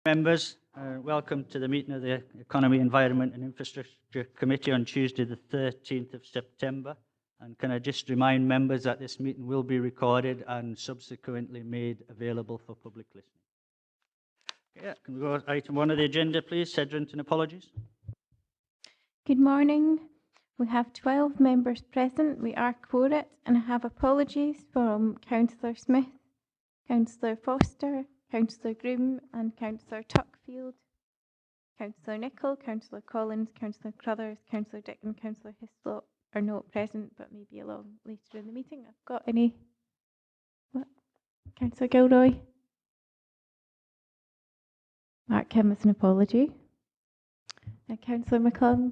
Members, welcome to the meeting of the Economy, Environment and Infrastructure Committee on Tuesday the 13th of September. And can I just remind members that this meeting will be recorded and subsequently made available for public listening. Yeah, can we go to item 1 of the agenda, please? Sederunt and apologies. Good morning. We have 12 members present. We are quorate, and I have apologies from Councillor Smith, Councillor Foster, Councillor Groom and Councillor Tuckfield. Councillor Nicholl, Councillor Collins, Councillor Crothers, Councillor Dick and Councillor Hislop are not present but may be along later in the meeting. I've got any... What? Councillor Gilroy? Mark him as an apology. Councillor McClung?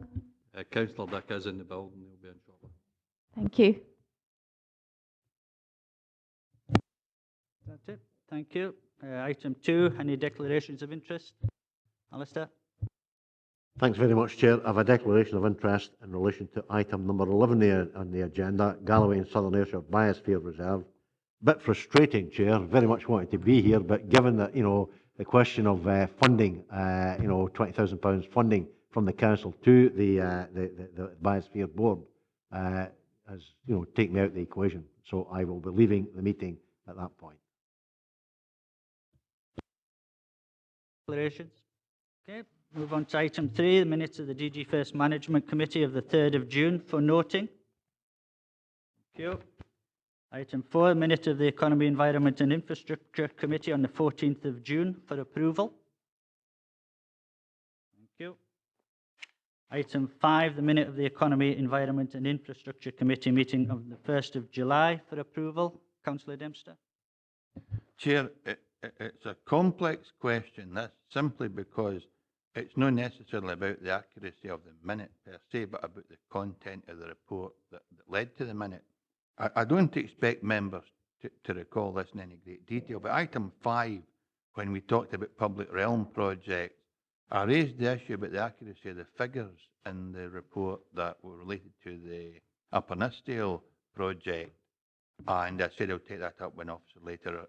Councillor Dick is in the building. He'll be in shortly. Thank you. That's it. Thank you. Item 2, any declarations of interest? Alistair? Thanks very much, Chair. I have a declaration of interest in relation to item number 11 on the agenda, Galloway and Southern Ayrshire Biosphere Reserve. Bit frustrating, Chair. Very much wanted to be here, but given that, the question of funding, £20,000 funding from the council to the Biosphere Board has, taken me out of the equation. So I will be leaving the meeting at that point. Declarations? Okay, move on to item 3, the minutes of the DGFirst Management Committee of the 3rd of June for noting. Thank you. Item 4, minute of the Economy, Environment and Infrastructure Committee on the 14th of June for approval. Thank you. Item 5, the minute of the Economy, Environment and Infrastructure Committee meeting of the 1st of July for approval. Councillor Dempster. Chair, it's a complex question. That's simply because it's not necessarily about the accuracy of the minute per se, but about the content of the report that led to the minute. I don't expect members to recall this in any great detail, but item 5, when we talked about public realm projects, I raised the issue about the accuracy of the figures in the report that were related to the Upper Nithsdale project. And I said I'll take that up with an officer later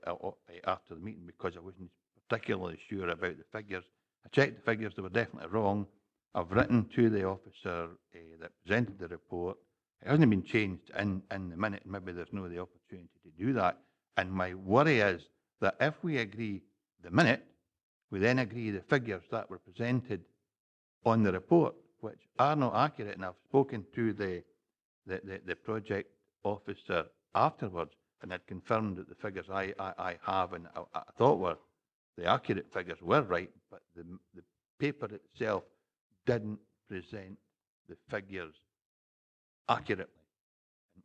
after the meeting because I wasn't particularly sure about the figures. I checked the figures, they were definitely wrong. I've written to the officer that presented the report. It hasn't been changed in the minute, maybe there's no the opportunity to do that. And my worry is that if we agree the minute, we then agree the figures that were presented on the report, which are not accurate. And I've spoken to the project officer afterwards, and had confirmed that the figures I have and I thought were the accurate figures were right, but the paper itself didn't present the figures accurately.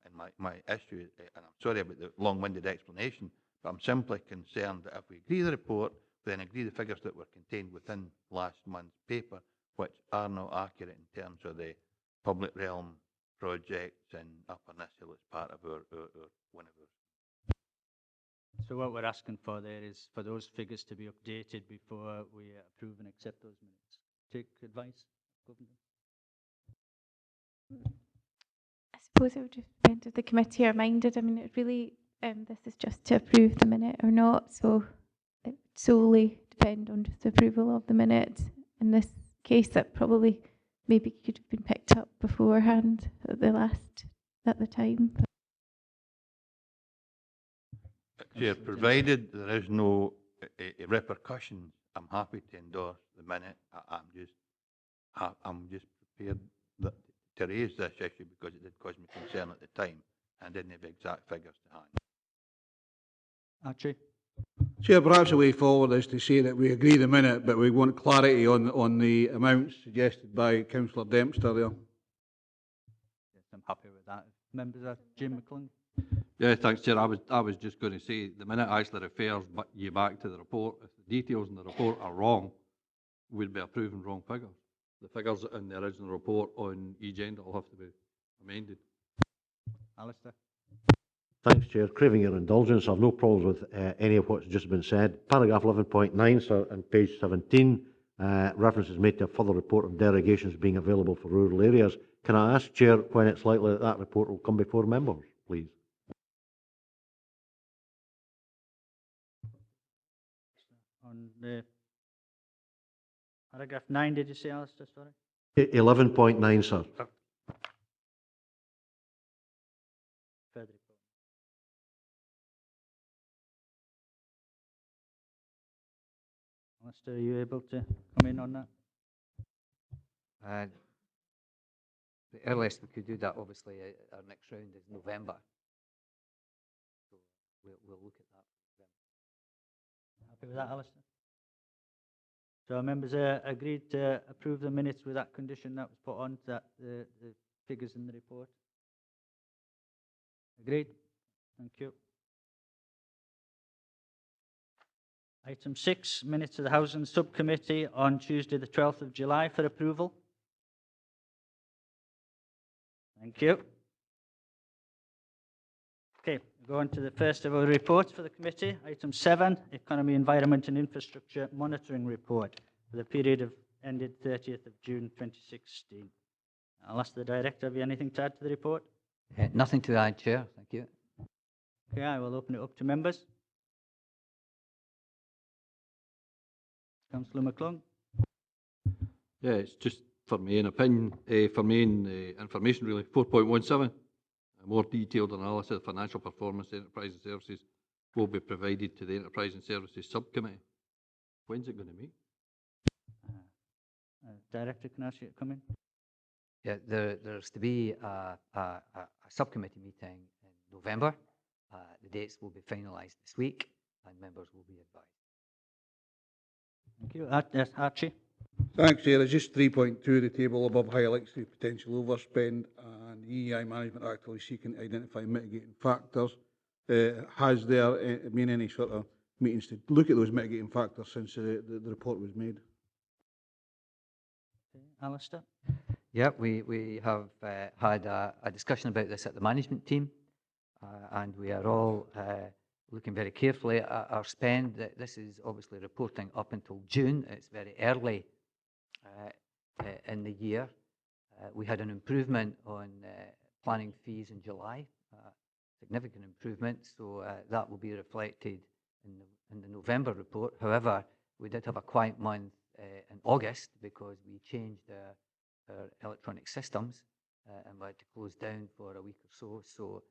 And my issue, and I'm sorry about the long-winded explanation, but I'm simply concerned that if we agree the report, then agree the figures that were contained within last month's paper, which are not accurate in terms of the public realm projects in Upper Nithsdale as part of our one of our. So what we're asking for there is for those figures to be updated before we approve and accept those minutes. Take advice, Governor. I suppose it would just depend if the committee are minded. I mean, it really, this is just to approve the minute or not, so it would solely depend on just the approval of the minute. In this case, that probably maybe could have been picked up beforehand at the time. Chair, provided there is no repercussions, I'm happy to endorse the minute. I'm just prepared to raise this issue because it did cause me concern at the time and I didn't have exact figures to hand. Archie. Chair, perhaps a way forward is to say that we agree the minute, but we want clarity on the amounts suggested by Councillor Dempster there. Yes, I'm happy with that. Members of Jim McClung. Yeah, thanks, Chair. I was just going to say the minute actually refers you back to the report. If the details in the report are wrong, we'll be approving wrong figures. The figures in the original report on e-gender will have to be amended. Alistair. Thanks, Chair. Craving your indulgence, I have no problems with any of what's just been said. Paragraph 11.9, so on page 17, reference is made to a further report of derogations being available for rural areas. Can I ask, Chair, when it's likely that that report will come before members, please? On the Paragraph 9, did you say, Alistair? Sorry. 11.9, sir. Further report. Alistair, are you able to come in on that? The earliest we could do that, obviously, our next round is November. So we'll look at that. Happy with that, Alistair? So our members agreed to approve the minutes with that condition that was put on, that the figures in the report. Agreed? Thank you. Item 6, minutes of the Housing Subcommittee on Tuesday the 12th of July for approval. Thank you. Okay, we'll go on to the first of our reports for the committee. Item 7, Economy, Environment and Infrastructure Monitoring Report for the period of ended 30th of June 2016. I'll ask the Director, have you anything to add to the report? Nothing to add, Chair. Thank you. Okay, I will open it up to members. Councillor McClung. Yeah, it's just for main opinion, for main information really. 4.17, a more detailed analysis of financial performance of enterprise and services will be provided to the Enterprise and Services Subcommittee. When's it going to meet? Director, can I ask you to come in? Yeah, there's to be a subcommittee meeting in November. The dates will be finalised this week, and members will be advised. Thank you. Archie. Thanks, Chair. It's just 3.2, the table above highlights the potential overspend, and the EI Management Act is seeking to identify mitigating factors. Has there been any sort of meetings to look at those mitigating factors since the report was made? Okay. Alistair. Yeah, we have had a discussion about this at the management team, and we are all looking very carefully at our spend. This is obviously reporting up until June. It's very early in the year. We had an improvement on planning fees in July, significant improvement, so that will be reflected in the November report. However, we did have a quiet month in August because we changed our electronic systems and we had to close down for a week or so. So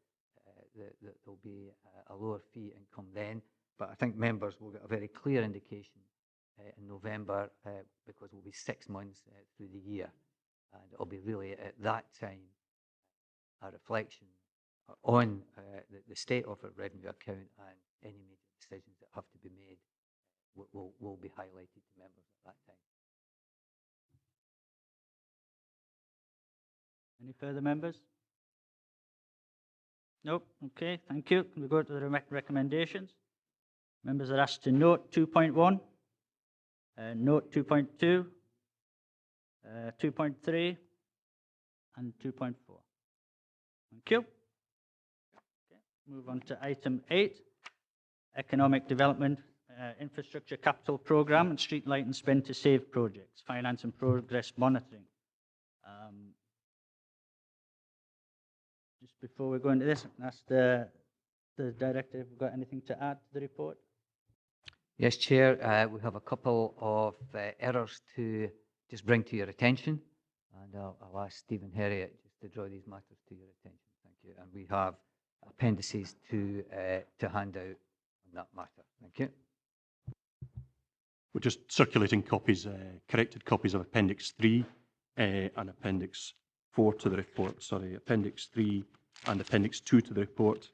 there'll be a lower fee income then. But I think members will get a very clear indication in November because we'll be 6 months through the year. And it'll be really at that time a reflection on the state of our revenue account, and any major decisions that have to be made will be highlighted to members at that time. Any further members? Nope. Okay, thank you. Can we go to the recommendations? Members are asked to note 2.1, note 2.2, 2.3, and 2.4. Thank you. Okay, move on to item 8, Economic Development Infrastructure Capital Programme and Street Light and Spend to Save projects, Finance and Progress Monitoring. Just before we go into this, I can ask the Director if we've got anything to add to the report. Yes, Chair, we have a couple of errors to just bring to your attention, and I'll ask Stephen Herriot just to draw these matters to your attention. Thank you. And we have appendices to hand out on that matter. Thank you. We're just circulating copies, corrected copies of Appendix 3 and Appendix 4 to the report. Sorry, Appendix 3 and Appendix 2 to the report.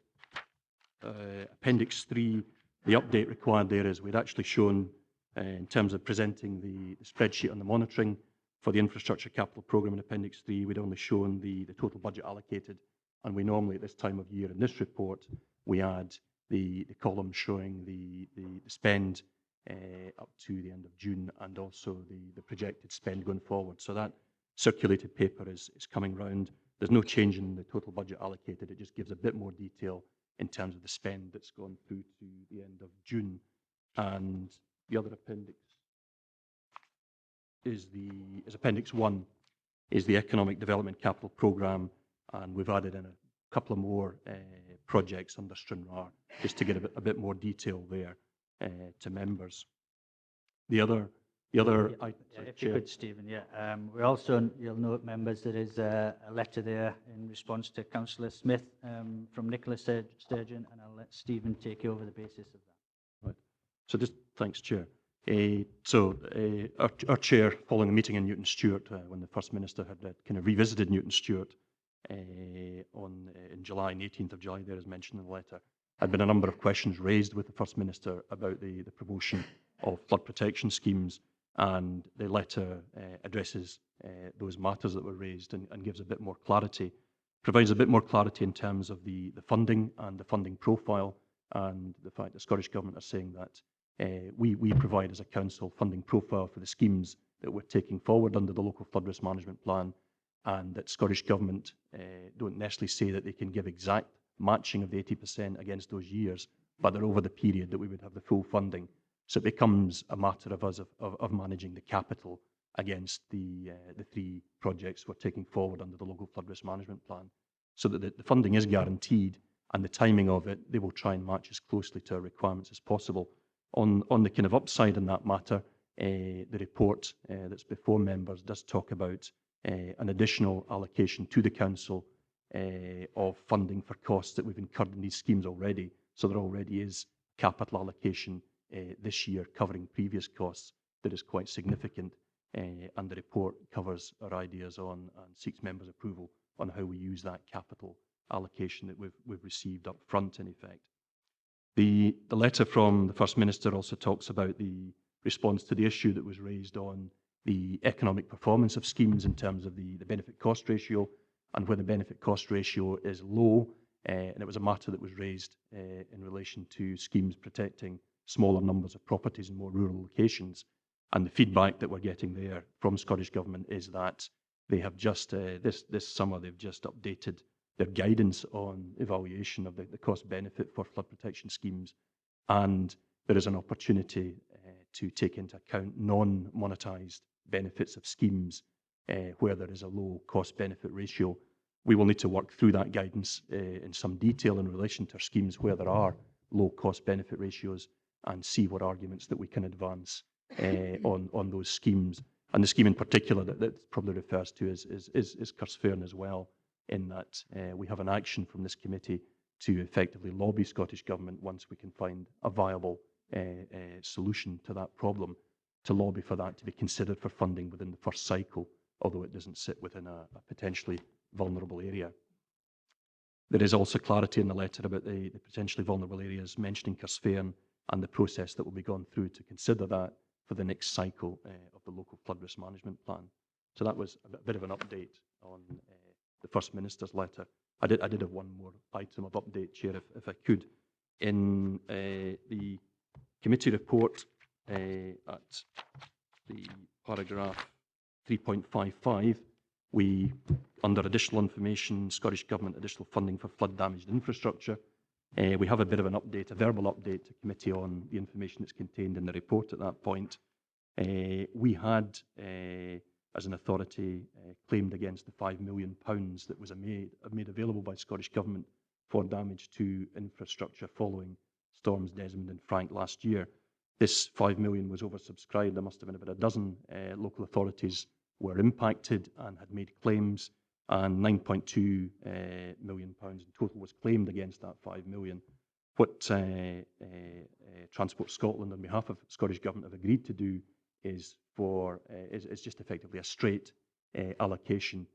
Appendix 3, the update required there is we'd actually shown, in terms of presenting the spreadsheet on the monitoring for the infrastructure capital programme in Appendix 3, we'd only shown the total budget allocated, and we normally at this time of year in this report, we add the column showing the spend up to the end of June, and also the projected spend going forward. So that circulated paper is coming round. There's no change in the total budget allocated. It just gives a bit more detail in terms of the spend that's gone through to the end of June. And the other appendix is Appendix 1, is the Economic Development Capital Programme, and we've added in a couple of more projects under Stranraer just to get a bit more detail there to members. The other The other, Yeah, if you Chair, could, Stephen, yeah. We also, you'll note, members, there is a letter there in response to Councillor Smith from Nicholas Sturgeon, and I'll let Stephen take over the basis of that. right. So just, thanks, Chair. Our Chair, following the meeting in Newton Stewart, when the First Minister had kind of revisited Newton Stewart in July, on the 18th of July, there as mentioned in the letter, had been a number of questions raised with the First Minister about the promotion of flood protection schemes, and the letter addresses those matters that were raised and gives a bit more clarity, provides a bit more clarity in terms of the funding and the funding profile, and the fact that Scottish Government are saying that we provide as a council funding profile for the schemes that we're taking forward under the local flood risk management plan, and that Scottish Government don't necessarily say that they can give exact matching of the 80% against those years, but they're over the period that we would have the full funding. So it becomes a matter of us of managing the capital against the three projects we're taking forward under the local flood risk management plan, so that the funding is guaranteed, and the timing of it, they will try and match as closely to our requirements as possible. On the kind of upside in that matter, the report that's before members does talk about an additional allocation to the council of funding for costs that we've incurred in these schemes already. So there already is capital allocation this year covering previous costs that is quite significant, and the report covers our ideas on and seeks members' approval on how we use that capital allocation that we've received up front, in effect. The letter from the First Minister also talks about the response to the issue that was raised on the economic performance of schemes in terms of the benefit cost ratio, and where the benefit cost ratio is low, and it was a matter that was raised in relation to schemes protecting smaller numbers of properties in more rural locations. And the feedback that we're getting there from Scottish Government is that they have just, this summer, they've just updated their guidance on evaluation of the cost benefit for flood protection schemes, and there is an opportunity to take into account non-monetised benefits of schemes where there is a low cost benefit ratio. We will need to work through that guidance in some detail in relation to our schemes where there are low cost benefit ratios, and see what arguments that we can advance on those schemes. And the scheme in particular that probably refers to is Cursfairn as well, in that we have an action from this committee to effectively lobby Scottish Government, once we can find a viable solution to that problem, to lobby for that to be considered for funding within the first cycle, although it doesn't sit within a potentially vulnerable area. There is also clarity in the letter about the potentially vulnerable areas, mentioning Cursfairn and the process that will be gone through to consider that for the next cycle of the local flood risk management plan. So that was a bit of an update on the First Minister's letter. I did have one more item of update, Chair, if I could. In the committee report at the paragraph 3.55, we, under additional information, Scottish Government additional funding for flood damaged infrastructure, we have a bit of an update, a verbal update to committee on the information that's contained in the report at that point. We had, as an authority, claimed against the £5 million that was made available by Scottish Government for damage to infrastructure following storms Desmond and Frank last year. This £5 million was oversubscribed. There must have been about a dozen local authorities were impacted and had made claims, and £9.2 million in total was claimed against that £5 million. What Transport Scotland, on behalf of Scottish Government, have agreed to do is just effectively a straight allocation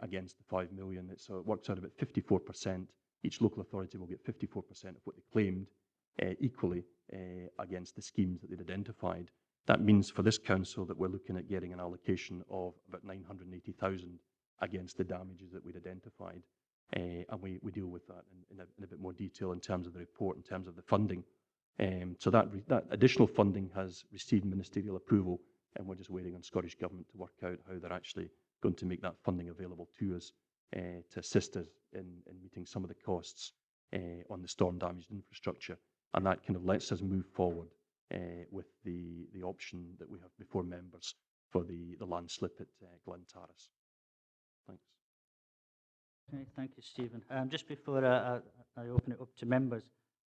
against the £5 million. So it works out about 54%. Each local authority will get 54% of what they claimed, equally against the schemes that they'd identified. That means for this council that we're looking at getting an allocation of about 980,000 against the damages that we'd identified. And we deal with that in a bit more detail in terms of the report, in terms of the funding. So that additional funding has received ministerial approval, and we're just waiting on Scottish Government to work out how they're actually going to make that funding available to us to assist us in meeting some of the costs on the storm damaged infrastructure. And that kind of lets us move forward with the option that we have before members for the landslip at Glen Taras. Thanks. Okay, thank you, Stephen. Just before I open it up to members,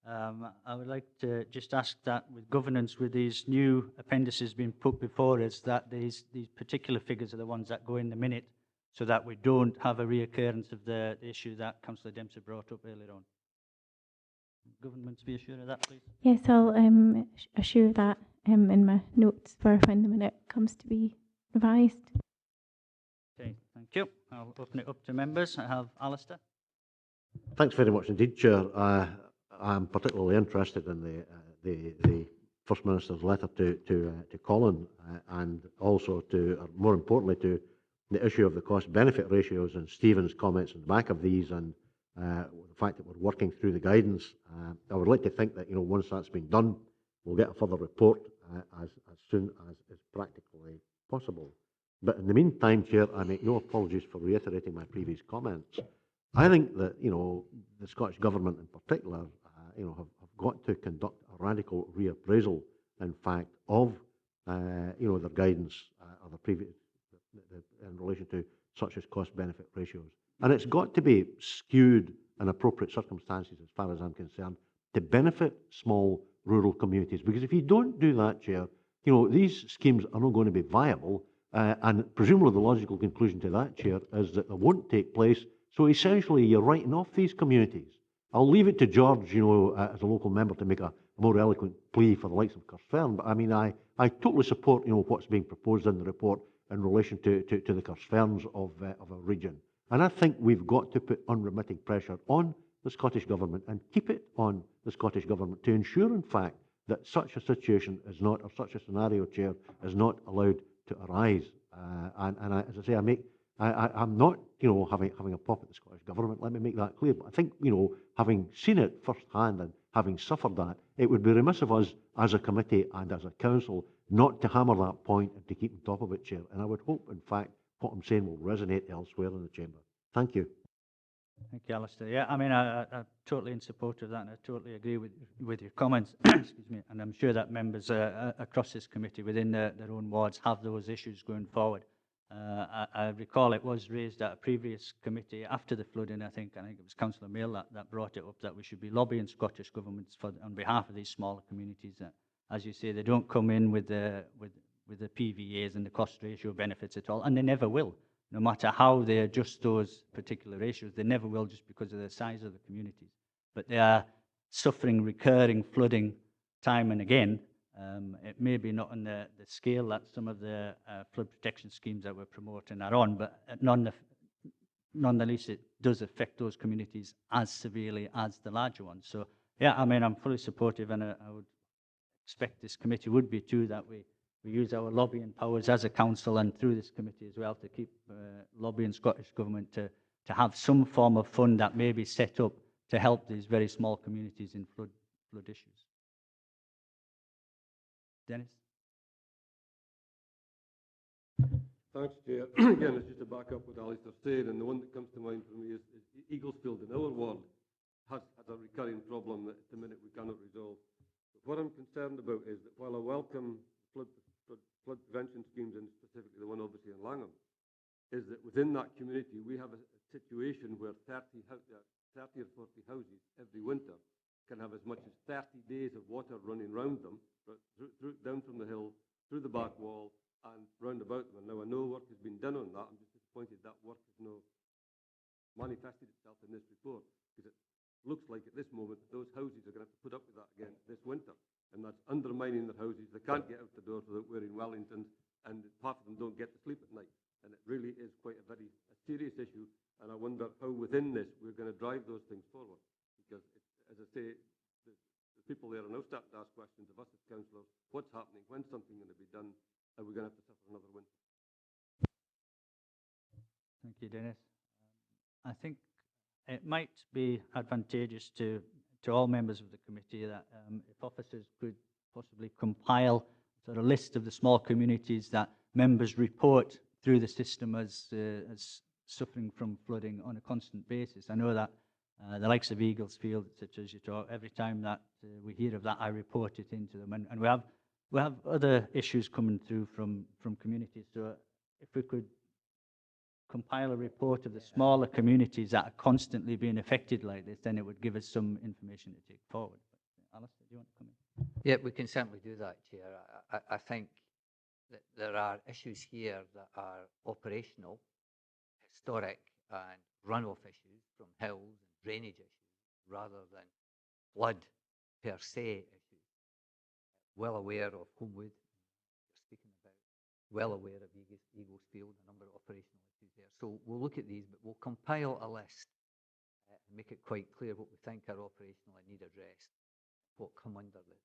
I would like to just ask that with governance, with these new appendices being put before us, that these particular figures are the ones that go in the minute, so that we don't have a reoccurrence of the issue that Councillor Dempsey brought up earlier on. Government to be assured of that, please. Yes, I'll assure that in my notes for when the minute comes to be revised. Okay, thank you. I'll open it up to members. I have Alistair. Thanks very much indeed, Chair. I'm particularly interested in the First Minister's letter to Colin and also to, or more importantly, to the issue of the cost-benefit ratios and Stephen's comments in the back of these and the fact that we're working through the guidance. I would like to think that, once that's been done, we'll get a further report as soon as is practically possible. But in the meantime, Chair, I make no apologies for reiterating my previous comments. I think that, the Scottish Government in particular, have got to conduct a radical reappraisal, in fact, of, their guidance or the previous, in relation to such as cost-benefit ratios. And it's got to be skewed in appropriate circumstances, as far as I'm concerned, to benefit small rural communities. Because if you don't do that, Chair, these schemes are not going to be viable. And presumably the logical conclusion to that, Chair, is that they won't take place. So essentially, you're writing off these communities. I'll leave it to George, as a local member, to make a more eloquent plea for the likes of Carstfern. But I mean, I totally support, what's being proposed in the report in relation to the Carstferns of our region. And I think we've got to put unremitting pressure on the Scottish Government and keep it on the Scottish Government to ensure, in fact, that such a situation is not, or such a scenario, Chair, is not allowed to arise. And I, as I say, I'm not, having a pop at the Scottish Government. Let me make that clear. But I think, having seen it firsthand and having suffered that, it would be remiss of us as a committee and as a council not to hammer that point and to keep on top of it, Chair. And I would hope, in fact, what I'm saying will resonate elsewhere in the chamber. Thank you. Thank you, Alistair. Yeah, I mean, I'm totally in support of that, and I totally agree with your comments. Excuse me. And I'm sure that members across this committee within their own wards have those issues going forward. I recall it was raised at a previous committee after the flooding. I think it was Councillor Mail that brought it up, that we should be lobbying Scottish governments on behalf of these smaller communities. That, as you say, they don't come in with the PVAs and the cost ratio benefits at all, and they never will. No matter how they adjust those particular ratios, they never will, just because of the size of the communities. But they are suffering recurring flooding time and again. It may be not on the scale that some of the flood protection schemes that we're promoting are on, but nonetheless, it does affect those communities as severely as the larger ones. So, yeah, I mean, I'm fully supportive, and I would expect this committee would be too, that we use our lobbying powers as a council and through this committee as well to keep lobbying Scottish Government to have some form of fund that may be set up to help these very small communities in flood issues. Dennis? Thanks, Chair. Again, it's just to back up what Alistair said, and the one that comes to mind for me is Eaglesfield in our ward has a recurring problem that at the minute we cannot resolve. But what I'm concerned about is that while I welcome flood prevention schemes, and specifically the one obviously in Langham, is that within that community we have a situation where 30 or 40 houses every winter can have as much as 30 days of water running round them, down from the hill, through the back wall, and round about them. And now I know work has been done on that. I'm just disappointed that work has not manifested itself in this report, because it looks like at this moment that those houses are going to have to put up with that again this winter. And that's undermining their houses. They can't get out the door without wearing Wellingtons, and half of them don't get to sleep at night. And it really is quite a serious issue. And I wonder how within this we're going to drive those things forward. Because, as I say, the people there are now starting to ask questions of us as councillors: what's happening? When's something going to be done? Are we going to have to suffer another winter? Thank you, Dennis. I think it might be advantageous to all members of the committee that if officers could possibly compile sort of a list of the small communities that members report through the system as suffering from flooding on a constant basis. I know that the likes of Eaglesfield, such as you talk, every time that we hear of that, I report it into them. And we have other issues coming through from communities. So if we could compile a report of the smaller communities that are constantly being affected like this, then it would give us some information to take forward. do you want to come in? Yeah, we can certainly do that, Chair. I think that there are issues here that are operational, historic, and runoff issues from hills and drainage issues rather than flood per se issues. Well aware of Homewood, you're speaking about, well aware of Eagles Field, a number of operational issues there. So we'll look at these, but we'll compile a list and make it quite clear what we think are operational and need addressed, what come under the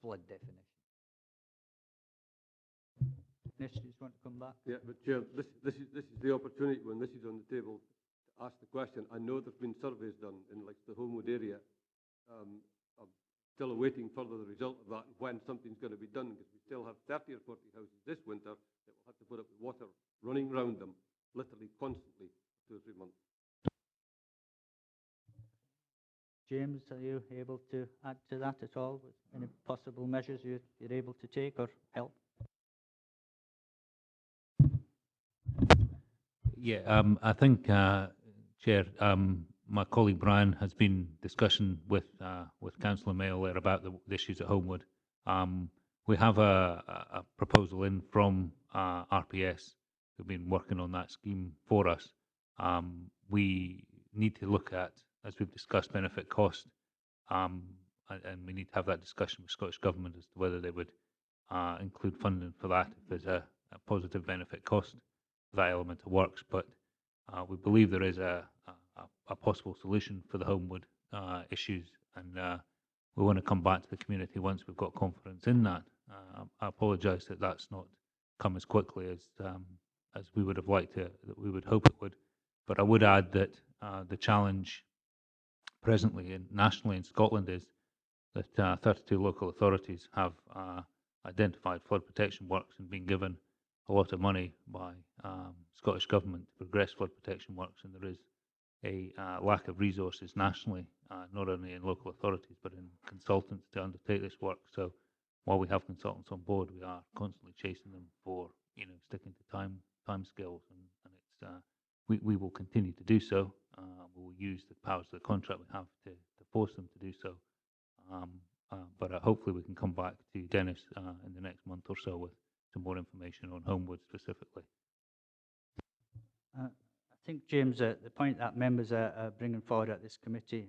flood definition. Nish, do you just want to come back? Yeah, but Chair, this is the opportunity when this is on the table to ask the question. I know there've been surveys done in like the Homewood area. I'm still awaiting further the result of that and when something's going to be done, because we still have 30 or 40 houses this winter that will have to put up with water running around them literally constantly for 2 or 3 months. James, are you able to add to that at all with any possible measures you're able to take or help? Yeah, I think, Chair, my colleague Brian has been discussing with Councillor Mayo there about the issues at Homewood. We have a proposal in from RPS who've been working on that scheme for us. We need to look at, as we've discussed, benefit cost, and we need to have that discussion with Scottish Government as to whether they would include funding for that if there's a positive benefit cost for that element of works. But we believe there is a possible solution for the Homewood issues, and we want to come back to the community once we've got confidence in that. I apologise that that's not come as quickly as we would have liked to, that we would hope it would. But I would add that the challenge presently nationally in Scotland is that 32 local authorities have identified flood protection works and been given a lot of money by Scottish Government to progress flood protection works, and there is a lack of resources nationally, not only in local authorities but in consultants to undertake this work. So while we have consultants on board, we are constantly chasing them for sticking to time scales, and it's we will continue to do so. We will use the powers of the contract we have to force them to do so. But hopefully we can come back to Dennis in the next month or so with some more information on Homewood specifically. I think, James, the point that members are bringing forward at this committee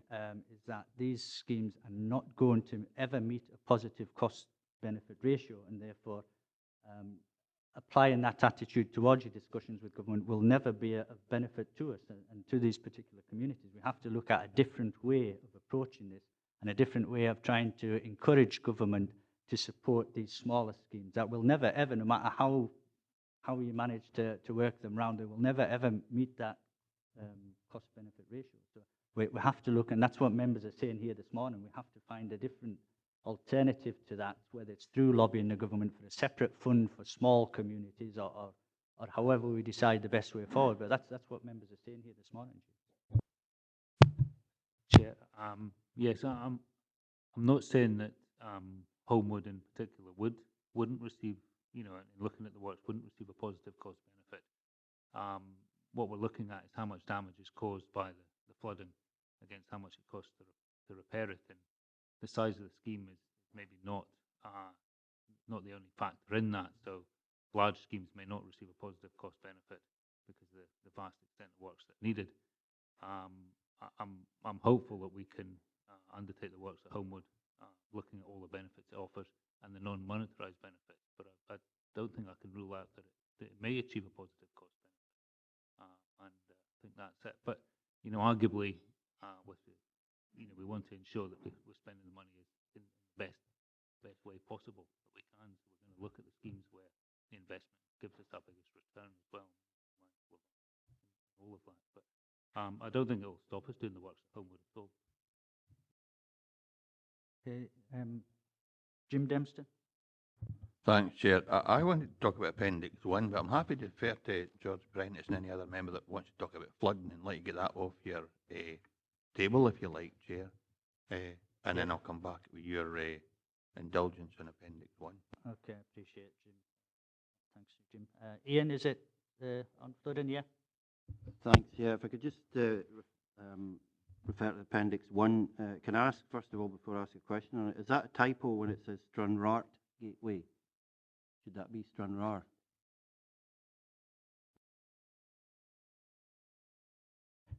is that these schemes are not going to ever meet a positive cost-benefit ratio, and therefore applying that attitude towards your discussions with government will never be of benefit to us and to these particular communities. We have to look at a different way of approaching this and a different way of trying to encourage government to support these smaller schemes that will never ever, no matter how you manage to work them round, they will never ever meet that cost-benefit ratio. So we have to look, and that's what members are saying here this morning, we have to find a different alternative to that, whether it's through lobbying the government for a separate fund for small communities or however we decide the best way forward. But that's what members are saying here this morning. Chair, yes, I'm not saying that Homewood in particular wouldn't receive, in looking at the works, wouldn't receive a positive cost benefit. What we're looking at is how much damage is caused by the flooding against how much it costs to repair it. And the size of the scheme is maybe not the only factor in that. So large schemes may not receive a positive cost benefit because of the vast extent of works that are needed. I'm hopeful that we can undertake the works at Homewood, looking at all the benefits it offers and the non-monetarised benefits. But I don't think I can rule out that it may achieve a positive cost benefit, and I think that's it. But arguably, we want to ensure that we're spending the money in the best way possible that we can. So we're going to look at the schemes where the investment gives us our biggest return as well. All of that, but I don't think it will stop us doing the works at Homewood at all. Okay, Jim Dempster. Thanks, Chair. I wanted to talk about Appendix 1, but I'm happy to defer to George Prentice and any other member that wants to talk about flooding and let you get that off your table, if you like, Chair. And then I'll come back with your indulgence on Appendix 1. Okay, I appreciate it, Jim. Thanks, Jim. Ian, is it on flooding? Yeah. Thanks. Yeah, if I could just refer to Appendix 1. Can I ask, first of all, before I ask a question on it, is that a typo when it says Stranraer Gateway? Should that be Stranraer?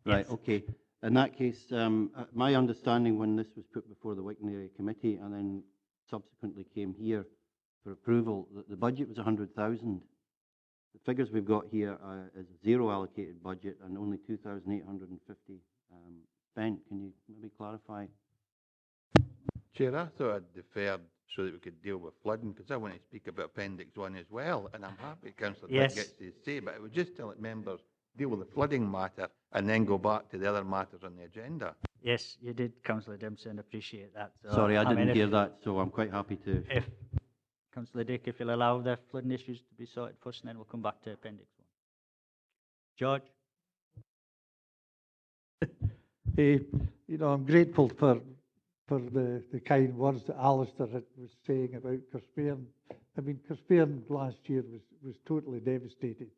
Right, okay. In that case, my understanding when this was put before the Wigan Area Committee and then subsequently came here for approval, that the budget was 100,000. The figures we've got here is zero allocated budget and only 2,850 spent. Can you maybe clarify? Chair, I thought I'd deferred so that we could deal with flooding, because I want to speak about Appendix 1 as well, and I'm happy Councillor Dick Yes. gets to say, but it would just to let members deal with the flooding matter and then go back to the other matters on the agenda. Yes, you did, Councillor Dempsey, appreciate that. So, Sorry, I didn't mean, hear that, so I'm quite happy to. If Councillor Dick, if you'll allow the flooding issues to be sorted first, and then we'll come back to Appendix 1. George? You know, I'm grateful for the kind words that Alistair was saying about Carspairn. I mean, Carspairn last year was totally devastated,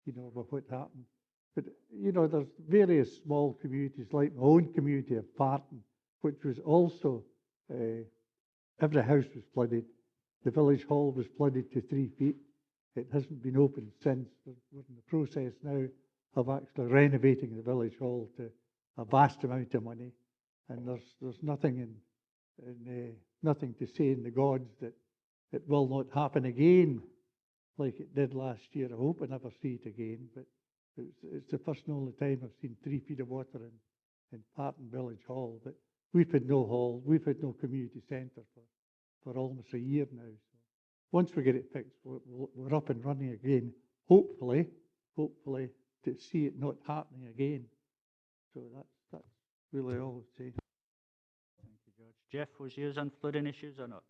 you know, with what happened. But, you know, there's various small communities, like my own community of Parton, which was also, every house was flooded. The village hall was flooded to 3 feet. It hasn't been opened since. We're in the process now of actually renovating the village hall to a vast amount of money. And there's nothing nothing to say in the gods that it will not happen again like it did last year. I hope I never see it again, but it's the first and only time I've seen 3 feet of water in Parton Village Hall. But we've had no hall, we've had no community centre for almost a year now. So once we get it fixed, we're up and running again, hopefully to see it not happening again. So that's really all I'd say. Thank you, George. Jeff, was yours on flooding issues or not?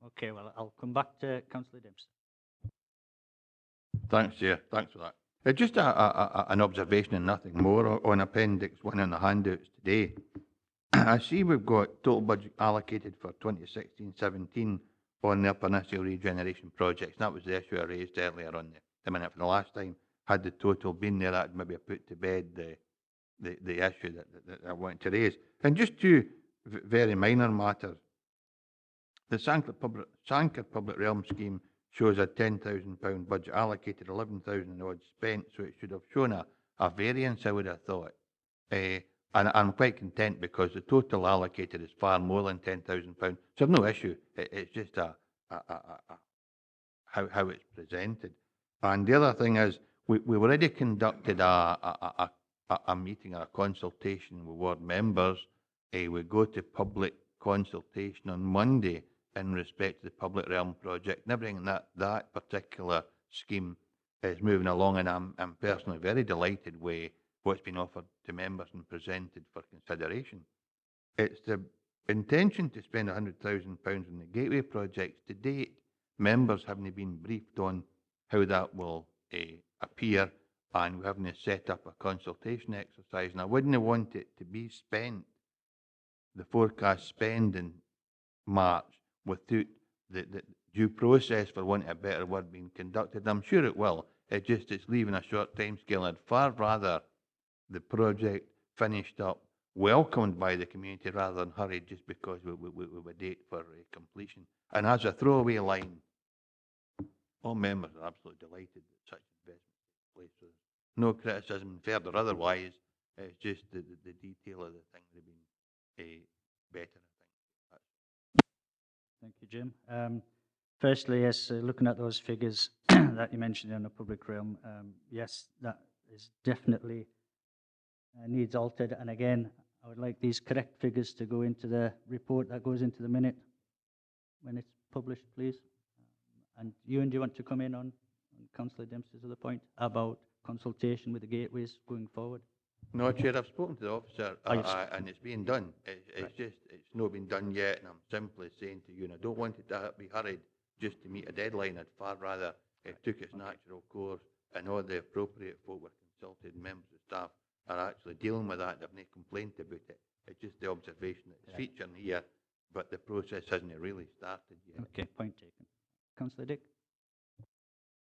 Okay, well, I'll come back to Councillor Dempsey. Thanks, Chair. Thanks for that. Just an observation and nothing more on Appendix 1 in the handouts today. I see we've got total budget allocated for 2016-17 on the Upper Nissel regeneration projects. That was the issue I raised earlier on the minute for the last time. Had the total been there, I'd maybe put to bed the issue that I wanted to raise. And just two very minor matters. The Sanker Public Realm Scheme shows a £10,000 budget allocated, 11,000 odd spent, so it should have shown a variance, I would have thought. And I'm quite content because the total allocated is far more than £10,000. So I've no issue. It's just how it's presented. And the other thing is, we've already conducted a meeting, a consultation with ward members. We go to public consultation on Monday in respect to the Public Realm project, and everything that particular scheme is moving along, and I'm personally very delighted with what's been offered to members and presented for consideration. It's the intention to spend £100,000 on the Gateway projects. To date, members haven't been briefed on how that will appear, and we haven't set up a consultation exercise, and I wouldn't want it to be spent, the forecast spend in March, without the due process, for want of a better word, being conducted. I'm sure it will. It's leaving a short time scale. I'd far rather the project finished up, welcomed by the community, rather than hurried just because we have a date for completion. And as a throwaway line, all members are absolutely delighted that such investment takes place. So no criticism, fair or otherwise. It's just the detail of the thing would have been better, I think. Thank you, Jim. Firstly, yes, looking at those figures that you mentioned in the public realm, yes, that is definitely needs altered. And again, I would like these correct figures to go into the report that goes into the minute when it's published, please. And Ewan, do you want to come in on Councillor Dempsey's other point about consultation with the gateways going forward? No, Chair, I've spoken to the officer and it's being done. It's not been done yet, and I'm simply saying to you, and I don't want it to be hurried just to meet a deadline. I'd far rather it took its natural course and all the appropriate folk were consulted, members of staff are actually dealing with that. They've no complaint about it. It's just the observation that it's featuring here, but the process hasn't really started yet. Okay, point taken. Councillor Dick?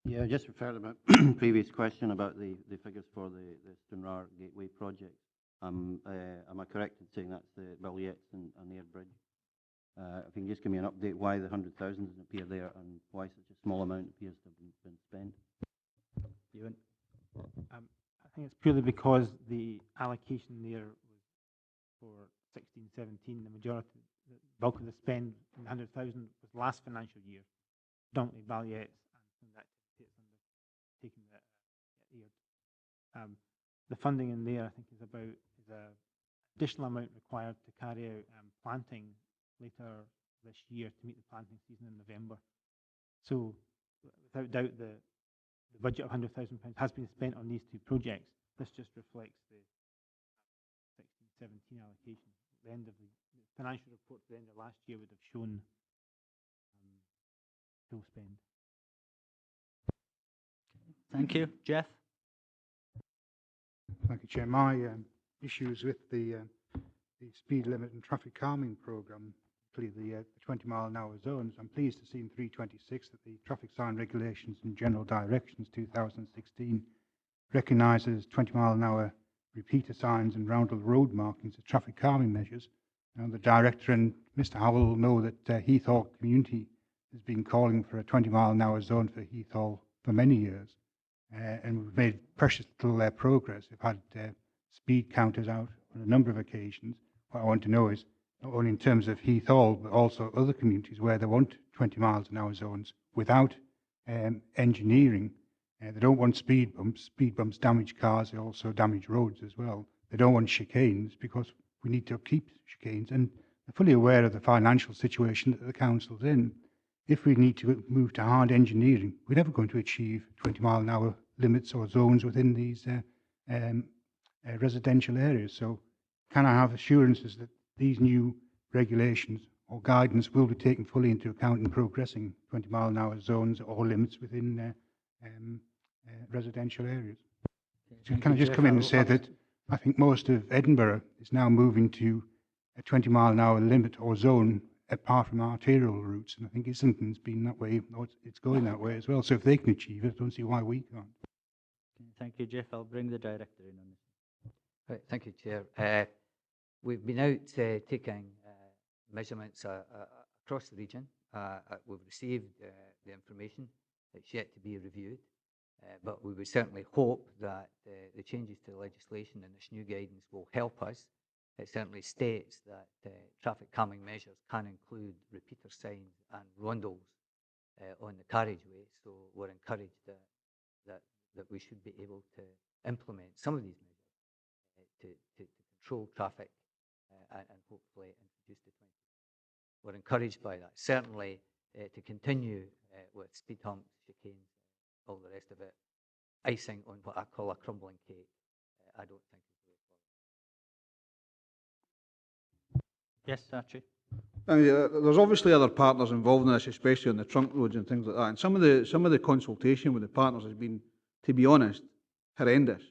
Yeah, just refer to my previous question about the figures for the Stranraer Gateway project. Am I correct in saying that's the Billyettes and Air Bridge? If you can just give me an update why the 100,000 doesn't appear there and why such a small amount appears to have been spent. Ewan? I think it's purely because the allocation there was for 16-17. The majority, the bulk of the spend in 100,000 was last financial year, predominantly Billyettes and that it's undertaking that year. The funding in there, I think, is a additional amount required to carry out planting later this year to meet the planting season in November. So, without doubt, the budget of £100,000 has been spent on these two projects. This just reflects the 16-17 allocation. At the end of the financial report, at the end of last year, would have shown full spend. Thank you. Jeff? Thank you, Chair. My issues with the speed limit and traffic calming programme, particularly the 20-mile-an-hour zones. I'm pleased to see in 326 that the Traffic Sign Regulations and General Directions 2016 recognises 20-mile-an-hour repeater signs and roundel road markings as traffic calming measures. And the Director and Mr Howell will know that Heath Hall community has been calling for a 20-mile-an-hour zone for Heath Hall for many years. And we've made precious little progress. We've had speed counters out on a number of occasions. What I want to know is, not only in terms of Heath Hall, but also other communities where they want 20 miles an hour zones without engineering. They don't want speed bumps. Speed bumps damage cars, they also damage roads as well. They don't want chicanes because we need to upkeep chicanes. And they're fully aware of the financial situation that the council's in. If we need to move to hard engineering, we're never going to achieve 20 mile an hour limits or zones within these residential areas. So can I have assurances that these new regulations or guidance will be taken fully into account in progressing 20 mile an hour zones or limits within residential areas? So can I just come in and say that I think most of Edinburgh is now moving to a 20 mile an hour limit or zone apart from arterial routes, and I think Islington's been that way, or it's going that way as well. So if they can achieve it, I don't see why we can't. Thank you, Jeff. I'll bring the Director in on this. Right, thank you, Chair. We've been out taking measurements across the region. We've received the information. It's yet to be reviewed, but we would certainly hope that the changes to the legislation and this new guidance will help us. It certainly states that traffic calming measures can include repeater signs and rondels on the carriageway. So we're encouraged that we should be able to implement some of these measures to control traffic and hopefully introduce the 20. We're encouraged by that. Certainly to continue with speed humps, chicanes, all the rest of it, icing on what I call a crumbling cake, I don't think is the way forward. Yes, Archie. There's obviously other partners involved in this, especially on the trunk roads and things like that. And some of the consultation with the partners has been, to be honest, horrendous.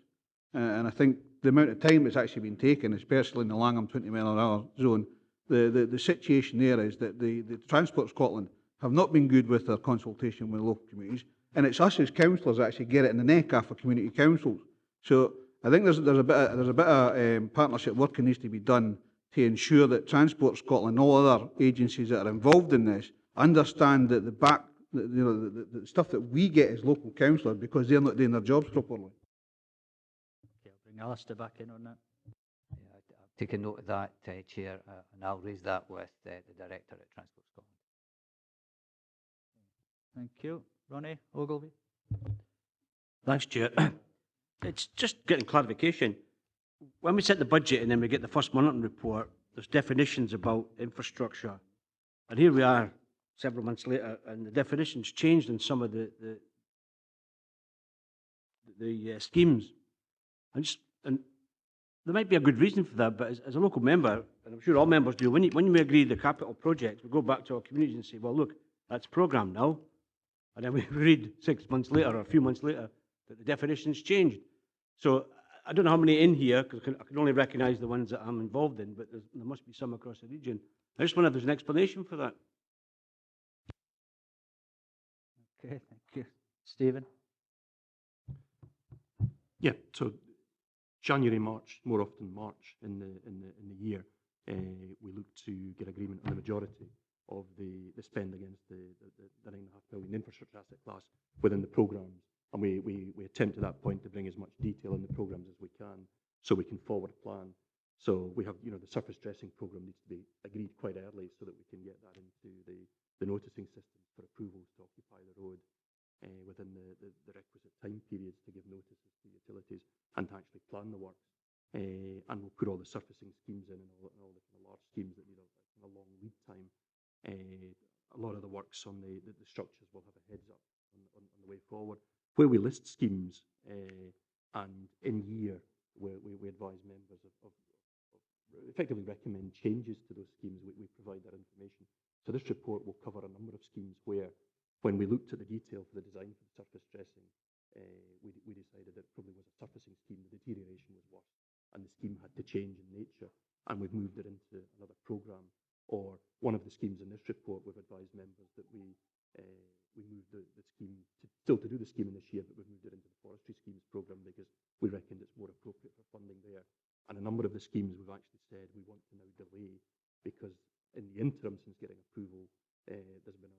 And I think the amount of time that's actually been taken, especially in the Langham 20 mile an hour zone, the situation there is that the Transport Scotland have not been good with their consultation with local communities, and it's us as councillors that actually get it in the neck after community councils. So I think there's a bit of partnership work that needs to be done to ensure that Transport Scotland and all other agencies that are involved in this understand that the stuff that we get as local councillors, because they're not doing their jobs properly. Okay, I'll bring Alistair back in on that. Yeah, I've taken note of that, Chair, and I'll raise that with the Director at Transport Scotland. Thank you. Ronnie Ogilvie. Thanks, Chair. It's just getting clarification. When we set the budget and then we get the first monitoring report, there's definitions about infrastructure. And here we are several months later, and the definitions changed in some of the schemes. And there might be a good reason for that, but as a local member, and I'm sure all members do, when we agree the capital projects, we go back to our communities and say, well, look, that's programmed now. And then we read 6 months later or a few months later that the definitions changed. So I don't know how many in here, because I can only recognise the ones that I'm involved in, but there must be some across the region. I just wonder if there's an explanation for that. Okay, thank you. Stephen? Yeah, so January, March, more often March in the year, we look to get agreement on the majority of the spend against the 9.5 million infrastructure asset class within the programmes. And we attempt at that point to bring as much detail in the programmes as we can so we can forward plan. So we have, you know, the surface dressing programme needs to be agreed quite early so that we can get that into the noticing system for approvals to occupy the road within the requisite time periods to give notices to utilities and to actually plan the works. And we'll put all the surfacing schemes in and all the kind of large schemes that need a long lead time. A lot of the works on the structures will have a heads up on the way forward. Where we list schemes and in year, we advise members of effectively recommend changes to those schemes, we provide that information. So this report will cover a number of schemes where, when we looked at the detail for the design for the surface dressing, we decided that it probably was a surfacing scheme, the deterioration was worse, and the scheme had to change in nature, and we've moved it into another programme. Or one of the schemes in this report, we've advised members that we moved the scheme, still to do the scheme in this year, but we've moved it into the forestry schemes programme because we reckoned it's more appropriate for funding there. And a number of the schemes we've actually said we want to now delay because in the interim, since getting approval, there's been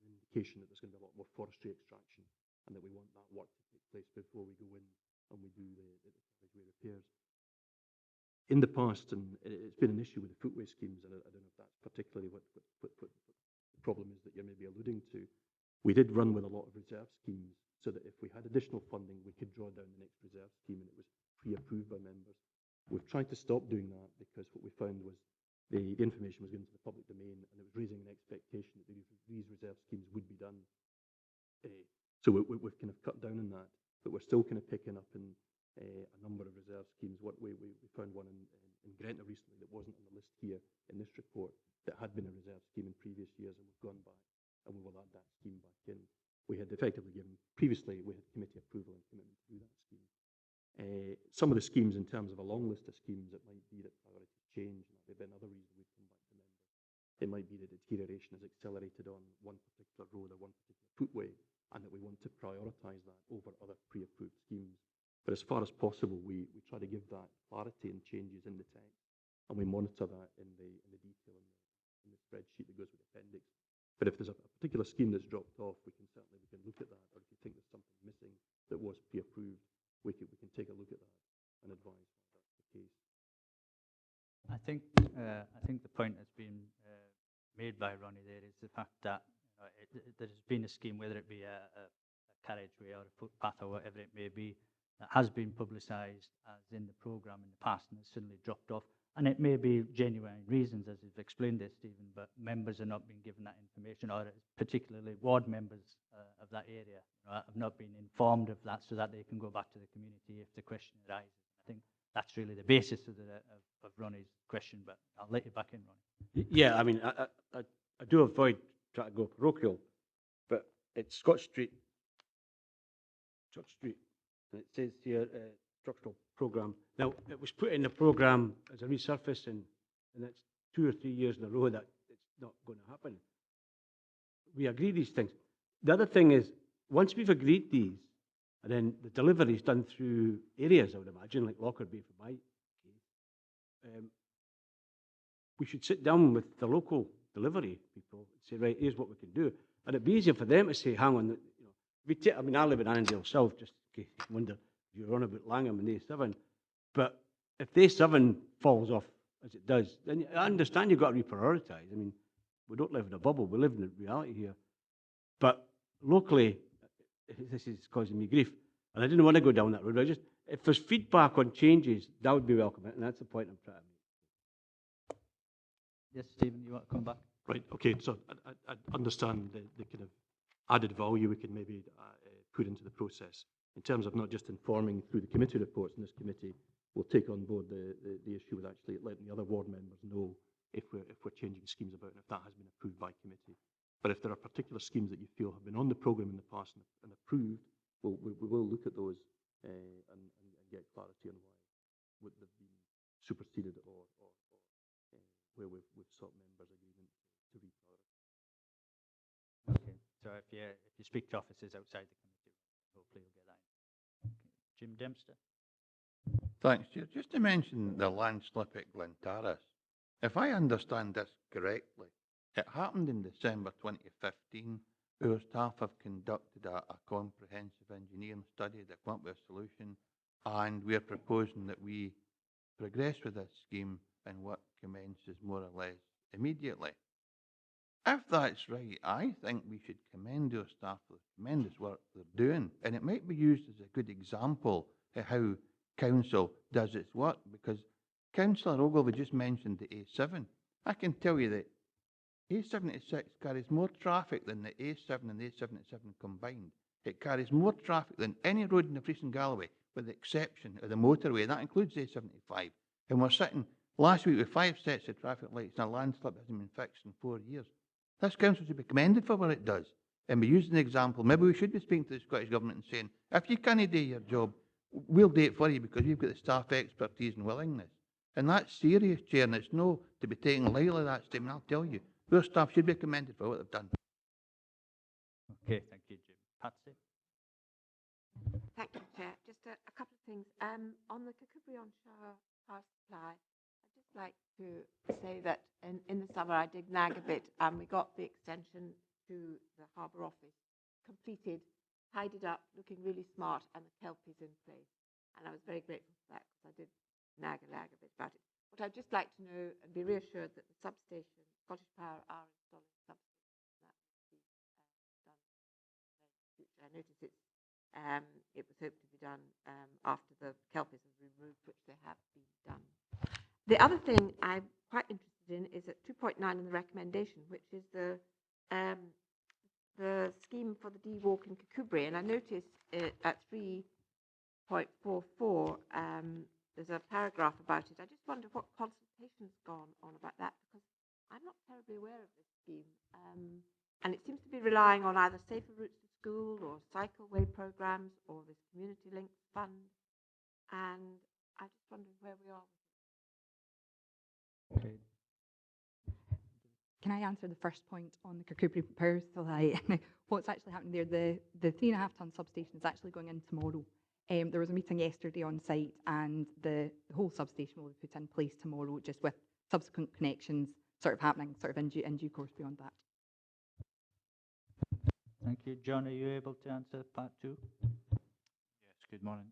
an indication that there's going to be a lot more forestry extraction and that we want that work to take place before we go in and we do the carriageway repairs. In the past, and it's been an issue with the footway schemes, and I don't know if that's particularly what the problem is that you're maybe alluding to. We did run with a lot of reserve schemes so that if we had additional funding, we could draw down the next reserve scheme and it was pre-approved by members. We've tried to stop doing that because what we found was the information was given to the public domain and it was raising an expectation that these reserve schemes would be done. So we've kind of cut down on that, but we're still kind of picking up in a number of reserve schemes. We found one in Gretna recently that wasn't on the list here in this report that had been a reserve scheme in previous years, and we've gone back and we will add that scheme back in. We had effectively given, previously we had committee approval and commitment to do that scheme. Some of the schemes in terms of a long list of schemes, it might be that priorities change, and there have been other reasons we've come back to members. It might be that deterioration has accelerated on one particular road or one particular footway, and that we want to prioritise that over other pre-approved schemes. But as far as possible, we try to give that clarity and changes in the text, and we monitor that in the detail in the spreadsheet that goes with the appendix. But if there's a particular scheme that's dropped off, we can look at that, or if you think there's something missing that was pre-approved, we can take a look at that and advise why that's the case. I think the point that's been made by Ronnie there is the fact that there's been a scheme, whether it be a carriageway or a footpath or whatever it may be, that has been publicised as in the programme in the past and has suddenly dropped off. And it may be genuine reasons, as you've explained there, Stephen, but members are not being given that information, or particularly ward members of that area have not been informed of that so that they can go back to the community if the question arises. I think that's really the basis of Ronnie's question, but I'll let you back in, Ronnie. Yeah, I mean, I do avoid trying to go parochial, but it's Scott Street, and it says here, structural programme. Now, it was put in the programme as a resurfacing, and it's 2 or 3 years in a row that it's not going to happen. We agree these things. The other thing is, once we've agreed these, and then the delivery is done through areas, I would imagine, like Lockerbie for my case, we should sit down with the local delivery people and say, right, here's what we can do. And it'd be easier for them to say, hang on, I mean, I live in Annandale South, just in case you wonder if you're on about Langham and A7, but if the A7 falls off, as it does, then I understand you've got to reprioritise. I mean, we don't live in a bubble, we live in a reality here. But locally, this is causing me grief, and I didn't want to go down that road. If there's feedback on changes, that would be welcome, and that's the point I'm trying to make. Yes, Stephen, you want to come back? Right, okay, so I understand the kind of added value we can maybe put into the process in terms of not just informing through the committee reports in this committee. We'll take on board the issue with actually letting the other ward members know if we're changing schemes about and if that has been approved by committee. But if there are particular schemes that you feel have been on the programme in the past and approved, we will look at those and get clarity on why they've been superseded or where we've sought members' agreement to reprioritize. Okay, so if you speak to officers outside the committee, hopefully you'll get that in. Okay. Jim Dempster. Thanks, Chair. Just to mention the land slip at Glentarris, if I understand this correctly, it happened in December 2015. Our staff have conducted a comprehensive engineering study to come up with a solution, and we're proposing that we progress with this scheme and work commences more or less immediately. If that's right, I think we should commend our staff for the tremendous work they're doing, and it might be used as a good example of how council does its work, because Councillor Ogilvie just mentioned the A7. I can tell you that A76 carries more traffic than the A7 and the A77 combined. It carries more traffic than any road in Dumfries and Galloway, with the exception of the motorway, and that includes A75. And we're sitting last week with 5 sets of traffic lights and a landslip that hasn't been fixed in 4 years. This council should be commended for what it does. And be using the example, maybe we should be speaking to the Scottish Government and saying, if you can't do your job, we'll do it for you because you've got the staff expertise and willingness. And that's serious, Chair, and it's no to be taken lightly, that statement, I'll tell you. Your staff should be commended for what they've done. Okay, thank you, Jim. Patsy? Thank you, Chair. Just a couple of things. On the Kirkcudbright Shire power supply, I'd just like to say that in the summer I did nag a bit, and we got the extension to the Harbour Office completed, tidied up, looking really smart, and the kelp is in place. And I was very grateful for that because I did nag a lag a bit about it. But I'd just like to know and be reassured that the substation, Scottish Power are installing substation. That will be done in the future. I noticed it was hoped to be done after the kelp is removed, which they have been done. The other thing I'm quite interested in is at 2.9 in the recommendation, which is the scheme for the D-Walk in Kirkcudbright. And I noticed at 3.44, there's a paragraph about it. I just wonder what consultation's gone on about that, because I'm not terribly aware of this scheme. And it seems to be relying on either safer routes to school or cycleway programs or this community links fund. And I just wondered where we are with it. Okay. Can I answer the first point on the Kirkcudbright power supply? What's actually happening there, the 3.5 ton substation is actually going in tomorrow. There was a meeting yesterday on site, and the whole substation will be put in place tomorrow, just with subsequent connections sort of happening in due course beyond that. Thank you. John, are you able to answer part 2? Yes, good morning.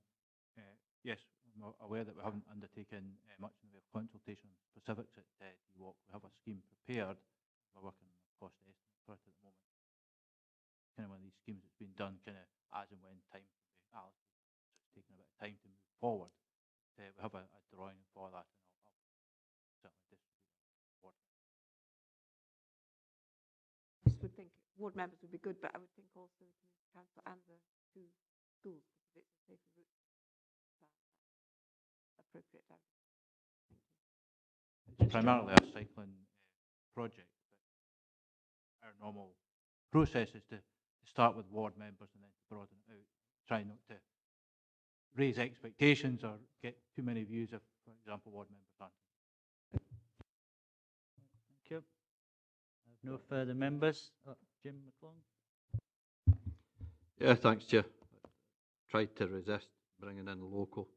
Yes, I'm aware that we haven't undertaken much in the way of consultation on specifics at DWalk. We have a scheme prepared. We're working on a cost estimate for it at the moment. Kind of one of these schemes that's been done kind of as and when time Alice, so it's taken a bit of time to move forward. We have a drawing for that, and I'll certainly distribute that. I just would think ward members would be good, but I would think also the community council and the 2 schools, because it's a safer route. Appropriate. It's primarily a cycling project, but our normal process is to start with ward members and then to broaden it out, try not to raise expectations or get too many views if, for example, ward members aren't. Thank you. I have no further members. Jim McClung? Yeah, thanks, Chair. Tried to resist bringing in local.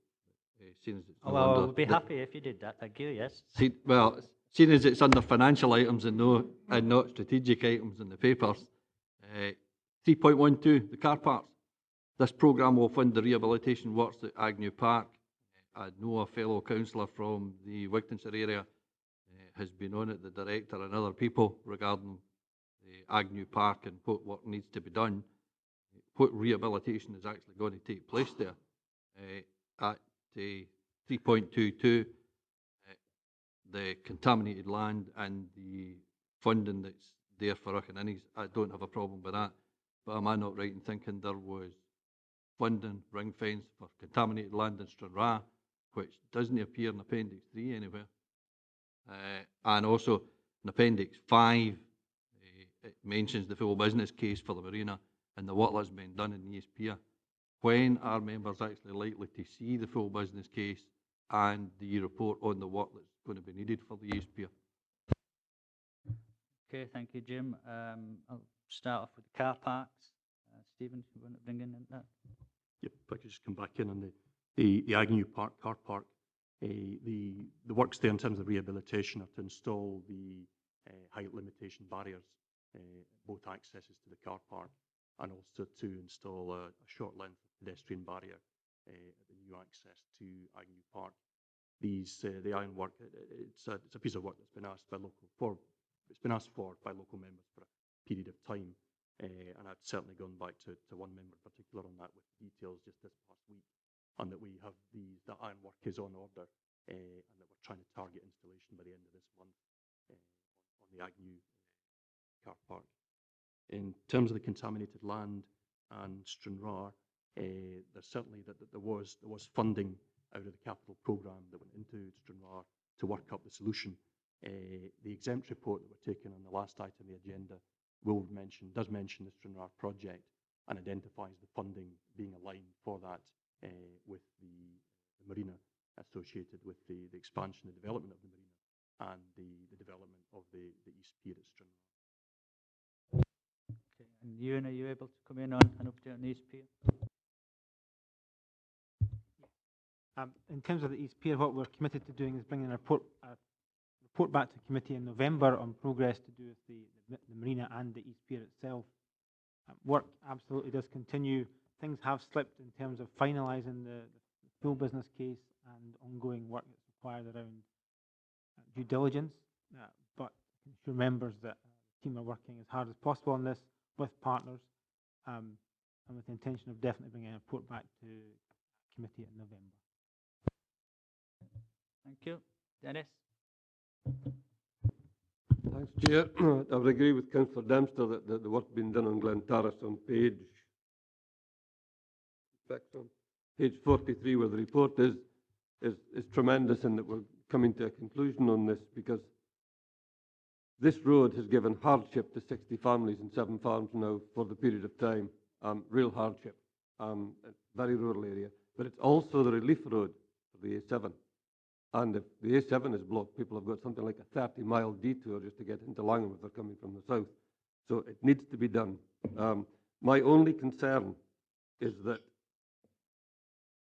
Seeing as it's Well, I would be happy if you did that. Thank you, yes. Seeing as it's under financial items and not strategic items in the papers, 3.12, the car parks. This programme will fund the rehabilitation works at Agnew Park. I know a fellow councillor from the Wigtonshire area has been on it, the director and other people, regarding the Agnew Park and what work needs to be done. What rehabilitation is actually going to take place there. At 3.22, the contaminated land and the funding that's there for Iconinis, I don't have a problem with that. But am I not right in thinking there was funding ring fence for contaminated land in Stranraer, which doesn't appear in Appendix 3 anywhere? And also in Appendix 5, it mentions the full business case for the marina and the work that's been done in the East Pier. When are members actually likely to see the full business case and the report on the work that's going to be needed for the East Pier? Okay, thank you, Jim. I'll start off with the car parks. Stephen, you want to bring in that? Yep, if I could just come back in on the The Agnew Park car park, the works there in terms of rehabilitation are to install the height limitation barriers, both accesses to the car park, and also to install a short length pedestrian barrier at the new access to Agnew Park. The ironwork, it's a piece of work that's been asked by for by local members for a period of time, and I've certainly gone back to one member in particular on that with details just this past week, and that we have the ironwork is on order, and that we're trying to target installation by the end of this month on the Agnew car park. In terms of the contaminated land and Stranraer, there's certainly that there was funding out of the capital programme that went into Stranraer to work up the solution. The exempt report that we're taking on the last item on the agenda does mention the Stranraer project and identifies the funding being aligned for that with the marina associated with the expansion and development of the marina and the development of the East Pier at Stranraer. Okay. And Ewan, are you able to come in on an update on the East Pier? In terms of the East Pier, what we're committed to doing is bringing a report back to committee in November on progress to do with the marina and the East Pier itself. Work absolutely does continue. Things have slipped in terms of finalising the full business case and ongoing work that's required around due diligence. But I can assure members that the team are working as hard as possible on this with partners, and with the intention of definitely bringing a report back to committee in November. Thank you. Dennis? Thanks, Chair. I would agree with Councillor Dempster that the work being done on Glen Terrace on page 43, where the report is tremendous, and that we're coming to a conclusion on this, because this road has given hardship to 60 families and 7 farms now for the period of time, real hardship, a very rural area. But it's also the relief road for the A7. And if the A7 is blocked, people have got something like a 30-mile detour just to get into Langham if they're coming from the south. So it needs to be done. My only concern is that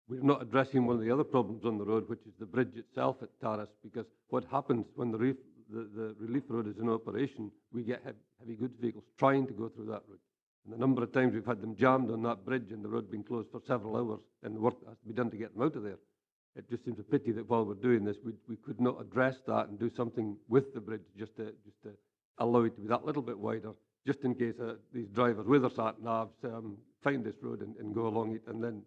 we're not addressing one of the other problems on the road, which is the bridge itself at Terrace, because what happens when the relief road is in operation, we get heavy goods vehicles trying to go through that route. And the number of times we've had them jammed on that bridge and the road being closed for several hours, and the work that has to be done to get them out of there. It just seems a pity that while we're doing this, we could not address that and do something with the bridge just to allow it to be that little bit wider, just in case these drivers with their sat-navs find this road and go along it and then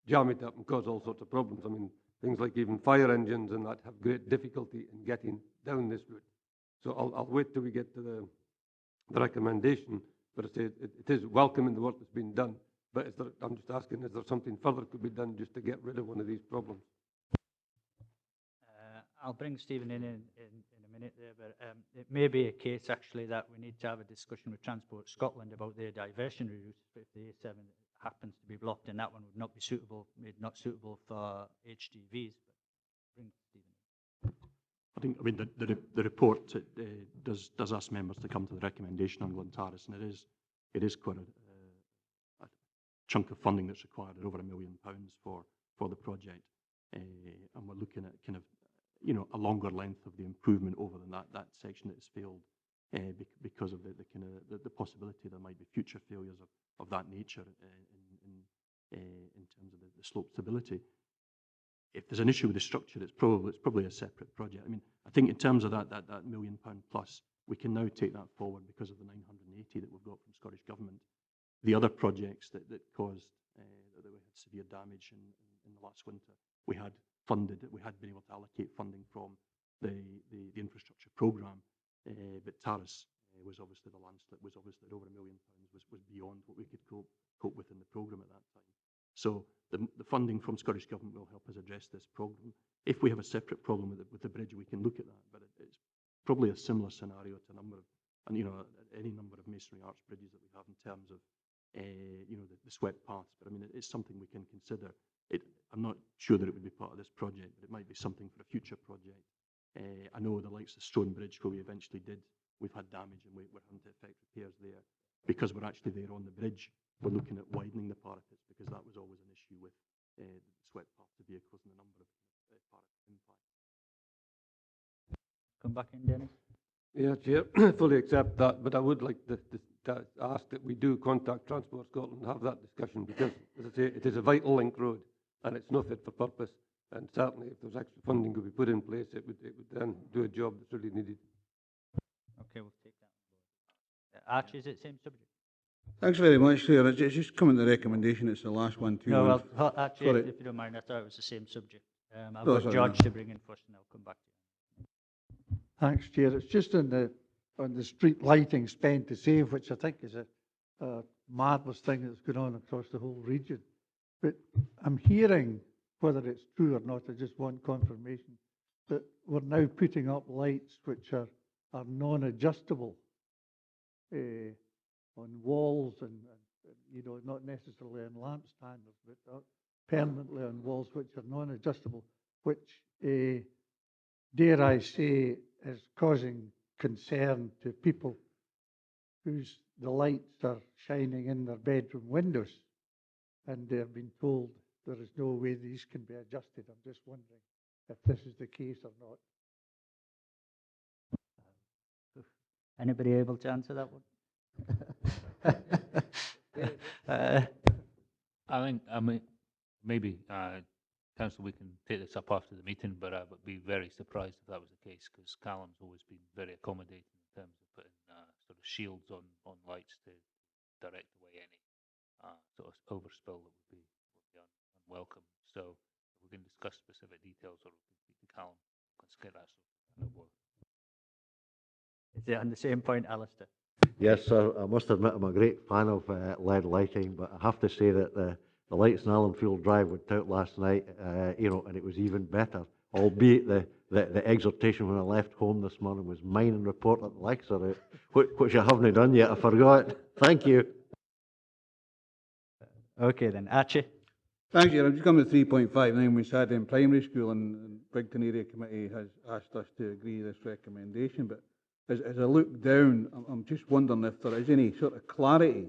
jam it up and cause all sorts of problems. I mean, things like even fire engines and that have great difficulty in getting down this route. So I'll wait till we get to the recommendation, but I say it is welcome in the work that's been done. But I'm just asking, is there something further could be done just to get rid of one of these problems? I'll bring Stephen in a minute there, but it may be a case actually that we need to have a discussion with Transport Scotland about their diversion routes. If the A7 happens to be blocked, and that one would not be suitable, made not suitable for HGVs. But bring Stephen in. I mean, the report does ask members to come to the recommendation on Glen Terrace, and it is quite a chunk of funding that's required, at over £1 million for the project, and we're looking at kind of a longer length of the improvement over than that section that is failed, because of the possibility there might be future failures of that nature in terms of the slope stability. If there's an issue with the structure, it's probably a separate project. I mean, I think in terms of that £1 million plus, we can now take that forward because of the 980 that we've got from Scottish Government. The other projects that caused that we had severe damage in the last winter, we had been able to allocate funding from the infrastructure programme, but Terrace was obviously the landslip was obviously at over £1 million was beyond what we could cope with in the programme at that time. So the funding from Scottish Government will help us address this problem. If we have a separate problem with the bridge, we can look at that, but it's probably a similar scenario to any number of masonry arch bridges that we have in terms of the swept paths. But I mean, it's something we can consider. I'm not sure that it would be part of this project, but it might be something for a future project. I know the likes of Stone Bridge, where we eventually we've had damage and we're having to effect repairs there. Because we're actually there on the bridge, we're looking at widening the parapets, because that was always an issue with the swept path to be come back in, Dennis? Yeah, Chair, fully accept that, but I would like to ask that we do contact Transport Scotland and have that discussion because, as I say, it is a vital link road and it's not fit for purpose. And certainly, if there's extra funding could be put in place, it would then do a job that's really needed. Okay, we'll take that. Archie, is it same subject? Thanks very much, Chair. It's just coming to the recommendation. It's the last one too. No, well, actually, Sorry. if you don't mind, I thought it was the same subject. I've No, got sorry, George no. to bring in first, and I'll come back to you. Thanks, Chair. It's just on the street lighting spend to save, which I think is a marvellous thing that's going on across the whole region. But I'm hearing, whether it's true or not, I just want confirmation, that we're now putting up lights which are non-adjustable on walls and not necessarily on lamp standards, but permanently on walls which are non-adjustable, which, dare I say, is causing concern to people the lights are shining in their bedroom windows, and they're being told there is no way these can be adjusted. I'm just wondering if this is the case or not. Anybody able to answer that one? I mean, maybe, Council, we can take this up after the meeting, but I would be very surprised if that was the case, because Callum's always been very accommodating in terms of putting sort of shields on lights to direct away any sort of overspill that would be unwelcome. So we can discuss specific details, or we can speak to Callum. Let's get that sorted. Is it on the same point, Alistair? Yes, sir. I must admit I'm a great fan of LED lighting, but I have to say that the lights in Allenfield Drive went out last night, and it was even better, albeit the exhortation when I left home this morning was mind and report that the lights are out, which I haven't done yet. I forgot. Thank you. Okay, then. Archie? Thank you. I'm just coming to 3.59. We sat in primary school and Brigton Area Committee has asked us to agree this recommendation, but as I look down, I'm just wondering if there is any sort of clarity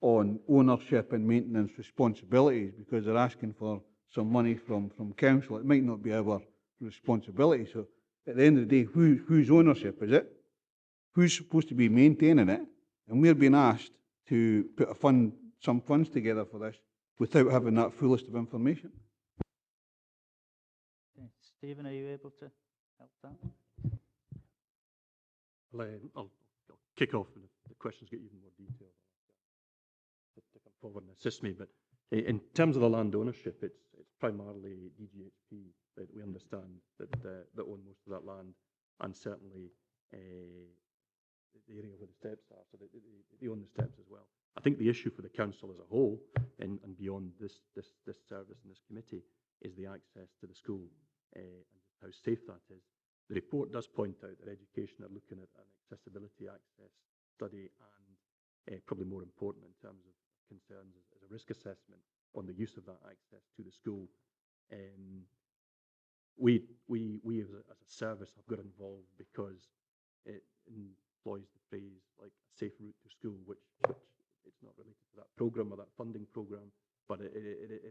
on ownership and maintenance responsibilities, because they're asking for some money from council. It might not be our responsibility. So at the end of the day, whose ownership is it? Who's supposed to be maintaining it? And we're being asked to put some funds together for this without having that fullest of information. Okay. Stephen, are you able to help that? I'll kick off, and if the questions get even more detailed, to come forward and assist me. But in terms of the land ownership, it's primarily DGHP that we understand that own most of that land, and certainly the area where the steps are, so they own the steps as well. I think the issue for the council as a whole, and beyond this service and this committee, is the access to the school and how safe that is. The report does point out that education are looking at an accessibility access study, and probably more important in terms of concerns as a risk assessment on the use of that access to the school. We as a service have got involved because it employs the phrase like a safe route to school, which it's not related to that programme or that funding programme, but it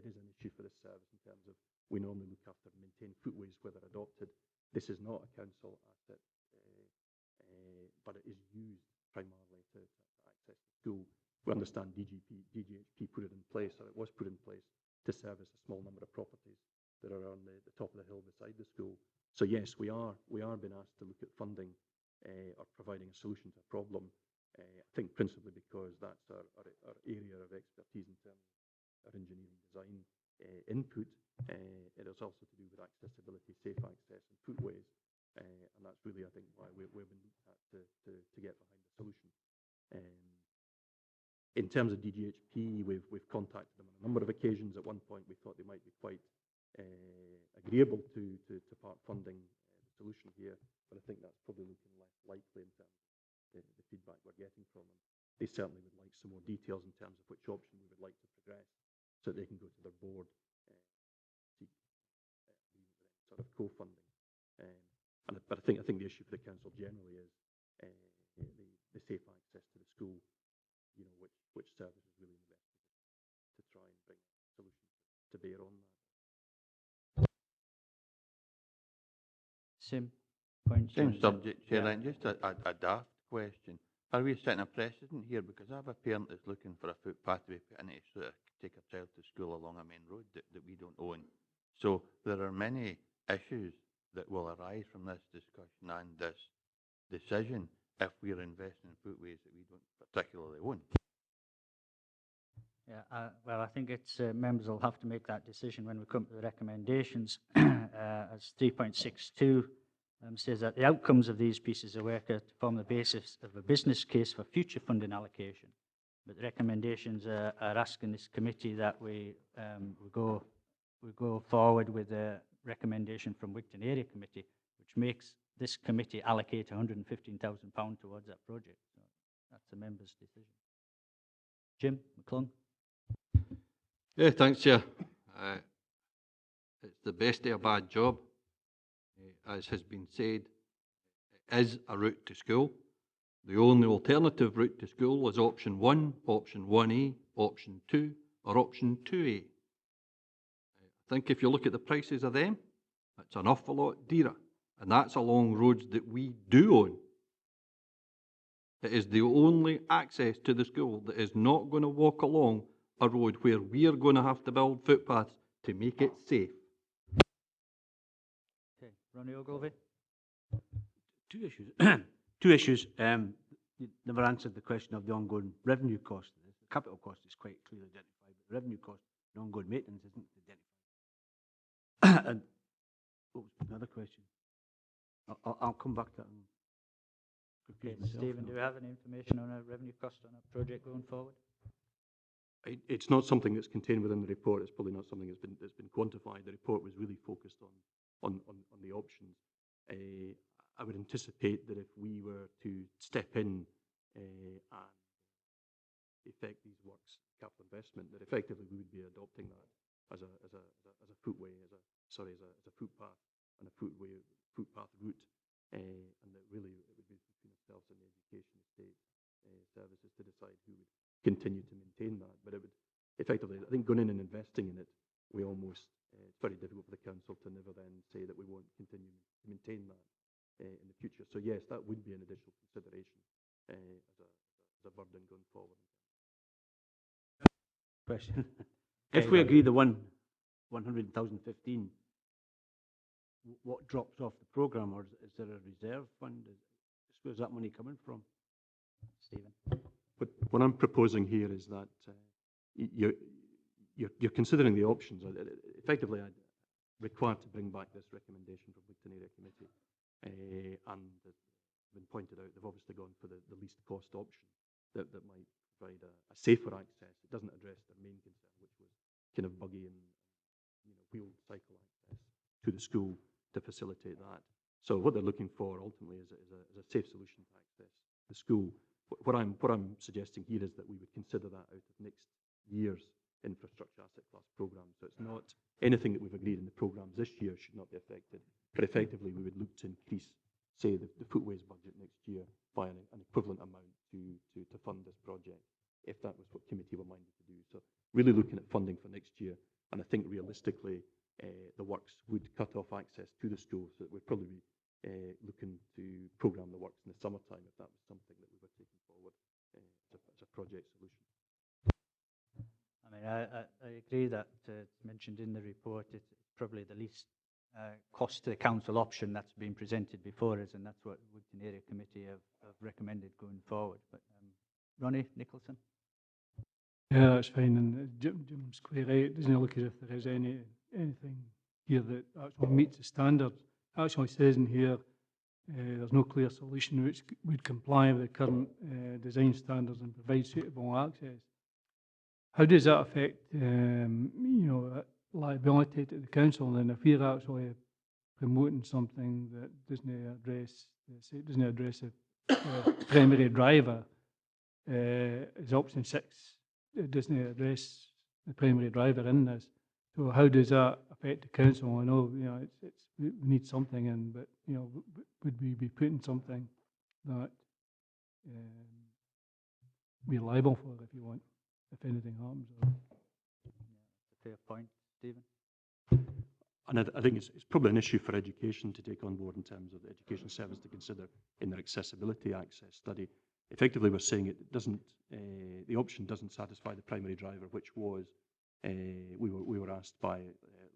is an issue for this service in terms of we normally look after and maintain footways where they're adopted. This is not a council asset, but it is used primarily to access the school. We understand DGHP put it in place, or it was put in place, to service a small number of properties that are on the top of the hill beside the school. So yes, we are being asked to look at funding or providing a solution to a problem. I think principally because that's our area of expertise in terms of our engineering design input. It is also to do with accessibility, safe access and footways, and that's really, I think, why we've been looked at to get behind the solution. In terms of DGHP, we've contacted them on a number of occasions. At one point, we thought they might be quite agreeable to part funding the solution here, but I think that's probably looking less likely in terms of the feedback we're getting from them. They certainly would like some more details in terms of which option we would like to progress, so that they can go to their board sort of co-funding. But I think the issue for the council generally is the safe access to the school. Which service is really the best to try and bring solutions to bear on that. Sim, points. Same subject, Chair, and just a daft question. Are we setting a precedent here? Because I have a parent that's looking for a footpath to be put in to sort of take a child to school along a main road that we don't own. So there are many issues that will arise from this discussion and this decision if we're investing in footways that we don't particularly own. Yeah, well, I think it's members will have to make that decision when we come to the recommendations. As 3.62 says that the outcomes of these pieces of work are to form the basis of a business case for future funding allocation. But the recommendations are asking this committee that we go forward with a recommendation from Wigton Area Committee, which makes this committee allocate £115,000 towards that project. So that's the members' decision. Jim McClung. Yeah, thanks, Chair. It's the best of a bad job. As has been said, it is a route to school. The only alternative route to school is option 1, option 1A, option 2, or option 2A. I think if you look at the prices of them, it's an awful lot dearer, and that's along roads that we do own. It is the only access to the school that is not going to walk along a road where we are going to have to build footpaths to make it safe. Okay, Ronnie Ogilvie. Two issues. Two issues. You never answered the question of the ongoing revenue cost. The capital cost is quite clearly identified, but the revenue cost and ongoing maintenance isn't identified. And what was another question? I'll come back to that. Okay, Stephen, do you have any information on a revenue cost on a project going forward? It's not something that's contained within the report. It's probably not something that's been quantified. The report was really focused on the options. I would anticipate that if we were to step in and effect these works, capital investment, that effectively we would be adopting that as a footway, as a footpath and a footpath route, and that really it would be between ourselves and the education estate services to decide who would continue to maintain that. But it would effectively, I think, going in and investing in it, we almost it's very difficult for the council to never then say that we won't continue to maintain that in the future. So yes, that would be an additional consideration as a burden going forward. Question. If we agree the 100,015, what drops off the programme, or is there a reserve fund? Where's that money coming from? Stephen. What I'm proposing here is that you're considering the options. Effectively, I'm required to bring back this recommendation from the Wigton Area Committee, and as been pointed out, they've obviously gone for the least cost option that might provide a safer access. It doesn't address their main concern, which was kind of buggy and wheeled cycle access to the school to facilitate that. So what they're looking for ultimately is a safe solution to access the school. What I'm suggesting here is that we would consider that out of next year's infrastructure asset class programme. So it's not anything that we've agreed in the programmes this year should not be affected, but effectively we would look to increase, say, the footways budget next year by an equivalent amount to fund this project, if that was what committee were minded to do. So really looking at funding for next year, and I think realistically the works would cut off access to the school, so that we'd probably be looking to programme the works in the summertime if that was something that we were taking forward as a project solution. I mean, I agree that it's mentioned in the report. It's probably the least cost to the council option that's been presented before us, and that's what the Wigton Area Committee have recommended going forward. But Ronnie Nicholson. Yeah, that's fine, and Jim's quite right. It doesn't look as if there is anything here that actually meets the standards. It actually says in here there's no clear solution which would comply with the current design standards and provide suitable access. How does that affect liability to the council? And if we're actually promoting something that doesn't address the primary driver, is option 6. It doesn't address the primary driver in this. So how does that affect the council? I know we need something in, but would we be putting something that we're liable for, if you want, if anything happens? Fair point, Stephen. And I think it's probably an issue for education to take on board in terms of the education service to consider in their accessibility access study. Effectively, we're saying it doesn't, the option doesn't satisfy the primary driver, which was we were asked by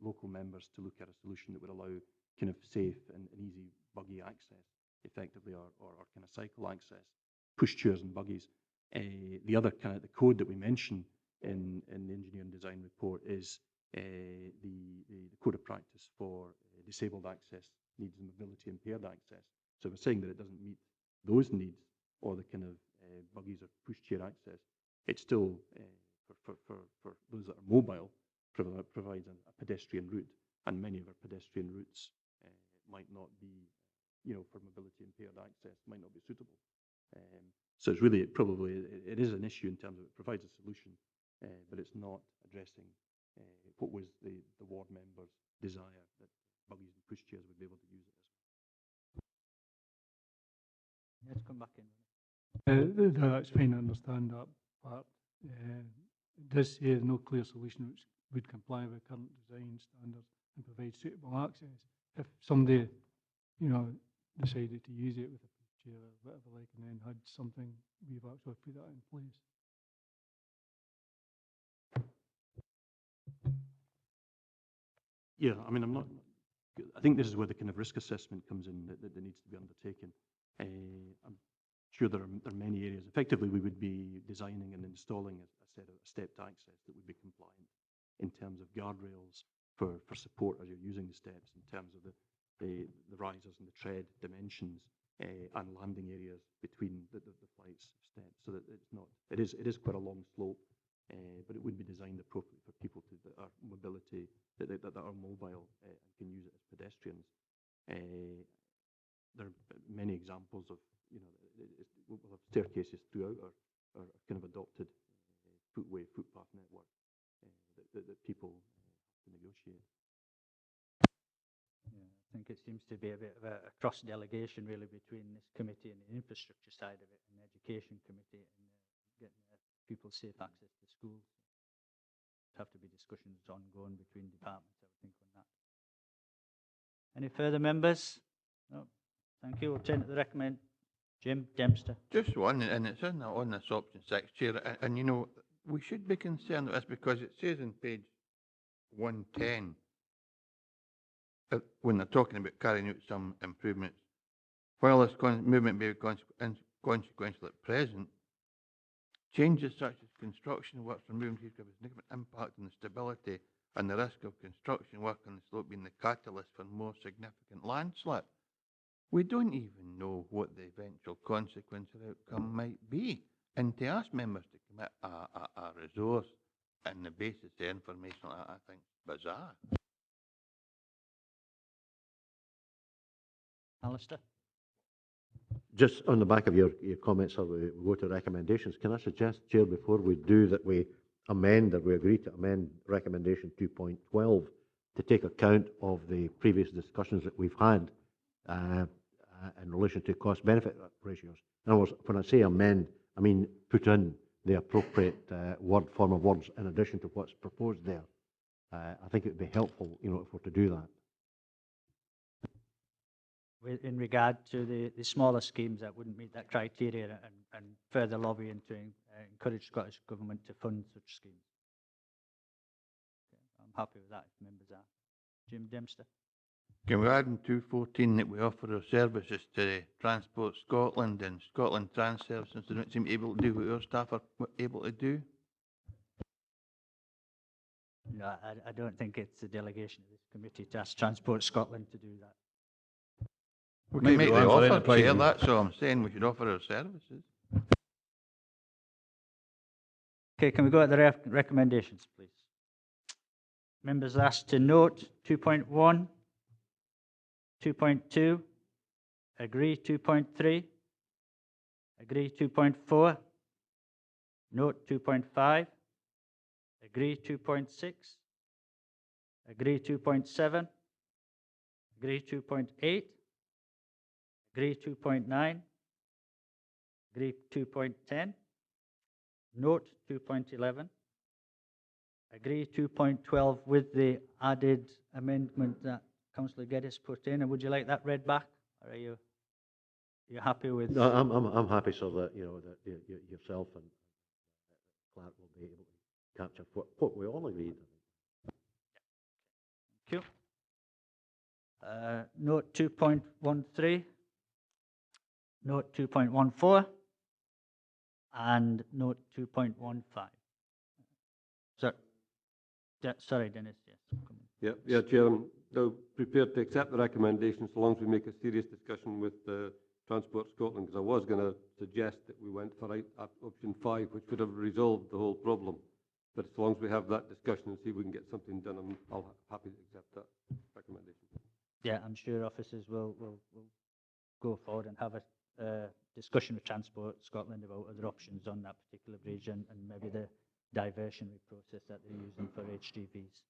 local members to look at a solution that would allow kind of safe and easy buggy access, effectively, or kind of cycle access, pushchairs and buggies. The other kind of the code that we mention in the engineering design report is the code of practice for disabled access needs and mobility impaired access. So we're saying that it doesn't meet those needs or the kind of buggies or pushchair access. It still, for those that are mobile, provides a pedestrian route, and many of our pedestrian routes might not be, for mobility impaired access, might not be suitable. So it's really, it is an issue in terms of it provides a solution, but it's not addressing what was the ward members' desire, that buggies and pushchairs would be able to use it as well. Let's come back in. That's fine, I understand that part. It does say no clear solution which would comply with current design standards and provide suitable access. If somebody, decided to use it with a pushchair or whatever like, and then had something, we've actually put that in place. Yeah, I mean, I think this is where the kind of risk assessment comes in that needs to be undertaken. I'm sure there are many areas. Effectively, we would be designing and installing a set of stepped access that would be compliant in terms of guardrails for support as you're using the steps, in terms of the risers and the tread dimensions and landing areas between the flights of steps, so that it's not. It is quite a long slope. But it would be designed appropriately for people that are mobility, that are mobile and can use it as pedestrians. There are many examples of, we'll have staircases throughout our kind of adopted footpath network that people have to negotiate. Yeah, I think it seems to be a bit of a cross delegation really between this committee and the infrastructure side of it, and the education committee, and getting people safe access to schools. There have to be discussions ongoing between departments, I would think, on that. Any further members? No. Thank you. We'll turn to the recommend. Jim Dempster. Just one, and it's on this option 6, Chair, and we should be concerned with this because it says on page 110, when they're talking about carrying out some improvements, while this movement may be consequential at present, changes such as construction works removing trees have a significant impact on the stability and the risk of construction work on the slope being the catalyst for more significant landslip. We don't even know what the eventual consequence or outcome might be. And to ask members to commit a resource on the basis of information, I think is bizarre. Alistair? Just on the back of your comments, or we go to recommendations, can I suggest, Chair, before we do that, we amend, or we agree to amend recommendation 2.12 to take account of the previous discussions that we've had in relation to cost-benefit ratios. In other words, when I say amend, I mean put in the appropriate form of words in addition to what's proposed there. I think it would be helpful, if we're to do that. In regard to the smaller schemes that wouldn't meet that criteria, and further lobbying to encourage Scottish Government to fund such schemes. Okay, I'm happy with that if members are. Jim Dempster? Can we add in 214 that we offer our services to Transport Scotland and Scotland Transservice, since they don't seem able to do what our staff are able to do? No, I don't think it's a delegation of this committee to ask Transport Scotland to do that. We can make the offer, Chair, that's all I'm saying, we should offer our services. Okay, can we go to the recommendations, please? Members asked to note 2.1, 2.2, agree 2.3, agree 2.4, note 2.5, agree 2.6, agree 2.7, agree 2.8, agree 2.9, agree 2.10, note 2.11, agree 2.12 with the added amendment that Councillor Geddes put in, and would you like that read back, or are you happy with? No, I'm happy, sir, that, you know, that yourself and Clark will be able to capture what we all agreed. Thank you. Note 2.13, note 2.14, and note 2.15. Sorry, Dennis, yes. Yeah, Chair, I'm now prepared to accept the recommendation so long as we make a serious discussion with Transport Scotland, because I was going to suggest that we went for option 5, which would have resolved the whole problem. But as long as we have that discussion and see if we can get something done, I'll happy to accept that recommendation. Yeah, I'm sure officers will go forward and have a discussion with Transport Scotland about other options on that particular bridge and maybe the diversionary process that they're using for HGVs.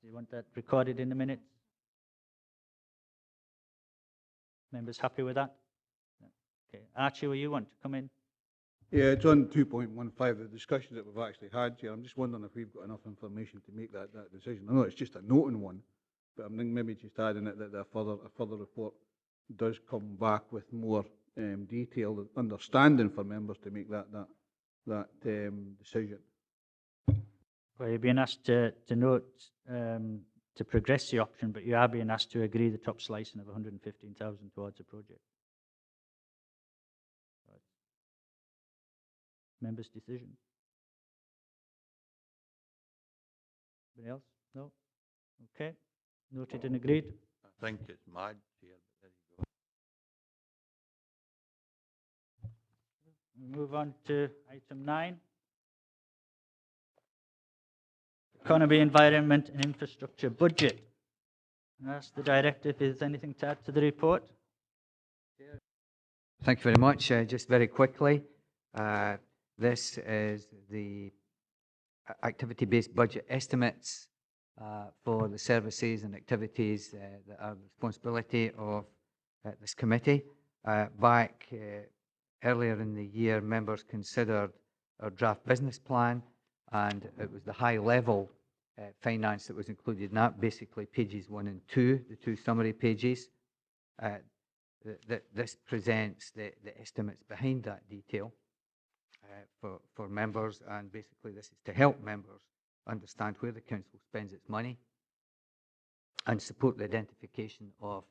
Do you want that recorded in the minutes? Members happy with that? No. Okay. Archie, will you want to come in? Yeah, it's on 2.15, the discussions that we've actually had here. I'm just wondering if we've got enough information to make that decision. I know it's just a noting one, but I'm thinking maybe just adding it that a further report does come back with more detailed understanding for members to make that decision. Well, you're being asked to note to progress the option, but you are being asked to agree the top slicing of 115,000 towards the project. Right. Members' decision. Anybody else? No? Okay. Noted and agreed. I think it's mad, Chair, but there you go. We move on to item 9. Economy, Environment and Infrastructure Budget. I ask the Director if there's anything to add to the report. Thank you very much. Just very quickly, this is the activity-based budget estimates for the services and activities that are the responsibility of this committee. Back earlier in the year, members considered our draft business plan, and it was the high-level finance that was included in that, basically pages 1 and 2, the 2 summary pages. This presents the estimates behind that detail for members, and basically this is to help members understand where the council spends its money and support the identification of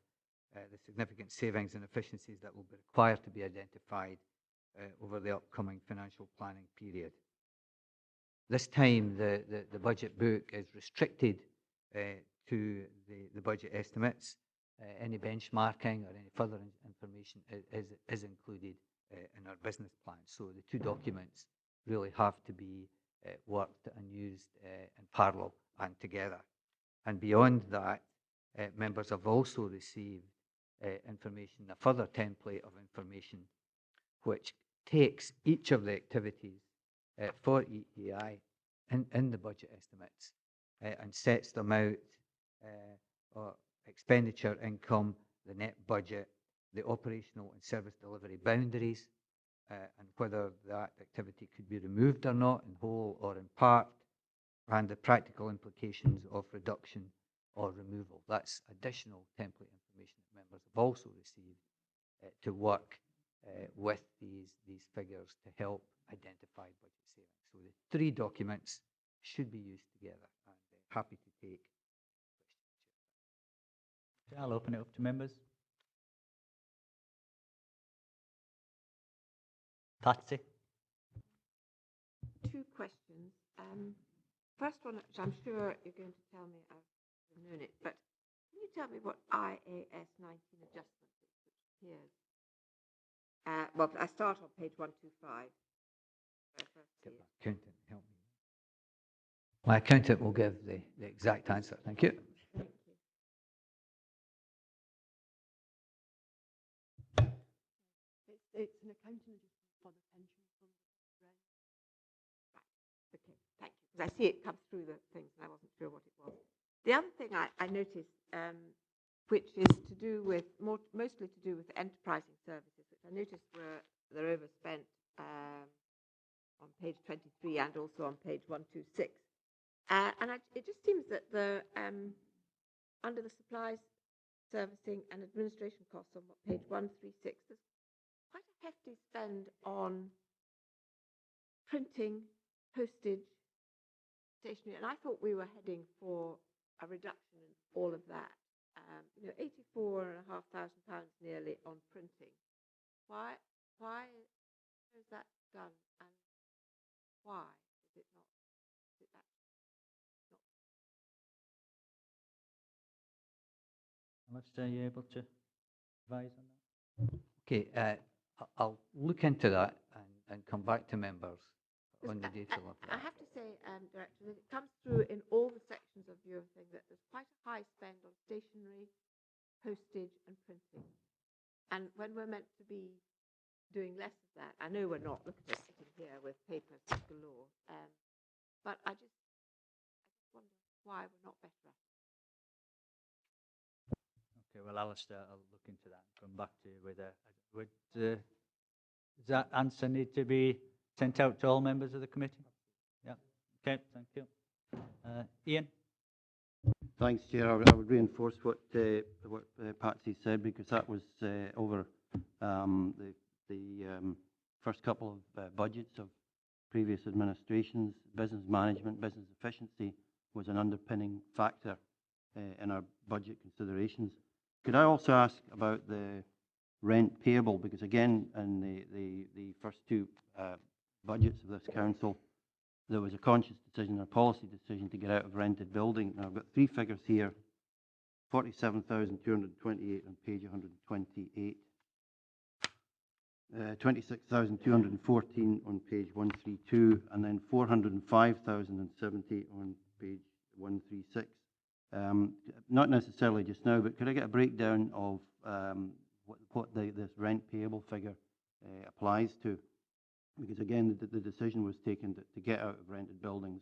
the significant savings and efficiencies that will be required to be identified over the upcoming financial planning period. This time, the budget book is restricted to the budget estimates. Any benchmarking or any further information is included in our business plan. So the 2 documents really have to be worked and used in parallel and together. And beyond that, members have also received information, a further template of information, which takes each of the activities for EEI in the budget estimates and sets them out, expenditure, income, the net budget, the operational and service delivery boundaries, and whether that activity could be removed or not, in whole or in part, and the practical implications of reduction or removal. That's additional template information that members have also received to work with these figures to help identify budget savings. So the 3 documents should be used together, and happy to take questions. Okay, I'll open it up to members. Patsy. 2 questions. First one, which I'm sure you're going to tell me I've known it, but can you tell me what IAS 19 adjustment is, which appears? Well, I start on page 125. Get my accountant to help me. My accountant will give the exact answer. Thank you. Thank you. It's an accounting adjustment for the pension fund. Right. Okay. Thank you. Because I see it comes through the things, and I wasn't sure what it was. The other thing I noticed, which is to do with mostly to do with enterprising services, which I noticed they're overspent on page 23 and also on page 126. It just seems that the under the supplies, servicing and administration costs on page 136, there's quite a hefty spend on printing, postage, stationery, and I thought we were heading for a reduction in all of that. You know, £84,500 nearly on printing. Why is that done, and why is it not? Is it not? Alistair, are you able to advise on that? Okay, I'll look into that and come back to members on the detail of I that. have to say, Director, that it comes through in all the sections of your thing that there's quite a high spend on stationery, postage and printing. And when we're meant to be doing less of that, I know we're not, look at us sitting here with papers galore, but I just wonder why we're not better at it. Okay, well, Alistair, I'll look into that and come back to you with a... does that answer need to be sent out to all members of the committee? Yeah. Okay, thank you. Ian? Thanks, Chair. I would reinforce what Patsy said, because that was over the first couple of budgets of previous administrations. Business management, business efficiency was an underpinning factor in our budget considerations. Could I also ask about the rent payable? Because again, in the first two budgets of this council, there was a conscious decision, a policy decision, to get out of rented building. Now I've got three figures here: 47,228 on page 128, 26,214 on page 132, and then 405,070 on page 136. Not necessarily just now, but could I get a breakdown of what this rent payable figure applies to? Because again, the decision was taken to get out of rented buildings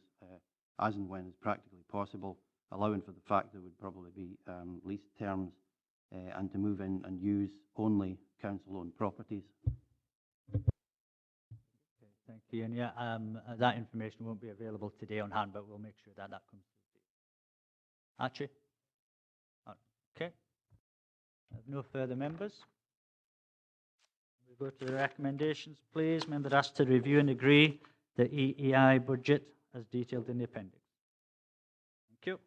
as and when is practically possible, allowing for the fact there would probably be lease terms, and to move in and use only council-owned properties. Okay, thank you. And yeah, that information won't be available today on hand, but we'll make sure that comes through. Archie? Okay. I have no further members. We go to the recommendations, please. Member asked to review and agree the EEI budget as detailed in the appendix. Thank you.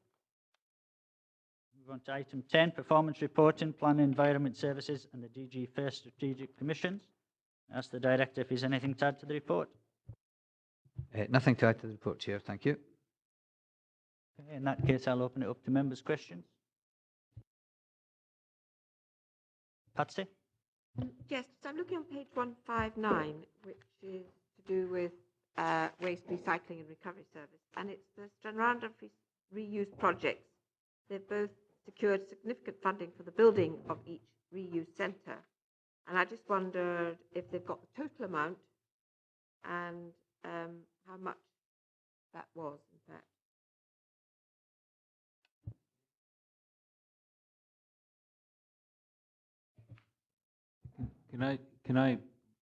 Move on to item 10, performance reporting, plan environment services and the DGFirst strategic commissions. I ask the director if he's anything to add to the report. Nothing to add to the report, Chair. Thank you. Okay, in that case, I'll open it up to members' questions. Patsy? Yes, so I'm looking on page 159, which is to do with waste recycling and recovery service, and it's the Sederunt reuse projects. They've both secured significant funding for the building of each reuse centre, and I just wondered if they've got the total amount and how much that was, in fact. Can I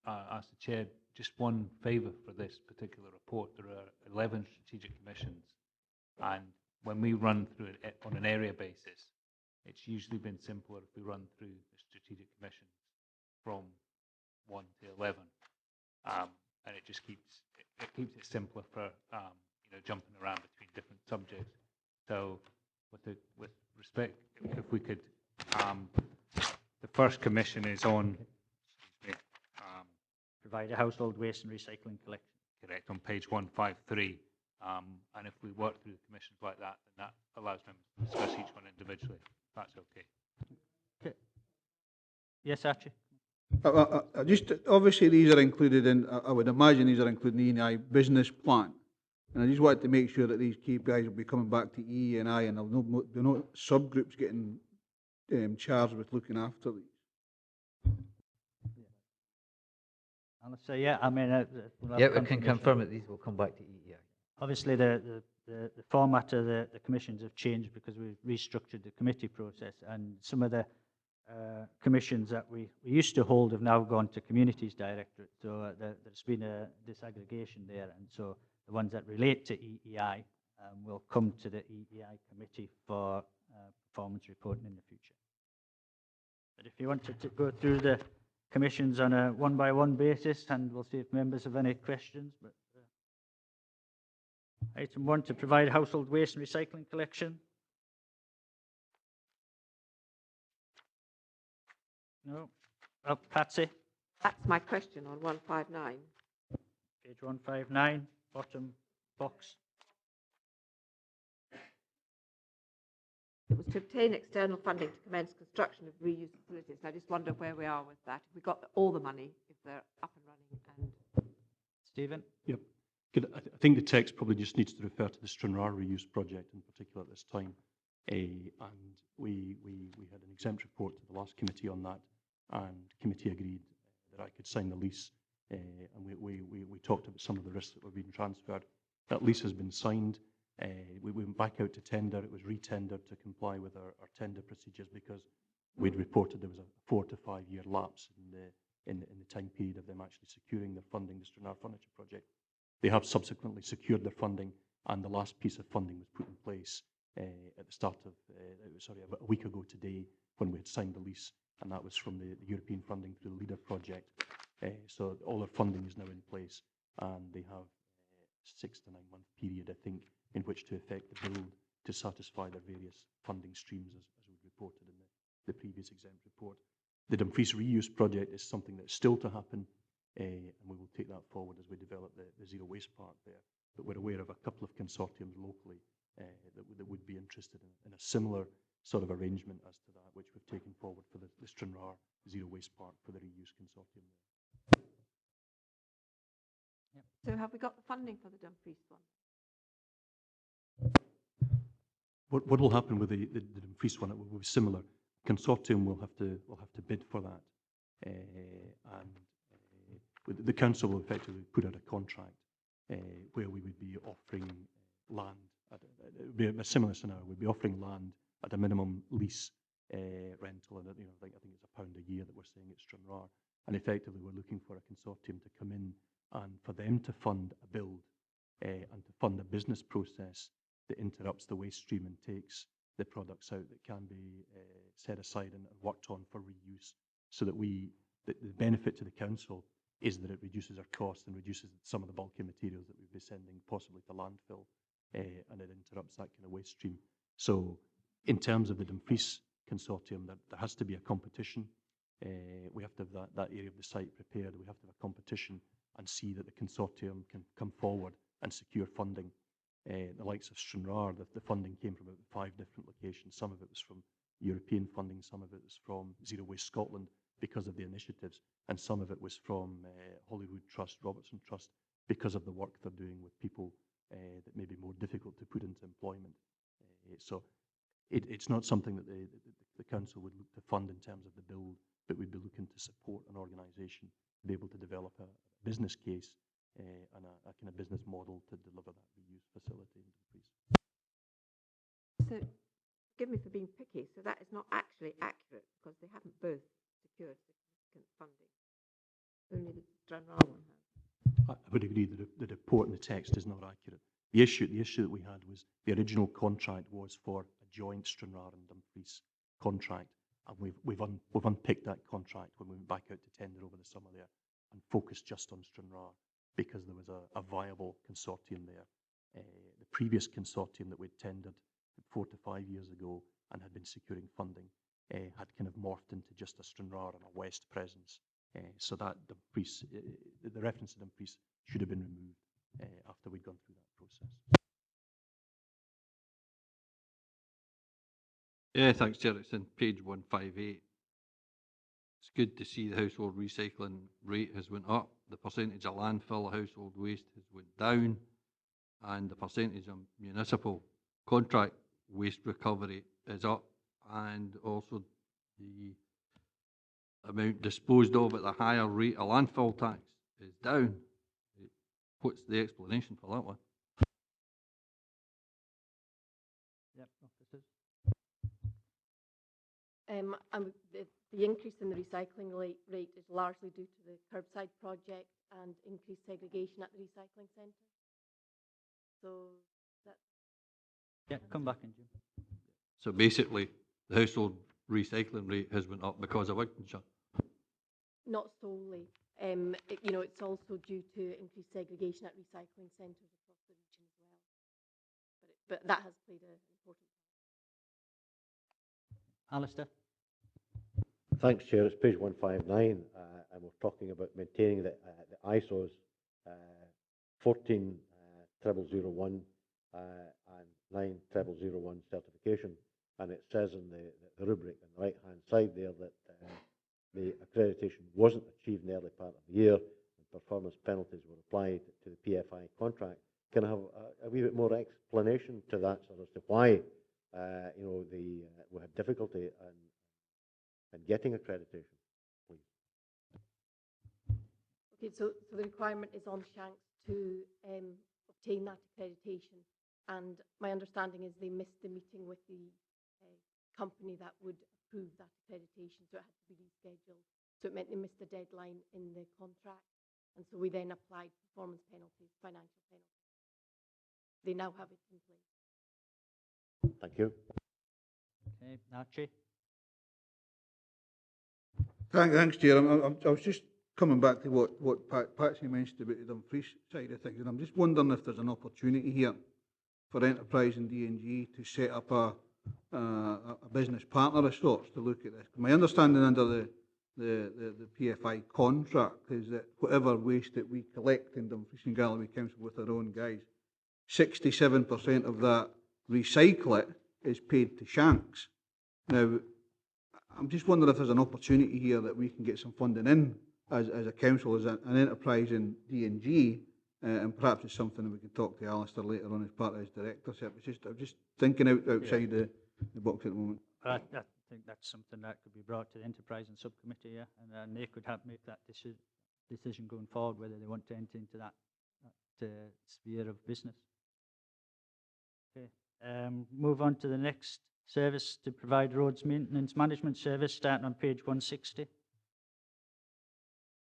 ask the Chair just one favour for this particular report? There are 11 strategic commissions, and when we run through it on an area basis, it's usually been simpler if we run through the strategic commissions from 1 to 11, and it just keeps it simpler for jumping around between different subjects. So, with respect, if we could, the first commission is on. Provide a household waste and recycling collection. Correct, on page 153. And if we work through the commissions like that, then that allows members to discuss each one individually. That's okay. Okay. Yes, Archie? Just obviously these are included in, I would imagine these are included in the ENI business plan. And I just wanted to make sure that these KPIs will be coming back to ENI, and there'll no subgroups getting charged with looking after these. Alistair, yeah, I mean... yeah, we can confirm that these will come back to EEI. Obviously, the format of the commissions have changed because we've restructured the committee process, and some of the commissions that we used to hold have now gone to Communities Directorate. So there's been a disaggregation there. And so the ones that relate to EEI will come to the EEI committee for performance reporting in the future. But if you wanted to go through the commissions on a one-by-one basis, and we'll see if members have any questions. But item 1, to provide household waste and recycling collection. No. Oh, Patsy. That's my question on 159. Page 159, bottom box. It was to obtain external funding to commence construction of reuse facilities. And I just wonder where we are with that. If we got all the money, if they're up and running. And Stephen? Yep. I think the text probably just needs to refer to the Stranraer reuse project in particular at this time. And we had an exempt report to the last committee on that, and committee agreed that I could sign the lease. And we talked about some of the risks that were being transferred. That lease has been signed. We went back out to tender. It was re-tendered to comply with our tender procedures because we'd reported there was a 4 to 5 year lapse in the time period of them actually securing their funding, the Stranraer Furniture Project. They have subsequently secured their funding, and the last piece of funding was put in place at the start of, about a week ago today when we had signed the lease, and that was from the European funding through the LEADER project. So all their funding is now in place, and they have 6 to 9 month period, I think, in which to effect the build to satisfy their various funding streams as we reported in the previous exempt report. The Dumfries reuse project is something that's still to happen, and we will take that forward as we develop the zero waste park there. But we're aware of a couple of consortiums locally that would be interested in a similar sort of arrangement as to that, which we've taken forward for the Stranraer zero waste park for the reuse consortium there. Yep. So have we got the funding for the Dumfries one? What will happen with the Dumfries one? It will be similar. Consortium will have to bid for that, and the council will effectively put out a contract where we would be offering land. It would be a similar scenario. We'd be offering land at a minimum lease rental, and I think it's £1 a year that we're saying at Stranraer. And effectively, we're looking for a consortium to come in and for them to fund a build and to fund a business process that interrupts the waste stream and takes the products out that can be set aside and worked on for reuse, so that the benefit to the council is that it reduces our costs and reduces some of the bulky materials that we'd be sending possibly to landfill, and it interrupts that kind of waste stream. So in terms of the Dumfries consortium, there has to be a competition. We have to have that area of the site prepared. We have to have a competition and see that the consortium can come forward and secure funding. The likes of Stranraer, the funding came from about 5 different locations. Some of it was from European funding, some of it was from Zero Waste Scotland because of the initiatives, and some of it was from Hollywood Trust, Robertson Trust, because of the work they're doing with people that may be more difficult to put into employment. So it's not something that the council would look to fund in terms of the build, but we'd be looking to support an organisation to be able to develop a business case and a kind of business model to deliver that reuse facility in Dumfries. So, forgive me for being picky, so that is not actually accurate because they haven't both secured significant funding. Only the Stranraer one has. I would agree that the report and the text is not accurate. The issue that we had was the original contract was for a joint Stranraer and Dumfries contract, and we've unpicked that contract when we went back out to tender over the summer there and focused just on Stranraer, because there was a viable consortium there. The previous consortium that we'd tendered 4 to 5 years ago and had been securing funding had kind of morphed into just a Stranraer and a West presence. So that Dumfries, the reference to Dumfries should have been removed after we'd gone through that process. Yeah, thanks, Chair. It's in page 158. It's good to see the household recycling rate has went up. The percentage of landfill household waste has went down, and the percentage of municipal contract waste recovery is up, and also the amount disposed of at the higher rate of landfill tax is down. What's the explanation for that one? Yep, officers. The increase in the recycling rate is largely due to the curbside project and increased segregation at the recycling centre. So that. Yeah, come back in, Jim. So basically, the household recycling rate has went up because of Wigtonshire. Not solely. It's also due to increased segregation at recycling centres across the region as well. But that has played an important part. Alistair? Thanks, Chair. It's page 159, and we're talking about maintaining the ISOs 14001 and 9001 certification. And it says in the rubric on the right-hand side there that the accreditation wasn't achieved in the early part of the year, and performance penalties were applied to the PFI contract. Can I have a wee bit more explanation to that, sort of, as to why we had difficulty in getting accreditation, please? Okay, so the requirement is on Shanks to obtain that accreditation, and my understanding is they missed the meeting with the company that would approve that accreditation, so it had to be rescheduled. So it meant they missed the deadline in the contract, and so we then applied performance penalties, financial penalties. They now have it in place. Thank you. Okay, Archie? Thanks, Chair. I was just coming back to what Patsy mentioned about the Dumfries side of things, and I'm just wondering if there's an opportunity here for Enterprise and D&G to set up a business partner of sorts to look at this. My understanding under the PFI contract is that whatever waste that we collect in Dumfries and Galloway Council with our own guys, 67% of that recycle it is paid to Shanks. Now, I'm just wondering if there's an opportunity here that we can get some funding in as a council, as an enterprise in D&G, and perhaps it's something that we can talk to Alistair later on as part of his directorship. I'm just thinking outside the box at the moment. I think that's something that could be brought to the Enterprise and Subcommittee, yeah, and they could make that decision going forward whether they want to enter into that sphere of business. Okay, move on to the next service to provide roads maintenance management service, starting on page 160.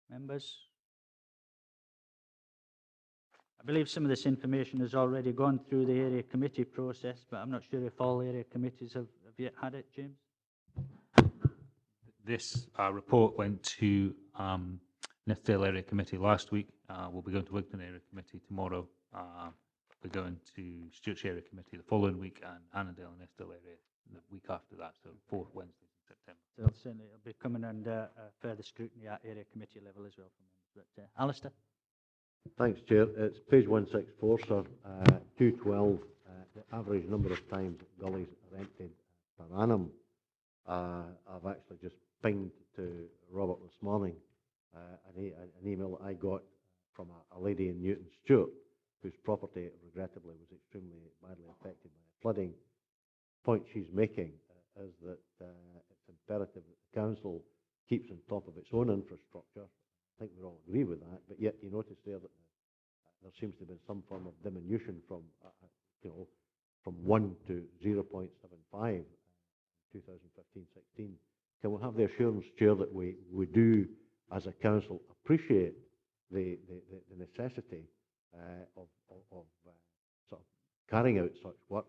Members? I believe some of this information has already gone through the area committee process, but I'm not sure if all area committees have yet had it, James. This report went to Nithsdale Area Committee last week. We'll be going to Wigton Area Committee tomorrow. We're going to Stewart's Area Committee the following week, and Annandale and Nithsdale Area the week after that, so 4 Wednesdays in September. So certainly it'll be coming under further scrutiny at area committee level as well. But Alistair? Thanks, Chair. It's page 164, sir. 212, the average number of times gullies are emptied per annum. I've actually just pinged to Robert this morning an email that I got from a lady in Newton Stewart, whose property, regrettably, was extremely badly affected by the flooding. The point she's making is that it's imperative that the council keeps on top of its own infrastructure. I think we all agree with that, but yet you notice there that there seems to have been some form of diminution from, from 1 to 0.75 in 2015-16. Can we have the assurance, Chair, that we do, as a council, appreciate the necessity of sort of carrying out such work,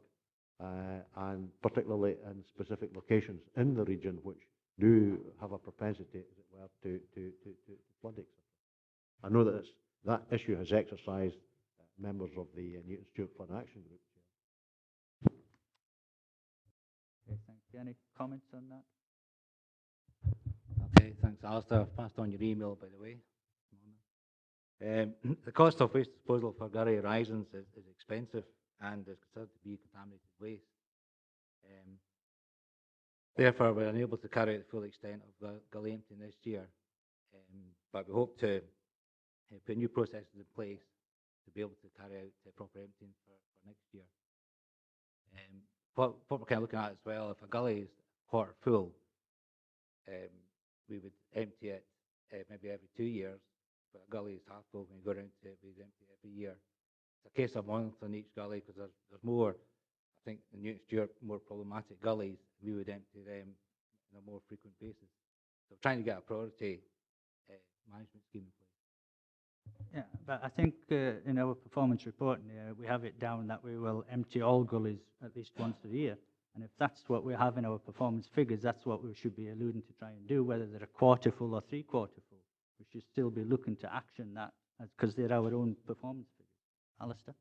and particularly in specific locations in the region which do have a propensity, as it were, to flooding. I know that that issue has exercised members of the Newton Stewart Flood Action Group. Okay, thank you. Any comments on that? Okay, thanks, Alistair. I've passed on your email, by the way. The cost of waste disposal for Gurry Horizons is expensive and is considered to be contaminated waste. Therefore, we're unable to carry out the full extent of the gully emptying this year, but we hope to put new processes in place to be able to carry out proper emptying for next year. What we're kind of looking at as well, if a gully is quarter full, we would empty it maybe every 2 years, but a gully is half full. When you go around to it, we'd empty it every year. It's a case of monitoring each gully, because there's more, I think, in Newton Stewart, more problematic gullies. We would empty them on a more frequent basis. So trying to get a priority management scheme in place. Yeah, but I think in our performance report, we have it down that we will empty all gullies at least once a year. And if that's what we have in our performance figures, that's what we should be alluding to try and do, whether they're a quarter full or three-quarter full. We should still be looking to action that, because they're our own performance figures. Alistair?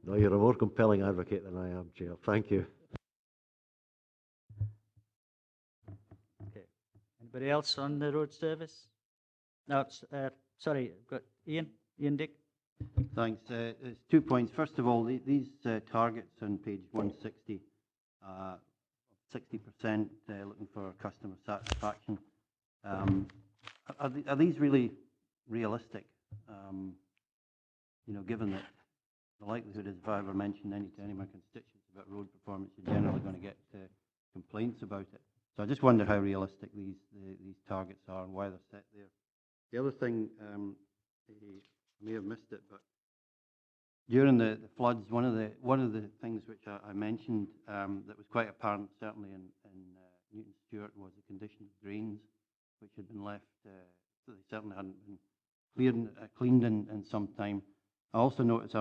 No, you're a more compelling advocate than I am, Chair. Thank you. Okay. Anybody else on the road service? No, sorry, I've got Ian Dick. Thanks. There's 2 points. First of all, these targets on page 160, 60% looking for customer satisfaction. Are these really realistic? You know, given that the likelihood is if I ever mention any to any of my constituents about road performance, you're generally going to get complaints about it. So I just wonder how realistic these targets are and why they're set there. The other thing, I may have missed it, but during the floods, one of the things which I mentioned that was quite apparent, certainly in Newton Stewart, was the condition of drains, which had been left, they certainly hadn't been cleaned in some time. I also noticed,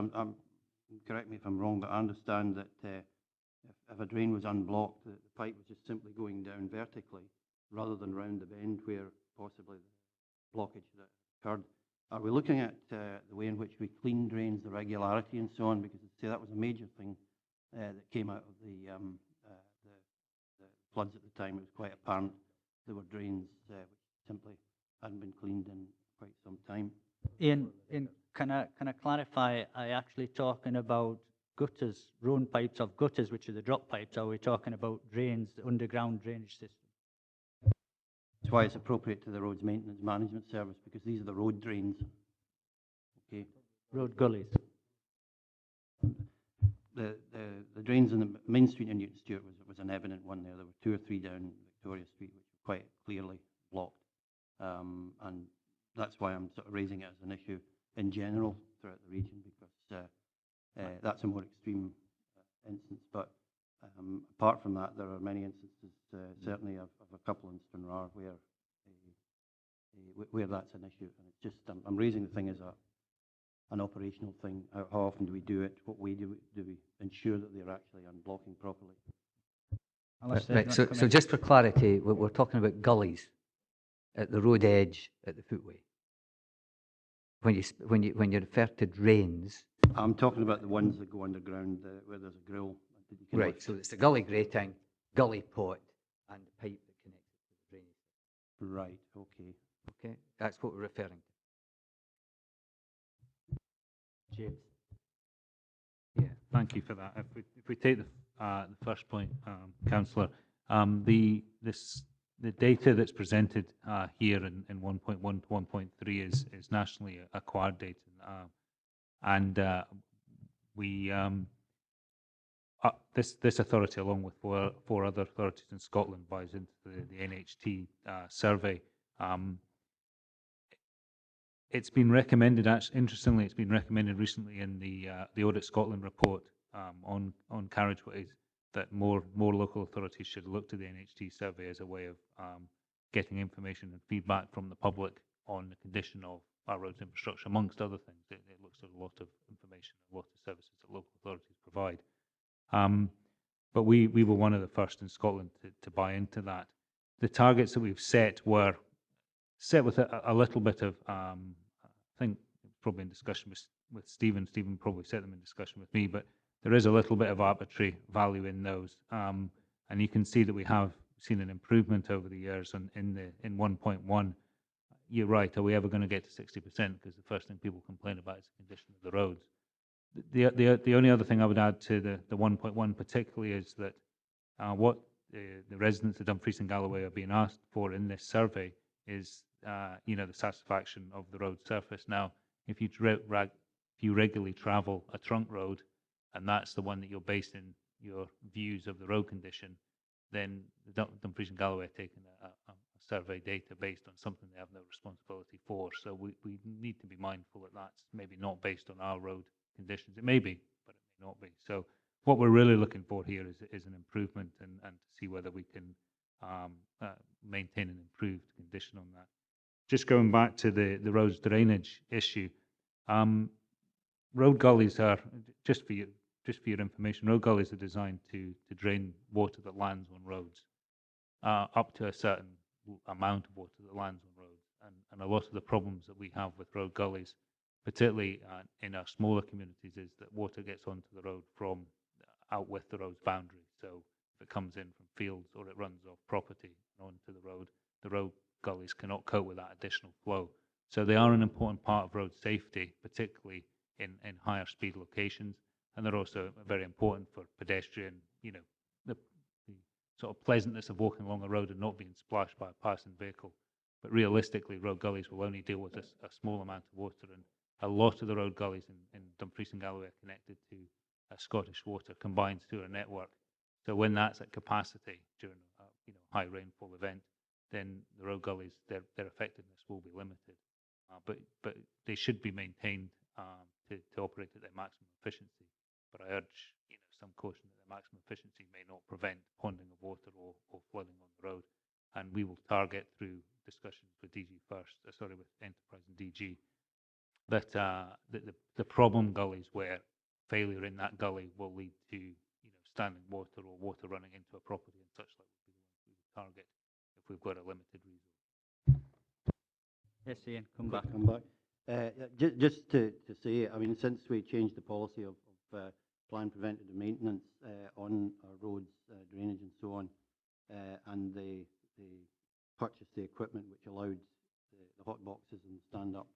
correct me if I'm wrong, but I understand that if a drain was unblocked, the pipe was just simply going down vertically rather than round the bend where possibly the blockage that occurred. Are we looking at the way in which we clean drains, the regularity and so on? Because I'd say that was a major thing that came out of the floods at the time. It was quite apparent there were drains which simply hadn't been cleaned in quite some time. Ian, can I clarify, are you actually talking about gutters, roan pipes of gutters, which are the drop pipes? Or are we talking about drains, the underground drainage system? That's why it's appropriate to the Roads Maintenance Management Service, because these are the road drains. Okay. Road gullies. The drains in the Main Street in Newton Stewart was an evident one there. There were 2 or 3 down Victoria Street which were quite clearly blocked. And that's why I'm sort of raising it as an issue in general throughout the region, because that's a more extreme instance. But apart from that, there are many instances, certainly of a couple in Stranraer where that's an issue. And it's just, I'm raising the thing as an operational thing. How often do we do it? What way do we ensure that they're actually unblocking properly? Right. So just for clarity, we're talking about gullies at the road edge, at the footway. When you refer to drains, I'm talking about the ones that go underground where there's a grill. Right. So it's the gully grating, gully pot, and the pipe that connects it to the drainage. Right. Okay. Okay. That's what we're referring to. James. Yeah. Thank you for that. If we take the first point, Councillor, the data that's presented here in 1.1 to 1.3 is nationally acquired data, and we this authority, along with four other authorities in Scotland, buys into the NHT survey. It's been recommended. Actually, interestingly, it's been recommended recently in the Audit Scotland report on carriageways that more local authorities should look to the NHT survey as a way of getting information and feedback from the public on the condition of our roads infrastructure, amongst other things. It looks at a lot of information, a lot of services that local authorities provide. But we were one of the first in Scotland to buy into that. The targets that we've set were set with a little bit of, I think, probably in discussion with Stephen. Stephen probably set them in discussion with me, but there is a little bit of arbitrary value in those. And you can see that we have seen an improvement over the years in 1.1. You're right, are we ever going to get to 60%? Because the first thing people complain about is the condition of the roads. The only other thing I would add to the 1.1 particularly is that what the residents of Dumfries and Galloway are being asked for in this survey is the satisfaction of the road surface. Now, if you regularly travel a trunk road, and that's the one that you're basing your views of the road condition, then Dumfries and Galloway are taking a survey data based on something they have no responsibility for. So we need to be mindful that that's maybe not based on our road conditions. It may be, but it may not be. So what we're really looking for here is an improvement and to see whether we can maintain an improved condition on that. Just going back to the roads drainage issue, road gullies are, just for your information, road gullies are designed to drain water that lands on roads, up to a certain amount of water that lands on roads. And a lot of the problems that we have with road gullies, particularly in our smaller communities, is that water gets onto the road from out with the road's boundary. So if it comes in from fields or it runs off property and onto the road gullies cannot cope with that additional flow. So they are an important part of road safety, particularly in higher speed locations, and they're also very important for pedestrian, the sort of pleasantness of walking along a road and not being splashed by a passing vehicle. But realistically, road gullies will only deal with a small amount of water, and a lot of the road gullies in Dumfries and Galloway are connected to Scottish Water combined through a network. So when that's at capacity during a high rainfall event, then the road gullies, their effectiveness will be limited. But they should be maintained to operate at their maximum efficiency. But I urge some caution that their maximum efficiency may not prevent ponding of water or flooding on the road. And we will target through discussions with DGFirst, with Enterprise and DG, that the problem gullies where failure in that gully will lead to standing water or water running into a property and such like would be the ones we would target if we've got a limited resource. Yes, Ian, come back. Just to say, I mean, since we changed the policy of planned preventative maintenance on our roads, drainage and so on, and they purchased the equipment which allowed the hot boxes and stand-up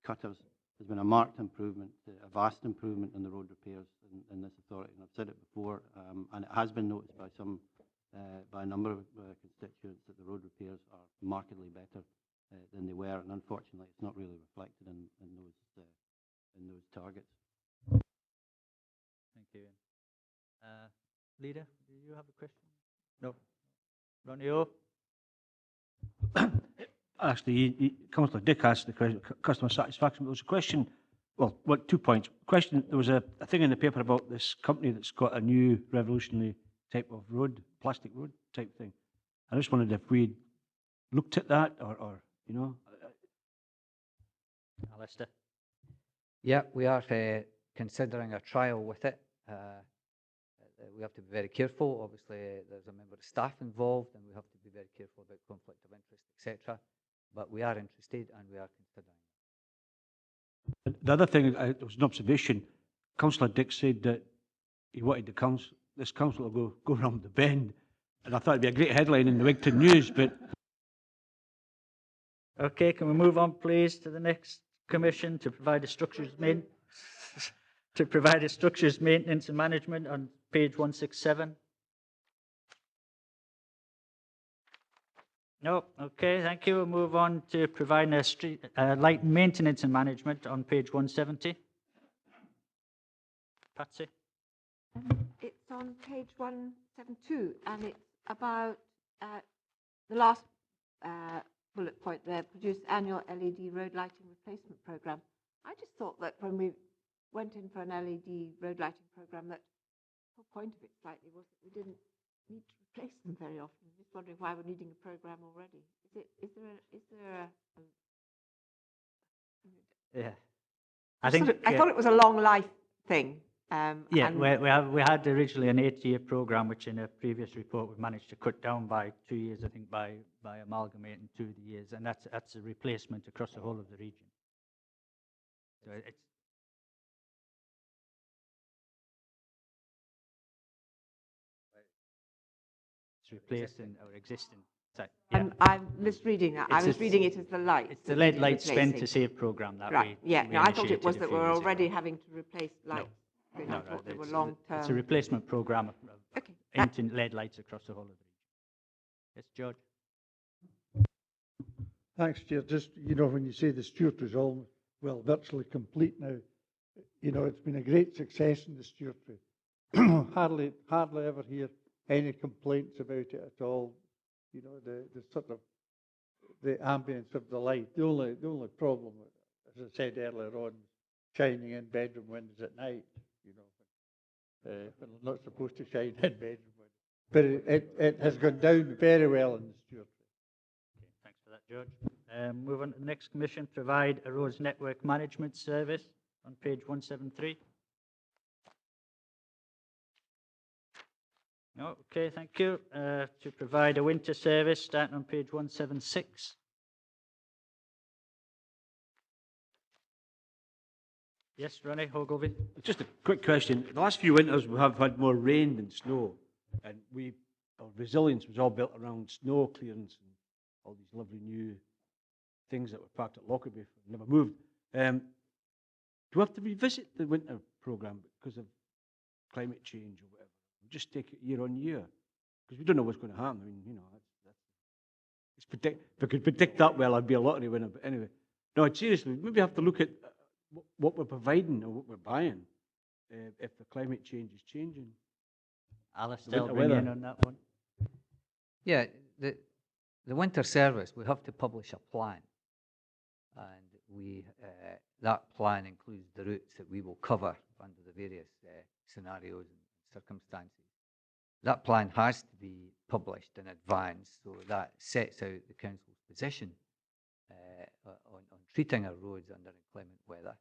cutters, there's been a marked improvement, a vast improvement in the road repairs in this authority. And I've said it before, and it has been noticed by by a number of constituents that the road repairs are markedly better than they were, and unfortunately, it's not really reflected in those targets. Thank you, Ian. Leader, do you have a question? No. Ronnie O? Actually, Councillor Dick asked the question, customer satisfaction. There was a question, well, 2 points. Question, there was a thing in the paper about this company that's got a new revolutionary type of road, plastic road type thing. I just wondered if we'd looked at that or Alistair? Yeah, we are considering a trial with it. We have to be very careful. Obviously, there's a member of staff involved, and we have to be very careful about conflict of interest, etc. But we are interested, and we are considering. The other thing, it was an observation. Councillor Dick said that he wanted this council to go round the bend, and I thought it'd be a great headline in the Wigton News, but. Okay, can we move on, please, to the next commission to provide a structures maintenance and management on page 167? No, okay, thank you. We'll move on to providing a light maintenance and management on page 170. Patsy? It's on page 172, and it's about the last bullet point there, produce annual LED road lighting replacement program. I just thought that when we went in for an LED road lighting program, that the whole point of it slightly was that we didn't need to replace them very often. I'm just wondering why we're needing a program already. Is there Yeah. I thought it was a long life thing. Yeah, we had originally an 8-year program, which in a previous report we managed to cut down by 2 years, I think, by amalgamating 2 of the years, and that's a replacement across the whole of the region. So it's replacing our existing site. Yeah. I'm misreading that. I was reading it as the lights. It's the LED light spend to save program that right. we Yeah. we No, I thought it initiated was a that few we're years already ago. having to replace lights. I thought they were It's long-term. a replacement program of LED lights across the whole of the region. Yes, George? Thanks, Chair. Just, when you say the Stewart is all, virtually complete now, it's been a great success in the Stewartry. hardly ever hear any complaints about it at all. The sort of the ambience of the light. The only problem, as I said earlier on, shining in bedroom windows at night. When they're not supposed to shine in bedroom windows. but it has gone down very well in the stewardship. Okay, thanks for that, George. Move on to the next commission, provide a roads network management service on page 173. No, okay, thank you. To provide a winter service starting on page 176. Yes, Ronnie Ogilvie. Just a quick question. The last few winters we have had more rain than snow, and our resilience was all built around snow clearance and all these lovely new things that were parked at Lockerbie never moved. Do we have to revisit the winter programme because of climate change or whatever? We just take it year on year because we don't know what's going to happen. I mean, you know, if we could predict that well, I'd be a lottery winner. But anyway, no, seriously, maybe have to look at what we're providing or what we're buying if the climate change is changing. Alistair, I'll bring you in on that one. Yeah, the winter service, we have to publish a plan. And that plan includes the routes that we will cover under the various scenarios and circumstances. That plan has to be published in advance, so that sets out the council's position on treating our roads under inclement weather,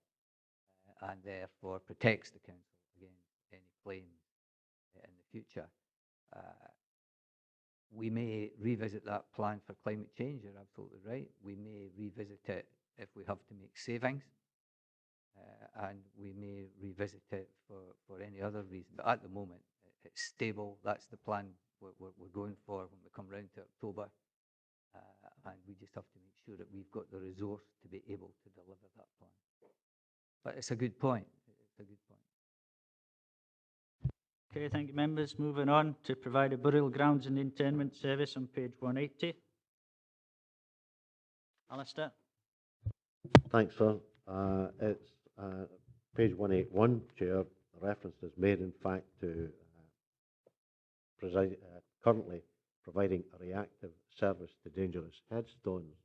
and therefore protects the council against any claims in the future. We may revisit that plan for climate change, you're absolutely right. We may revisit it if we have to make savings, and we may revisit it for any other reason. But at the moment, it's stable. That's the plan we're going for when we come round to October. And we just have to make sure that we've got the resource to be able to deliver that plan. But it's a good point. It's a good point. Okay, thank you, members. Moving on to provide a burial grounds and interment service on page 180. Alistair. Thanks, sir. It's page 181, Chair. The reference is made, in fact, to currently providing a reactive service to dangerous headstones.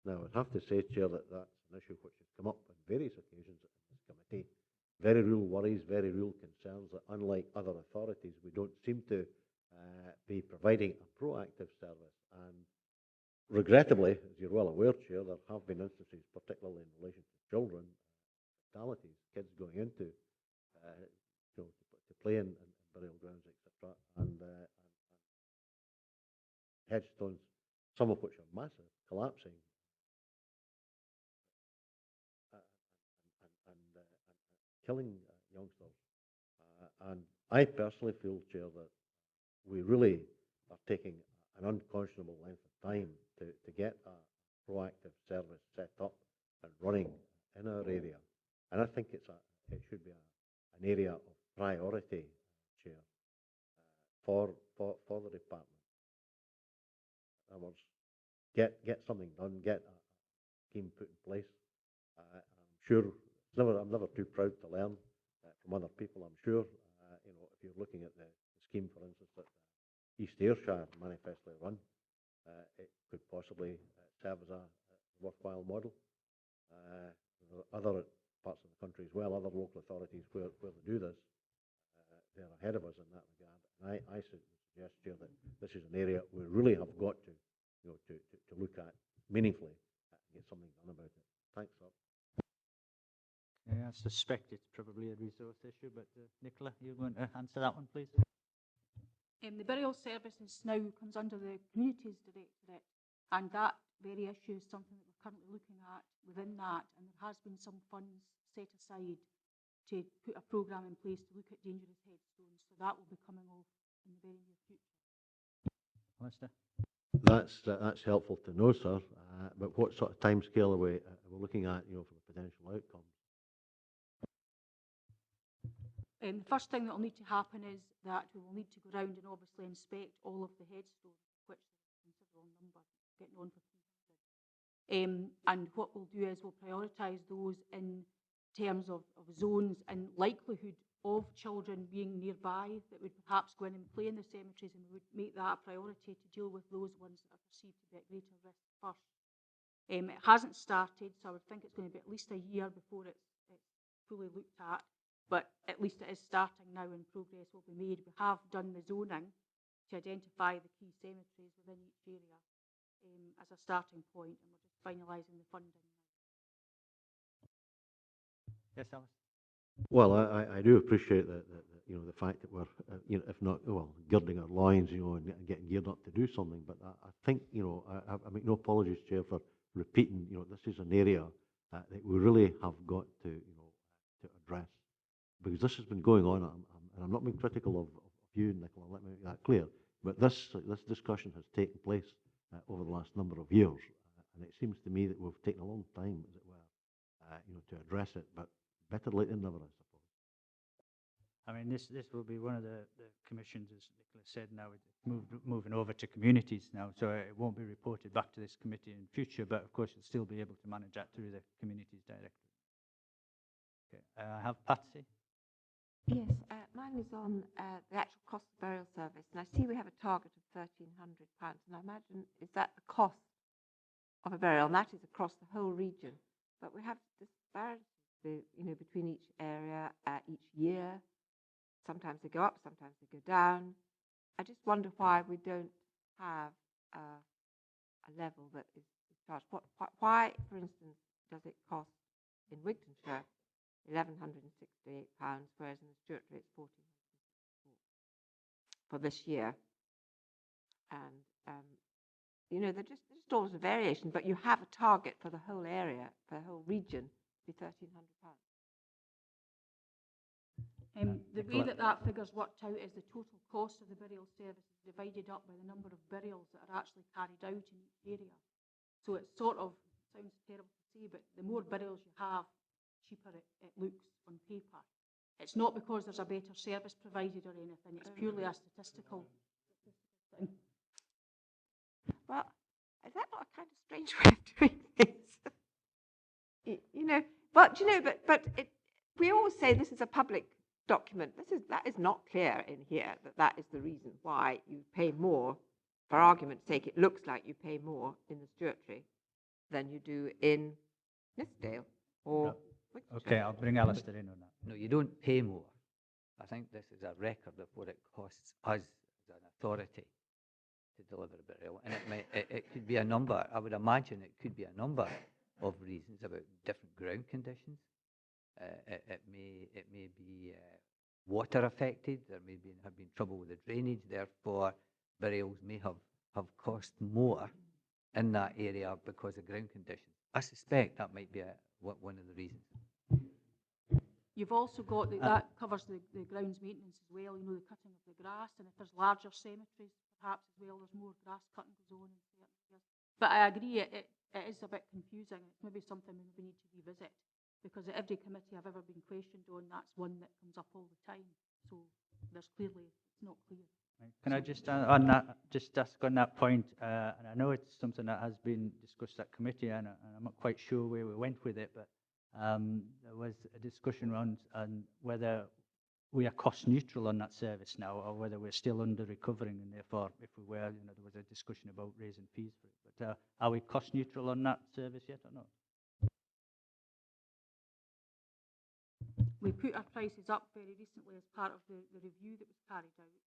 Now, I'd have to say, Chair, that that's an issue which has come up on various occasions in this committee. Very real worries, very real concerns that, unlike other authorities, we don't seem to be providing a proactive service. And regrettably, as you're well aware, Chair, there have been instances, particularly in relation to children, fatalities, kids going into to play in burial grounds, etc., and headstones, some of which are massive, collapsing, and killing youngsters. And I personally feel, Chair, that we really are taking an unconscionable length of time to get a proactive service set up and running in our area. And I think it should be an area of priority, Chair, for the department. In other words, get something done, get a scheme put in place. I'm sure I'm never too proud to learn from other people. I'm sure if you're looking at the scheme, for instance, that East Ayrshire manifestly run, it could possibly serve as a worthwhile model. There are other parts of the country as well, other local authorities where they do this. They're ahead of us in that regard. And I suggest, Chair, that this is an area we really have got to look at meaningfully and get something done about it. Thanks, sir. Yeah, I suspect it's probably a resource issue, but Nicola, you're going to answer that one, please. The burial services now comes under the Communities Directorate, and that very issue is something that we're currently looking at within that, and there has been some funds set aside to put a programme in place to look at dangerous headstones, so that will be coming off in the very near future. Alistair. That's helpful to know, sir. But what sort of timescale are we looking at, for the potential outcomes? The first thing that will need to happen is that we will need to go round and obviously inspect all of the headstones, which is a considerable number, getting on for 300. And what we'll do is we'll prioritise those in terms of zones and likelihood of children being nearby that would perhaps go in and play in the cemeteries, and we would make that a priority to deal with those ones that are perceived to be at greater risk first. It hasn't started, so I would think it's going to be at least a year before it's fully looked at. But at least it is starting now and progress will be made. We have done the zoning to identify the key cemeteries within each area as a starting point, and we're just finalising the funding. Yes, Alice? Well, I do appreciate that, you know, the fact that we're, you know, if not, well, girding our loins, you know, and getting geared up to do something. But I think, you know, I make no apologies, Chair, for repeating, you know, this is an area that we really have got to, you know, to address. Because this has been going on, and I'm not being critical of you, Nicola, let me make that clear, but this discussion has taken place over the last number of years, and it seems to me that we've taken a long time, as it were, you know, to address it, but better late than never, I suppose. I mean, this will be one of the commissions, as Nicola said, now it's moving over to communities now, so it won't be reported back to this committee in future, but of course you'll still be able to manage that through the communities directly. Okay, I have Patsy. Yes, mine is on the actual cost of burial service, and I see we have a target of £1,300, and I imagine, is that the cost of a burial? And that is across the whole region, but we have disparities, you know, between each area, each year. Sometimes they go up, sometimes they go down. I just wonder why we don't have a level that is charged. Why, for instance, does it cost in Wigtonshire £1,168, whereas in the Stuartry it's £1,464 for this year? And you know, there's just always a variation, but you have a target for the whole area, for the whole region, to be £1,300. The way that figure's worked out is the total cost of the burial service is divided up by the number of burials that are actually carried out in each area. So it sort of sounds terrible to say, but the more burials you have, cheaper it looks on paper. It's not because there's a better service provided or anything, it's purely a statistical thing. Well, is that not a kind of strange way of doing things? You know, but you know, we always say this is a public document. That is not clear in here that is the reason why you pay more. For argument's sake, it looks like you pay more in the Stuartry than you do in Nithsdale or. Okay, I'll bring Alistair in on that. No, you don't pay more. I think this is a record of what it costs us as an authority to deliver a burial, and it could be a number. I would imagine it could be a number of reasons about different ground conditions. It may be water affected. There may have been trouble with the drainage. Therefore, burials may have cost more in that area because of ground conditions. I suspect that might be one of the reasons. You've also got that covers the grounds maintenance as well. You know, the cutting of the grass, and if there's larger cemeteries, perhaps as well, there's more grass cutting goes on in certain areas. But I agree, it is a bit confusing. It's maybe something we need to revisit, because at every committee I've ever been questioned on, that's one that comes up all the time. So there's clearly, it's not clear. Can I just on that, just ask on that point, and I know it's something that has been discussed at committee, and I'm not quite sure where we went with it, but there was a discussion around on whether we are cost neutral on that service now, or whether we're still under recovering, and therefore, if we were, you know, there was a discussion about raising fees for it. But are we cost neutral on that service yet or not? We put our prices up very recently as part of the review that was carried out.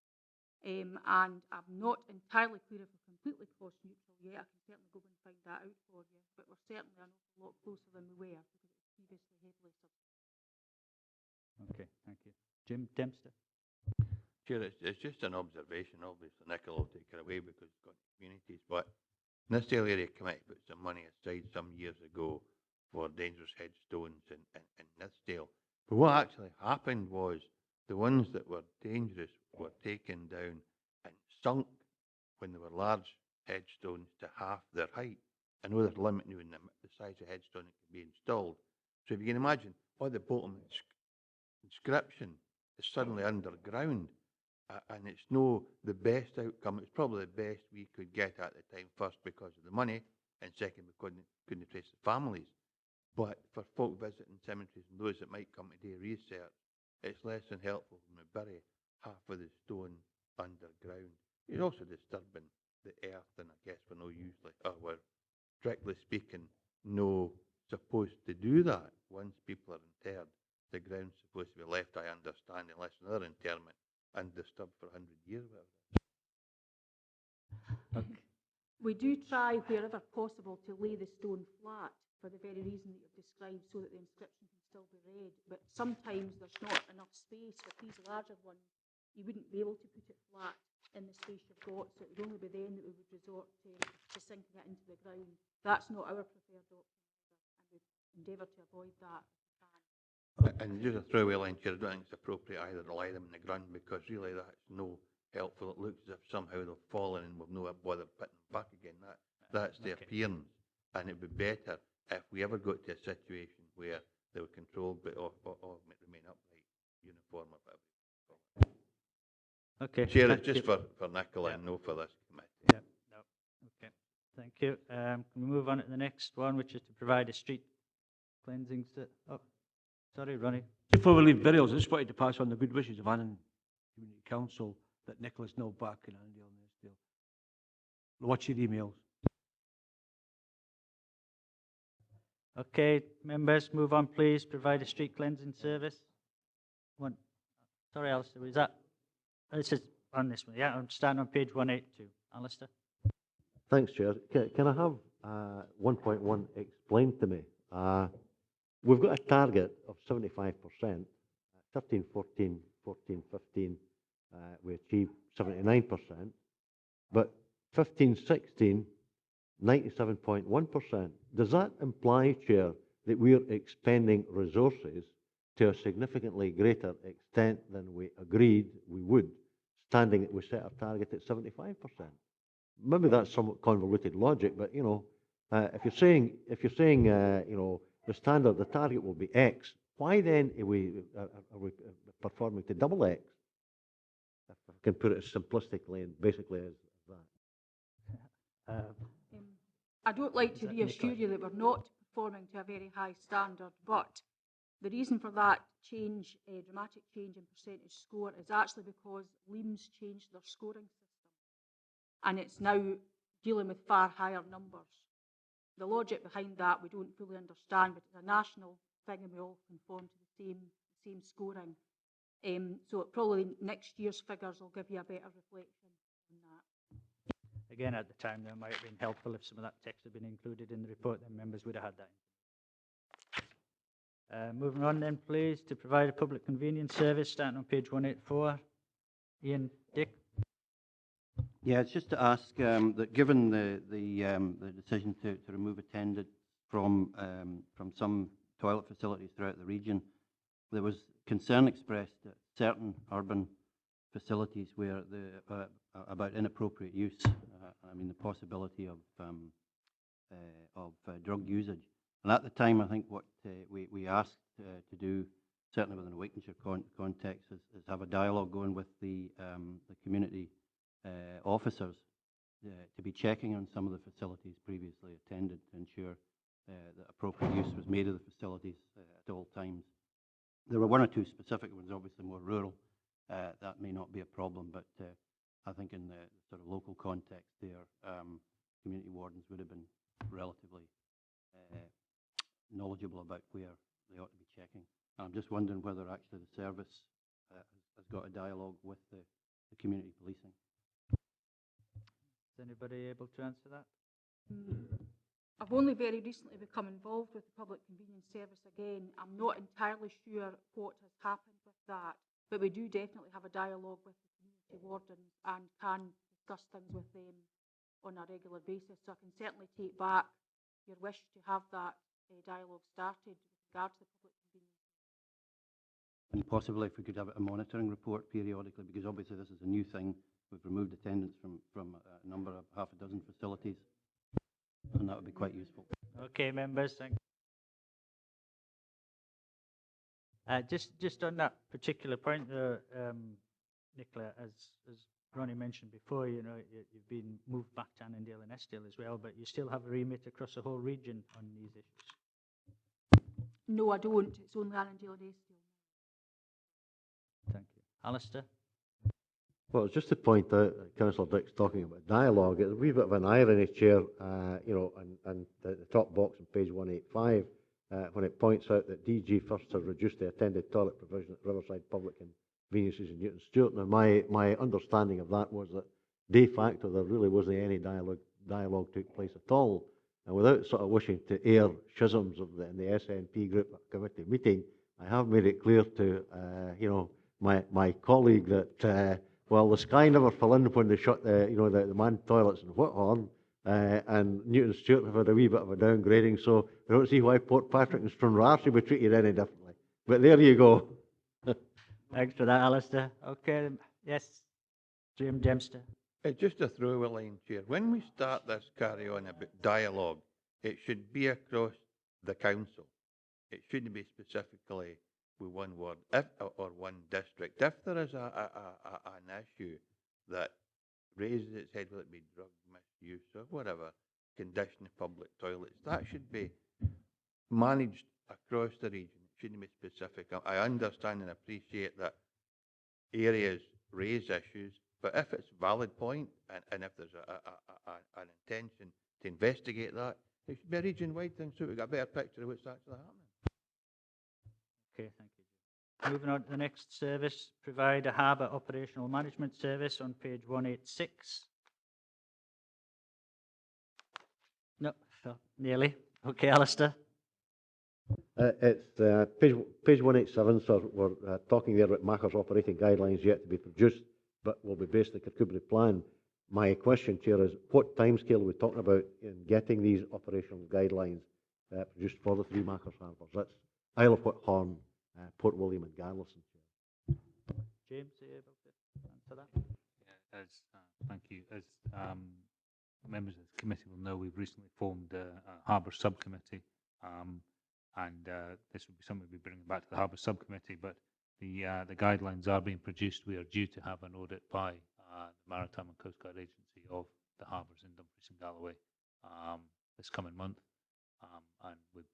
And I'm not entirely clear if we're completely cost neutral yet. I can certainly go and find that out for you, but we're certainly an awful lot closer than we were because it was previously heavily subsidised. Okay, thank you. Jim Dempster. Chair, it's just an observation. Obviously, Nicola will take it away because it's got communities, but Nithsdale Area Committee put some money aside some years ago for dangerous headstones in Nithsdale. But what actually happened was the ones that were dangerous were taken down and sunk when they were large headstones to half their height. I know there's a limit now in the size of headstone that can be installed. So if you can imagine, all the bottom inscription is suddenly underground, and it's no the best outcome. It's probably the best we could get at the time, first because of the money, and second because we couldn't trace the families. But for folk visiting cemeteries and those that might come to do research, it's less than helpful when we bury half of the stone underground. It's also disturbing the earth, and I guess we're not usually, or we're strictly speaking, no supposed to do that. Once people are interred, the ground's supposed to be left, I understand, unless another interment, undisturbed for 100 years. We do try wherever possible to lay the stone flat for the very reason that you've described, so that the inscription can still be read. But sometimes there's not enough space. With these larger ones, you wouldn't be able to put it flat in the space you've got, so it would only be then that we would resort to sinking it into the ground. That's not our preferred option, and we endeavour to avoid that if we can. And just a throwaway line, Chair, I don't think it's appropriate either to lie them in the ground, because really that's no helpful. It looks as if somehow they've fallen and we've no bother putting them back again. That's the appearance, and it'd be better if we ever got to a situation where they were controlled but or remain upright, uniform or whatever. Okay. Chair, it's just for Nicola and no for this committee. Yeah. No. Okay. Thank you. Can we move on to the next one, which is to provide a street cleansing? Oh, sorry, Ronnie. Before we leave burials, I just wanted to pass on the good wishes of Annan Community Council that Nicola's now back in Annandale and Eskdale. Watch your emails. Okay, members, move on, please. Provide a street cleansing service. One. Sorry, Alistair, was that? This is on this one. Yeah, I'm starting on page 182. Alistair. Thanks, Chair. Can I have 1.1 explained to me? We've got a target of 75%. 13, 14, 14, 15, we achieved 79%. But 15, 16, 97.1%. Does that imply, Chair, that we're expending resources to a significantly greater extent than we agreed we would, standing that we set our target at 75%? Maybe that's somewhat convoluted logic, but you know, if you're saying you know, the target will be X, why then are we performing to double X? If I can put it as simplistically and basically as that. I don't like to reassure you that we're not performing to a very high standard, but the reason for that change, dramatic change in percentage score, is actually because Liam's changed their scoring system, and it's now dealing with far higher numbers. The logic behind that we don't fully understand, but it's a national thing and we all conform to the same scoring. So probably next year's figures will give you a better reflection on that. Again, at the time, that might have been helpful if some of that text had been included in the report, then members would have had that. Moving on then, please, to provide a public convenience service, starting on page 184. Ian, Dick. Yeah, it's just to ask that given the decision to remove attendance from some toilet facilities throughout the region, there was concern expressed at certain urban facilities where about inappropriate use. I mean, the possibility of drug usage. And at the time, I think what we asked to do, certainly within a Wakenshire context, is have a dialogue going with the community officers to be checking on some of the facilities previously attended to ensure that appropriate use was made of the facilities at all times. There were one or two specific ones, obviously more rural. That may not be a problem, but I think in the sort of local context there, community wardens would have been relatively knowledgeable about where they ought to be checking. I'm just wondering whether actually the service has got a dialogue with the community policing. Is anybody able to answer that? I've only very recently become involved with the public convenience service again. I'm not entirely sure what has happened with that, but we do definitely have a dialogue with the community wardens and can discuss things with them on a regular basis. So I can certainly take back your wish to have that dialogue started with regard to the public convenience. And possibly if we could have a monitoring report periodically, because obviously this is a new thing. We've removed attendance from a number of half a dozen facilities, and that would be quite useful. Okay, members, thank you. Just on that particular point, Nicola, as Ronnie mentioned before, you know, you've been moved back to Annandale and Eskdale as well, but you still have a remit across the whole region on these issues. No, I don't. It's only Annandale and Eskdale. Thank you. Alistair? Well, it's just to point out that Councillor Dick's talking about dialogue. It's a wee bit of an irony, Chair, you know, and the top box on page 185, when it points out that DGFirst has reduced the attended toilet provision at Riverside Public Conveniences in Newton Stewart. Now, my understanding of that was that de facto there really wasn't any dialogue took place at all. And without sort of wishing to air schisms in the SNP group committee meeting, I have made it clear to my colleague that well, the sky never fell in when they shut the manned toilets in Whithorn, and Newton Stewart have had a wee bit of a downgrading, so I don't see why Port Patrick and Stranraer should be treated any differently. But there you go. Thanks for that, Alistair. Okay, yes, Jim Dempster. It's just a throwaway line, Chair. When we start this carry on about dialogue, it should be across the council. It shouldn't be specifically with one word or one district. If there is an issue that raises its head, whether it be drug misuse or whatever, condition of public toilets, that should be managed across the region. It shouldn't be specific. I understand and appreciate that areas raise issues, but if it's a valid point and if there's an intention to investigate that, it should be a region-wide thing so we've got a better picture of what's actually happening. Okay, thank you. Moving on to the next service, provide a harbour operational management service on page 186. No, nearly. Okay, Alistair. It's page 187, so we're talking there about Macker's operating guidelines yet to be produced, but will be based on the Kirkcudbright plan. My question, Chair, is what timescale are we talking about in getting these operational guidelines produced for the three Macker's harbours? That's Isle of Whithorn, Port William and Garlison. James, are you able to answer that? Yeah, thank you. As members of the committee will know, we've recently formed a harbour subcommittee, and this would be something we'll be bringing back to the harbour subcommittee, but the guidelines are being produced. We are due to have an audit by the Maritime and Coast Guard Agency of the harbours in Dumfries and Galloway this coming month, and with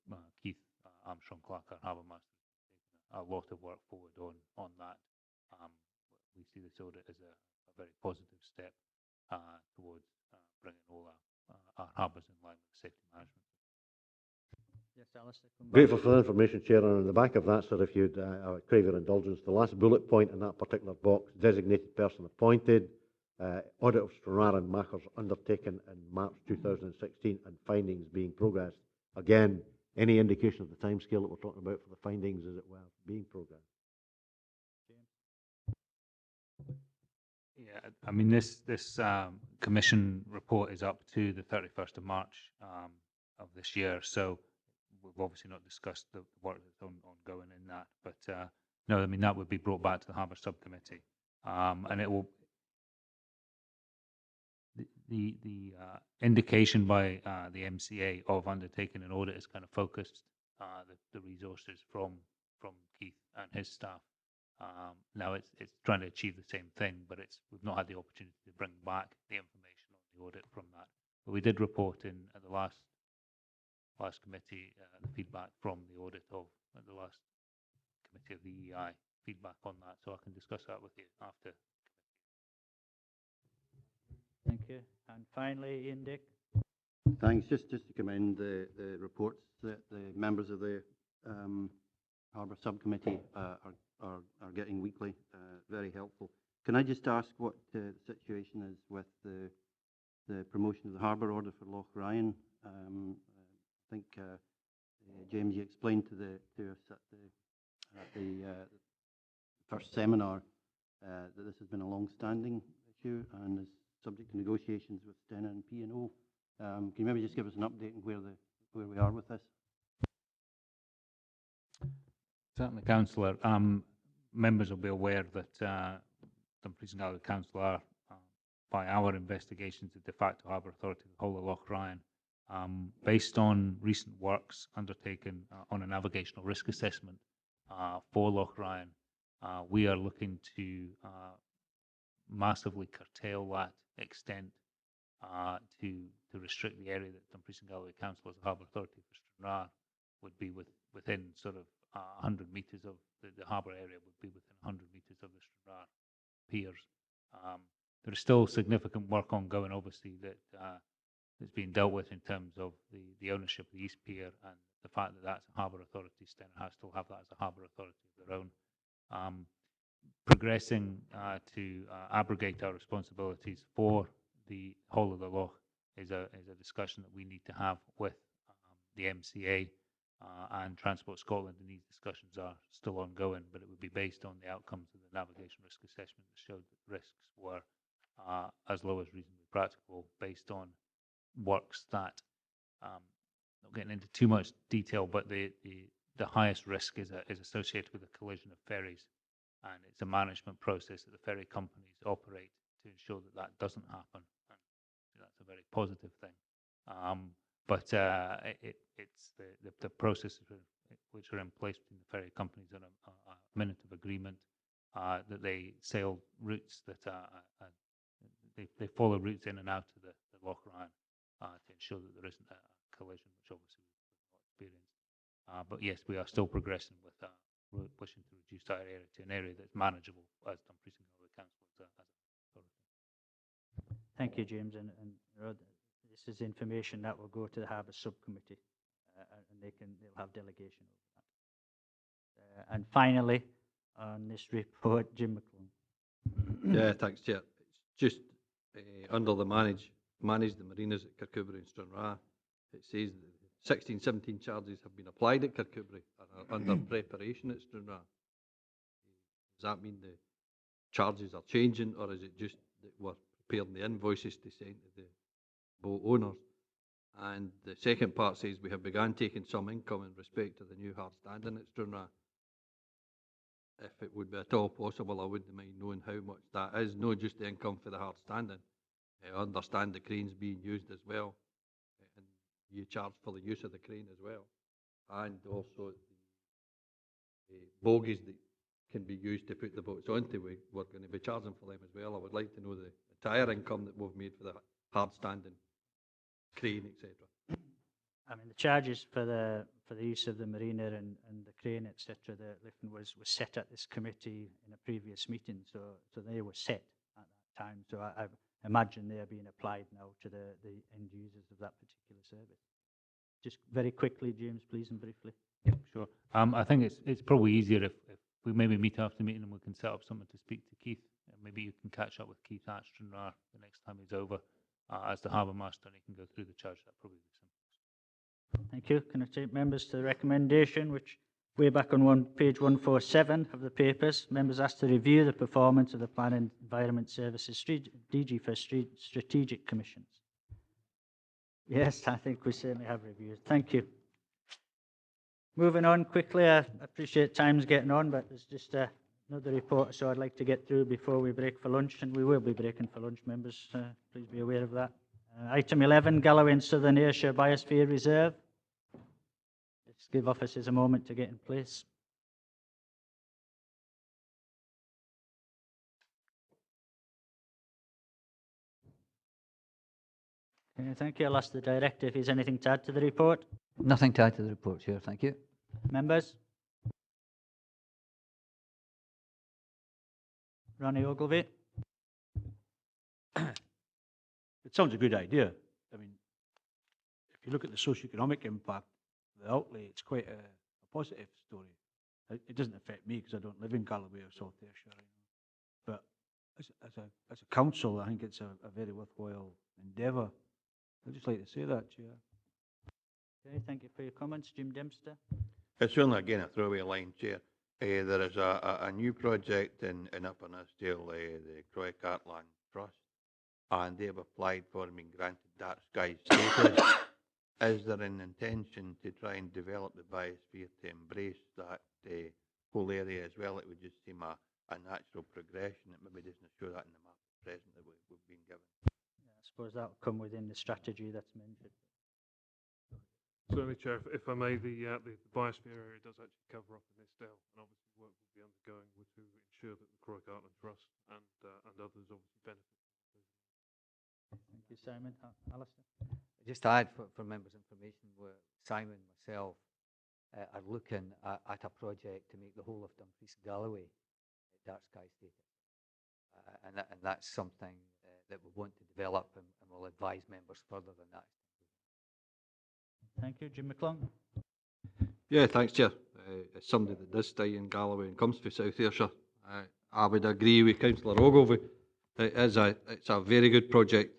Keith Armstrong-Clark, our harbour master, a lot of work forward on that. We see this audit as a very positive step towards bringing all our harbours in line with safety management. Yes, Alistair. Grateful for the information, Chair, and on the back of that, sir, if you'd crave your indulgence, the last bullet point in that particular box, designated person appointed, audit of Stranraer and Macker's undertaken in March 2016 and findings being progressed. Again, any indication of the timescale that we're talking about for the findings, as it were, being progressed? Yeah, I mean, this commission report is up to the 31st of March of this year, so we've obviously not discussed the work that's ongoing in that, but no, I mean, that would be brought back to the harbour subcommittee, and it will. The indication by the MCA of undertaking an audit is kind of focused the resources from Keith and his staff. Now it's trying to achieve the same thing, but we've not had the opportunity to bring back the information on the audit from that. But we did report in at the last committee the feedback from the audit of the last committee of the EEI, feedback on that, so I can discuss that with you after. Thank you. And finally, Ian Dick. Thanks. Just to commend the reports that the members of the Harbour Subcommittee are getting weekly. Very helpful. Can I just ask what the situation is with the promotion of the Harbour Order for Loch Ryan? I think James, you explained to us at the first seminar that this has been a long-standing issue and is subject to negotiations with Stena and P&O. Can you maybe just give us an update on where we are with this? Certainly, Councillor. Members will be aware that Dumfries and Galloway Council are, by our investigations, the de facto harbour authority of the whole of Loch Ryan. Based on recent works undertaken on a navigational risk assessment for Loch Ryan, we are looking to massively curtail that extent to restrict the area that Dumfries and Galloway Council as a harbour authority for Stranraer would be within sort of 100 metres of the harbour area would be within 100 metres of the Stranraer piers. There is still significant work ongoing, obviously, that is being dealt with in terms of the ownership of the East Pier and the fact that that's a harbour authority. Stena has to have that as a harbour authority of their own. progressing to abrogate our responsibilities for the whole of the Loch is a discussion that we need to have with the MCA and Transport Scotland, and these discussions are still ongoing, but it would be based on the outcomes of the navigation risk assessment that showed that risks were as low as reasonably practicable based on works that, not getting into too much detail, but the highest risk is associated with the collision of ferries, and it's a management process that the ferry companies operate to ensure that that doesn't happen, and that's a very positive thing. But it's the processes which are in place between the ferry companies and a minute of agreement that they sail routes that they follow routes in and out of the Loch Ryan to ensure that there isn't a collision, which obviously we've not experienced. But yes, we are still progressing with wishing to reduce that area to an area that's manageable as Dumfries and Galloway Council as a authority. Thank you, James. And this is information that will go to the Harbour Subcommittee, and they'll have delegation over that. And finally, on this report, Jim McClung. Yeah, thanks, Chair. It's just under the manage the marinas at Kirkcudbright and Stranraer. It says that 16-17 charges have been applied at Kirkcudbright and are under preparation at Stranraer. Does that mean the charges are changing, or is it just that we're preparing the invoices to send to the boat owners? And the second part says we have begun taking some income in respect to the new hard standing at Stranraer. If it would be at all possible, I wouldn't mind knowing how much that is, not just the income for the hard standing. I understand the crane's being used as well, and you charge for the use of the crane as well, and also the bogies that can be used to put the boats onto. We're going to be charging for them as well. I would like to know the entire income that we've made for the hard standing crane, etc. I mean, the charges for the use of the marina and the crane, etc., the lifting was set at this committee in a previous meeting, so they were set at that time. So I imagine they are being applied now to the end users of that particular service. Just very quickly, James, please, and briefly. Yeah, sure. I think it's probably easier if we maybe meet after the meeting and we can set up something to speak to Keith. Maybe you can catch up with Keith at Stranraer the next time he's over as the harbour master, and he can go through the charge. That probably be simple. Thank you. Can I take members to the recommendation, which way back on page 147 of the papers, members asked to review the performance of the Planning and Environment Services DGFirst strategic commissions. Yes, I think we certainly have reviewed. Thank you. Moving on quickly, I appreciate time's getting on, but there's just another report, so I'd like to get through before we break for lunch, and we will be breaking for lunch, members. Please be aware of that. Item 11, Galloway and Southern Ayrshire Biosphere Reserve. Let's give officers a moment to get in place. Okay, thank you. I'll ask the Director if he has anything to add to the report. Nothing to add to the report, Chair. Thank you. Members? Ronnie Ogilvie? It sounds a good idea. I mean, if you look at the socio-economic impact of the outlay, it's quite a positive story. It doesn't affect me because I don't live in Galloway or South Ayrshire, but as a council, I think it's a very worthwhile endeavour. I'd just like to say that, Chair. Okay, thank you for your comments. Jim Dempster? It's only, again, a throwaway line, Chair. There is a new project in Upper Nithsdale, the Croy Cartland Trust, and they have applied for and been granted dark sky status. Is there an intention to try and develop the biosphere to embrace that whole area as well? It would just seem a natural progression. It maybe doesn't show that in the map at present that we've been given. Yeah, I suppose that will come within the strategy that's mentioned. Certainly, Chair, if I may, the biosphere area does actually cover up in Nithsdale, and obviously work will be undergoing to ensure that the Croy Cartland Trust and others obviously benefit. Thank you, Simon. Alistair? Just to add for members' information, where Simon and myself are looking at a project to make the whole of Dumfries and Galloway dark sky status. And that's something that we want to develop, and we'll advise members further than that. Thank you. Jim McClung? Yeah, thanks, Chair. As somebody that does stay in Galloway and comes from South Ayrshire, I would agree with Councillor Ogilvie. It's a very good project,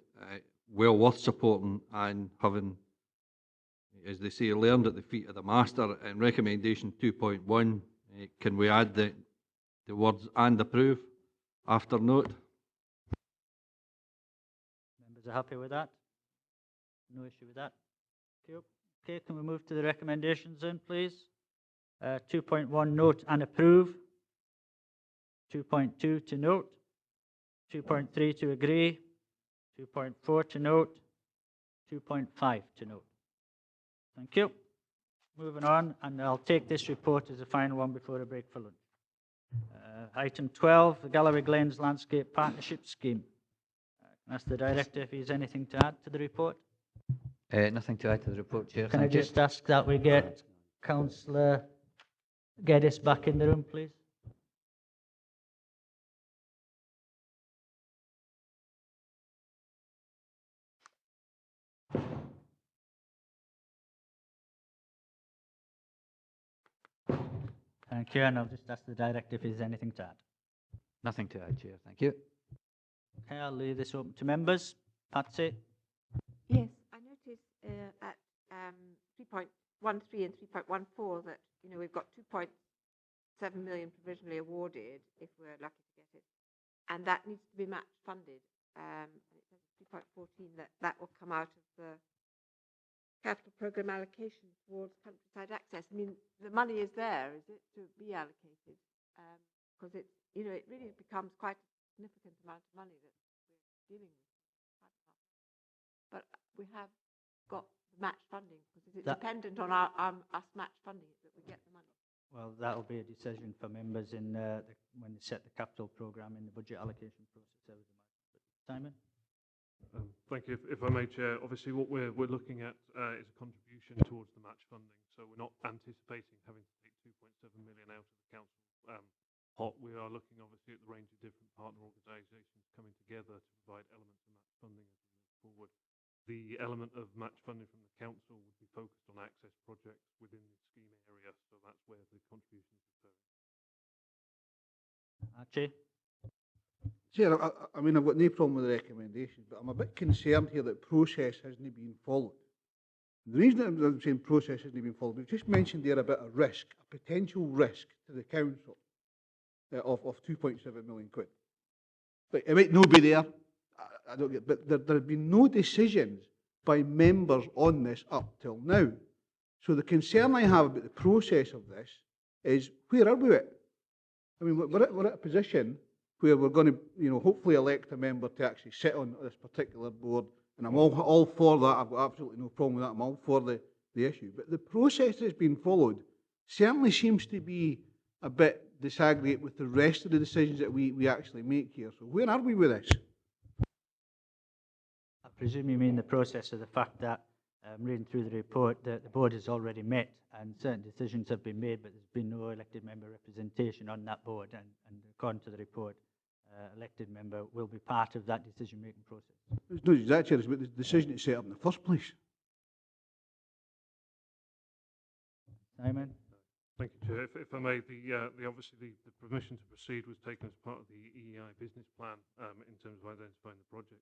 well worth supporting and having, as they say, learned at the feet of the master. And recommendation 2.1, can we add the words "and approve" after note? Members are happy with that? No issue with that? Okay, can we move to the recommendations then, please? 2.1, note and approve. 2.2, to note. 2.3, to agree. 2.4, to note. 2.5, to note. Thank you. Moving on, and I'll take this report as the final one before a break for lunch. Item 12, the Galloway Glens Landscape Partnership Scheme. Ask the Director if he has anything to add to the report. Nothing to add to the report, Chair. Can I Thank you. just ask that we get Councillor Geddes back in the room, please? Thank you, and I'll just ask the Director if there's anything to add. Nothing to add, Chair. Thank you. Okay, I'll leave this open to members. Patsy? Yes, I noticed at 3.13 and 3.14 that, you know, we've got 2.7 million provisionally awarded, if we're lucky to get it, and that needs to be match funded. And it says 3.14 that will come out of the capital programme allocation towards countryside access. I mean, the money is there, is it, to be allocated? Because it's, you know, it really becomes quite a significant amount of money that we're dealing with. But we have got match funding, because it's dependent on us match funding that we get the money. Well, that'll be a decision for members in when they set the capital programme in the budget allocation process. Simon? Thank you. If I may, Chair, obviously what we're looking at is a contribution towards the match funding. So we're not anticipating having to take 2.7 million out of the council pot. We are looking obviously at the range of different partner organisations coming together to provide elements of match funding as we move forward. The element of match funding from the council would be focused on access projects within the scheme area, so that's where the contribution is occurring. Archie? Chair, I mean, I've got no problem with the recommendations, but I'm a bit concerned here that process hasn't been followed. The reason I'm saying process hasn't been followed, we've just mentioned there about a risk, a potential risk to the council of 2.7 million quid. But it might not be there, I don't get, but there have been no decisions by members on this up till now. So the concern I have about the process of this is, where are we at? I mean, we're at a position where we're going to, you know, hopefully elect a member to actually sit on this particular board, and I'm all for that. I've got absolutely no problem with that. I'm all for the issue. But the process that's been followed certainly seems to be a bit disaggregate with the rest of the decisions that we actually make here. So where are we with this? I presume you mean the process of the fact that, reading through the report, that the board has already met and certain decisions have been made, but there's been no elected member representation on that board, and according to the report, elected member will be part of that decision-making process. It's not exactly, it's about the decision to set up in the first place. Simon? Thank you, Chair. If I may, obviously the permission to proceed was taken as part of the EEI business plan in terms of identifying the project.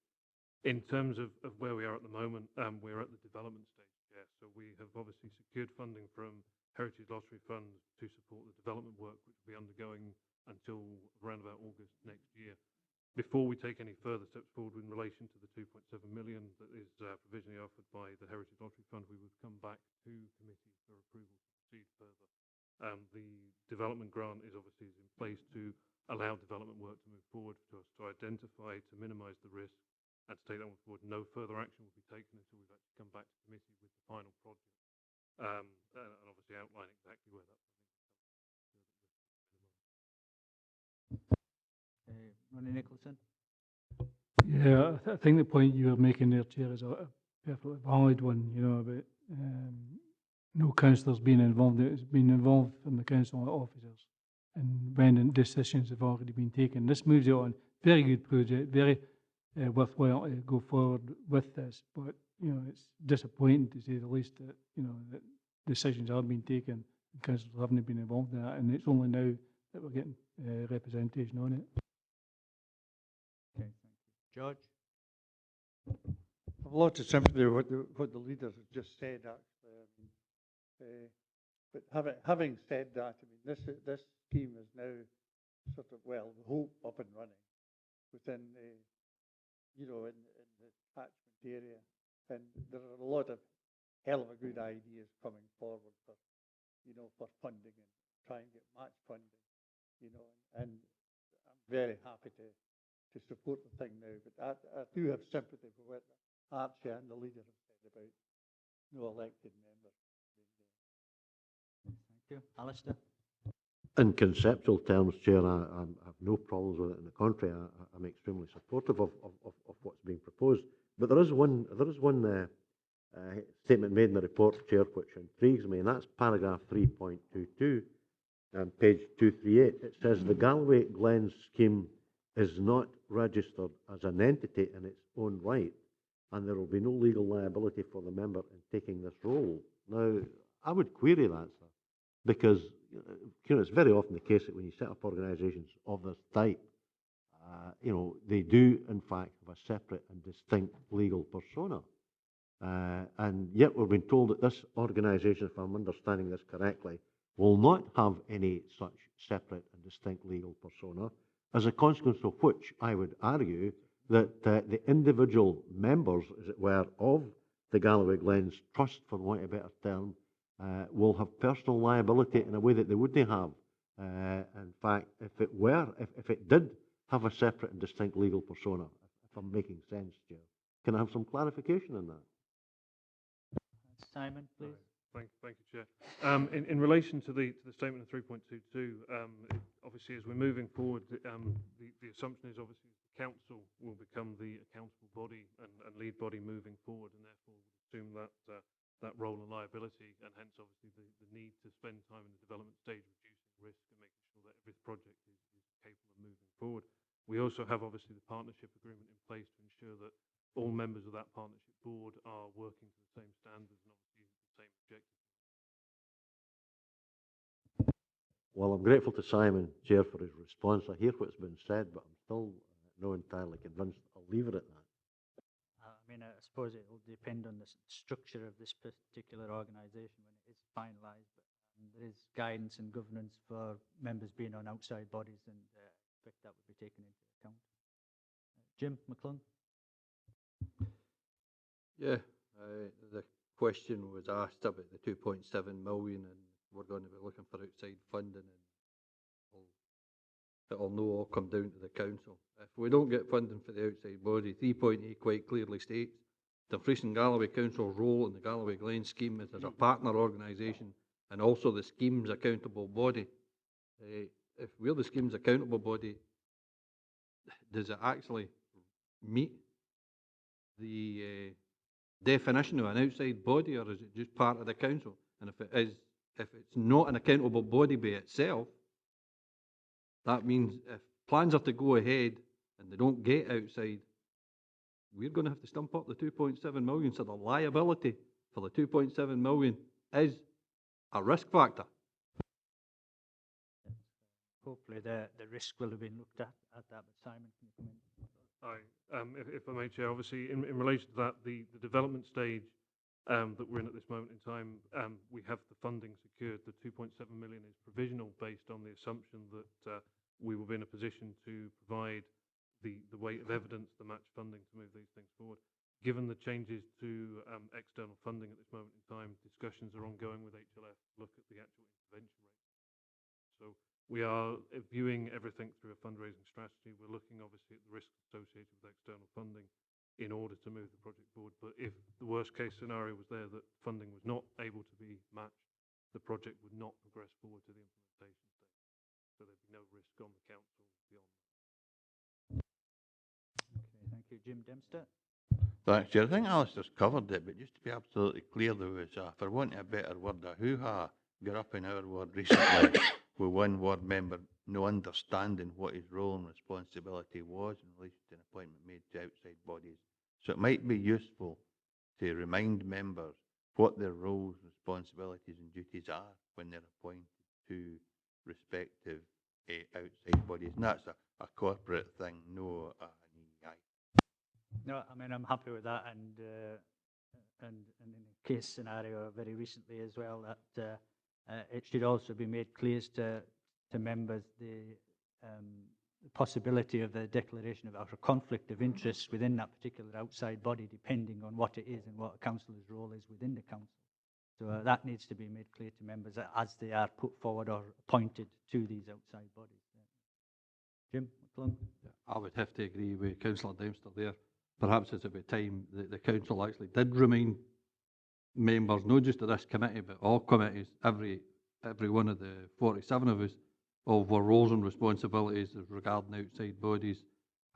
In terms of where we are at the moment, we're at the development stage, Chair. So we have obviously secured funding from Heritage Lottery funds to support the development work, which will be undergoing until around about August next year. Before we take any further steps forward in relation to the 2.7 million that is provisionally offered by the Heritage Lottery Fund, we would come back to committee for approval to proceed further. The development grant is obviously in place to allow development work to move forward, to us to identify, to minimise the risk, and to take that one forward. No further action will be taken until we've actually come back to committee with the final project, and obviously outline exactly where that Ronnie Nicholson? Yeah, I think the point you were making there, Chair, is a perfectly valid one, you know, about no councillors being involved. It's been involved from the council officers, and when decisions have already been taken. This moves it on. Very good project, very worthwhile to go forward with this, but, you know, it's disappointing to say the least that, you know, that decisions have been taken and councillors haven't been involved in that, and it's only now that we're getting representation on it. Okay, thank you. George? I've lots of sympathy with what the leaders have just said, actually. I mean, but having said that, I mean, this scheme is now sort of, well, the hope up and running within the, you know, in the catchment area. And there are a lot of hell of a good ideas coming forward for, you know, for funding and try and get match funding, you know, and I'm very happy to support the thing now. But I do have sympathy for what Archie and the leader have said about no elected members. Thank you. Alistair? In conceptual terms, Chair, I have no problems with it. On the contrary, I'm extremely supportive of what's being proposed. But there is one statement made in the report, Chair, which intrigues me, and that's paragraph 3.22, page 238. It says the Galloway Glens scheme is not registered as an entity in its own right, and there will be no legal liability for the member in taking this role. Now, I would query that, sir, because you know, it's very often the case that when you set up organisations of this type, you know, they do in fact have a separate and distinct legal persona. And yet we've been told that this organisation, if I'm understanding this correctly, will not have any such separate and distinct legal persona, as a consequence of which I would argue that the individual members, as it were, of the Galloway Glens Trust, for want of a better term, will have personal liability in a way that they wouldn't have. In fact, if it did have a separate and distinct legal persona, if I'm making sense, Chair. Can I have some clarification on that? Simon, please. Thank you, Chair. In relation to the statement of 3.22, obviously as we're moving forward, the assumption is obviously the council will become the accountable body and lead body moving forward, and therefore would assume that role and liability, and hence obviously the need to spend time in the development stage reducing risk and making sure that every project is capable of moving forward. We also have obviously the partnership agreement in place to ensure that all members of that partnership board are working to the same standards and obviously the same objectives. Well, I'm grateful to Simon, Chair, for his response. I hear what's been said, but I'm still not entirely convinced. I'll leave it at that. I mean, I suppose it will depend on the structure of this particular organisation when it is finalised, but there is guidance and governance for members being on outside bodies, and I expect that would be taken into account. Jim McClung? Yeah, the question was asked about the 2.7 million, and we're going to be looking for outside funding, and it'll no all come down to the council. If we don't get funding for the outside body, 3.8 quite clearly states Dumfries and Galloway Council's role in the Galloway Glen scheme is as a partner organisation and also the scheme's accountable body. If we're the scheme's accountable body, does it actually meet the definition of an outside body, or is it just part of the council? And if it's not an accountable body by itself, that means if plans are to go ahead and they don't get outside, we're going to have to stump up the 2.7 million. So the liability for the 2.7 million is a risk factor. Hopefully the risk will have been looked at that, but Simon, can you come in? If I may, Chair, obviously in relation to that, the development stage that we're in at this moment in time, we have the funding secured. The 2.7 million is provisional based on the assumption that we will be in a position to provide the weight of evidence, the match funding to move these things forward. Given the changes to external funding at this moment in time, discussions are ongoing with HLF to look at the actual intervention rate. So we are viewing everything through a fundraising strategy. We're looking obviously at the risks associated with external funding in order to move the project forward. But if the worst case scenario was there that funding was not able to be matched, the project would not progress forward to the implementation stage. So there'd be no risk on the council beyond that. Okay, thank you. Jim Dempster? Thanks, Chair. I think Alistair's covered it, but just to be absolutely clear, there was, for want of a better word, a hoo-ha got up in our ward recently with one ward member no understanding what his role and responsibility was in relation to an appointment made to outside bodies. So it might be useful to remind members what their roles, responsibilities and duties are when they're appointed to respective outside bodies. And that's a corporate thing, no an EI. No, I mean, I'm happy with that, and in a case scenario very recently as well, that it should also be made clear to members the possibility of the declaration of a conflict of interest within that particular outside body, depending on what it is and what a councillor's role is within the council. So that needs to be made clear to members as they are put forward or appointed to these outside bodies. Jim McClung? I would have to agree with Councillor Dempster there. Perhaps it's about time that the council actually did remind members, not just of this committee, but all committees, every one of the 47 of us, of our roles and responsibilities regarding outside bodies.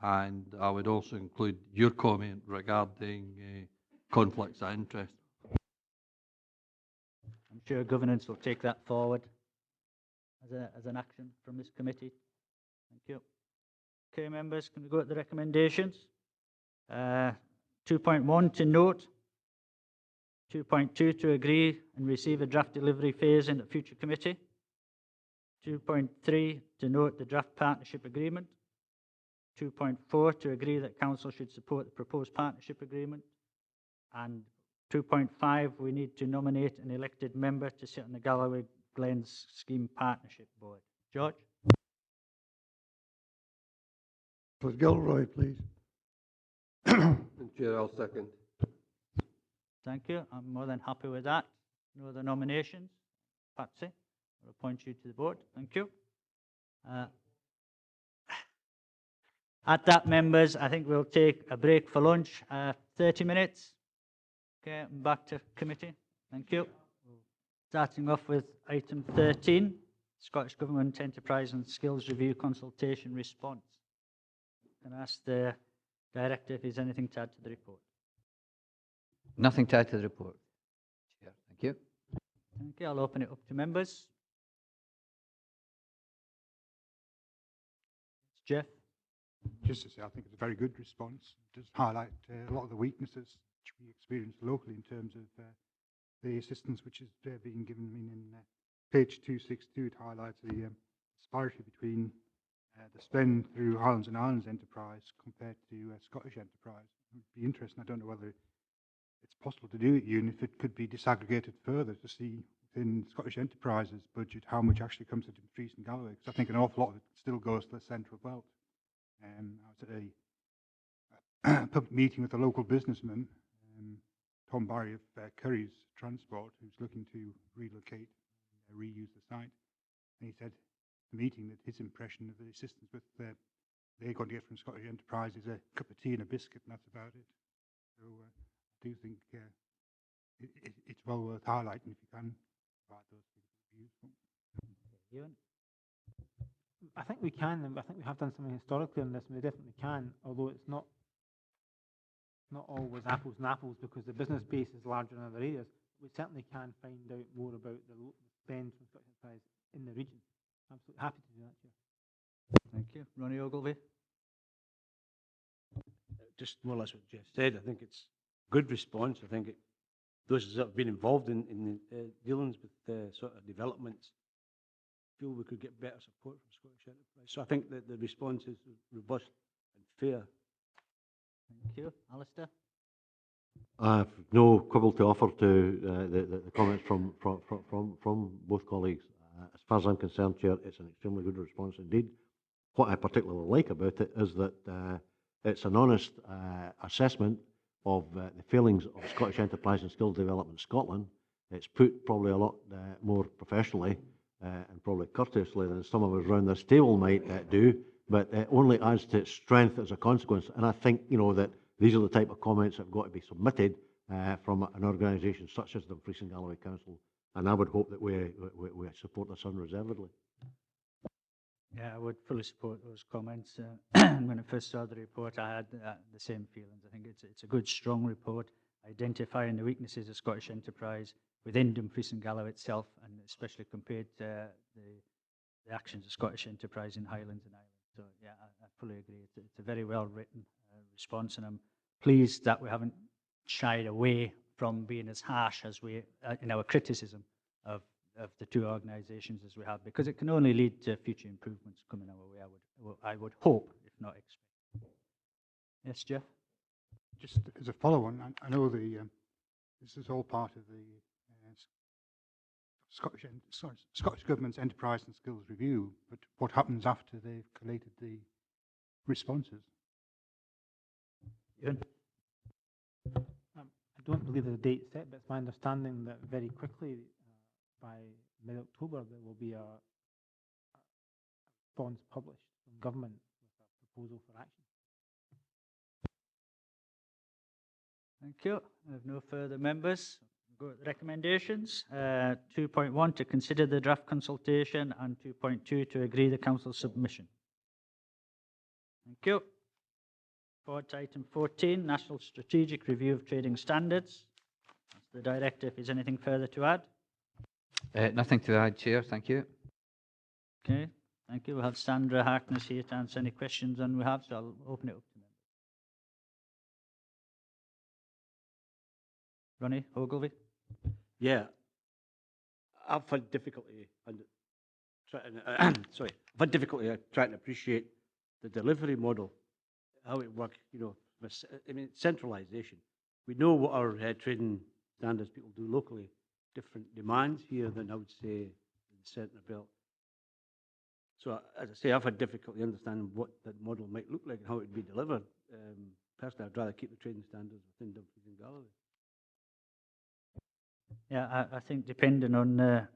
And I would also include your comment regarding conflicts of interest. I'm sure governance will take that forward as an action from this committee. Thank you. Okay, members, can we go to the recommendations? 2.1 to note. 2.2 to agree and receive a draft delivery phase in the future committee. 2.3 to note the draft partnership agreement. 2.4 to agree that council should support the proposed partnership agreement. And 2.5, we need to nominate an elected member to sit on the Galloway Glens Scheme Partnership Board. George? Councillor Gilroy, please. Chair, I'll second. Thank you. I'm more than happy with that. No other nominations? Patsy, I'll appoint you to the board. Thank you. At that, members, I think we'll take a break for lunch, 30 minutes. Okay, back to committee. Thank you. Starting off with item 13, Scottish Government Enterprise and Skills Review Consultation Response. Can I ask the Director if there's anything to add to the report? Nothing to add to the report. Chair, thank you. Thank you. I'll open it up to members. Jeff? Just to say, I think it's a very good response. It does highlight a lot of the weaknesses which we experience locally in terms of the assistance which is being given. I mean, in page 262, it highlights the disparity between the spend through Highlands and Islands Enterprise compared to Scottish Enterprise. It would be interesting. I don't know whether it's possible to do it, Ewan, if it could be disaggregated further to see within Scottish Enterprise's budget how much actually comes to Dumfries and Galloway, because I think an awful lot of it still goes to the central belt. I was at a public meeting with a local businessman, Tom Barry of Curry's Transport, who's looking to relocate and reuse the site. And he said at the meeting that his impression of the assistance with they're going to get from Scottish Enterprise is a cup of tea and a biscuit, and that's about it. So I do think it's well worth highlighting if you can provide those things. It would be useful. Ewan? I think we can, and I think we have done something historically on this, and we definitely can, although it's not always apples and apples because the business base is larger in other areas. We certainly can find out more about the spend from Scottish Enterprise in the region. Absolutely happy to do that, Chair. Thank you. Ronnie Ogilvie? Just more or less what Jeff said. I think it's a good response. I think those that have been involved in dealings with sort of developments feel we could get better support from Scottish Enterprise. So I think that the response is robust and fair. Thank you. Alistair? I have no quibble to offer to the comments from both colleagues. As far as I'm concerned, Chair, it's an extremely good response indeed. What I particularly like about it is that it's an honest assessment of the failings of Scottish Enterprise and Skills Development Scotland. It's put probably a lot more professionally and probably courteously than some of us around this table might do, but it only adds to its strength as a consequence. And I think, that these are the type of comments that have got to be submitted from an organisation such as the Dumfries and Galloway Council, and I would hope that we support this unreservedly. Yeah, I would fully support those comments. When I first saw the report, I had the same feelings. I think it's a good, strong report, identifying the weaknesses of Scottish Enterprise within Dumfries and Galloway itself, and especially compared to the actions of Scottish Enterprise in Highlands and Islands. So yeah, I fully agree. It's a very well written response, and I'm pleased that we haven't shied away from being as harsh as we in our criticism of of the two organisations as we have, because it can only lead to future improvements coming our way, I would hope, if not expect. Yes, Jeff? Just as a follow-on, I know this is all part of the Scottish Government's Enterprise and Skills Review, but what happens after they've collated the responses? Ian? I don't believe there's a date set, but it's my understanding that very quickly, by mid-October, there will be a response published from government with a proposal for action. Thank you. I have no further members. Go to the recommendations. 2.1 to consider the draft consultation, and 2.2 to agree the council submission. Thank you. Forward to item 14, National Strategic Review of Trading Standards. That's the director. If there's anything further to add. Nothing to add, Chair. Thank you. Okay. Thank you. We'll have Sandra Harkness here to answer any questions on we have, so I'll open it up to members. Ronnie Ogilvie. Yeah, I've had difficulty trying to appreciate the delivery model, how it works. You know, I mean, centralisation. We know what our trading standards people do locally. Different demands here than I would say in the centre belt. So, as I say, I've had difficulty understanding what that model might look like and how it would be delivered. Personally, I'd rather keep the trading standards within Dumfries and Galloway. Yeah, I think depending on the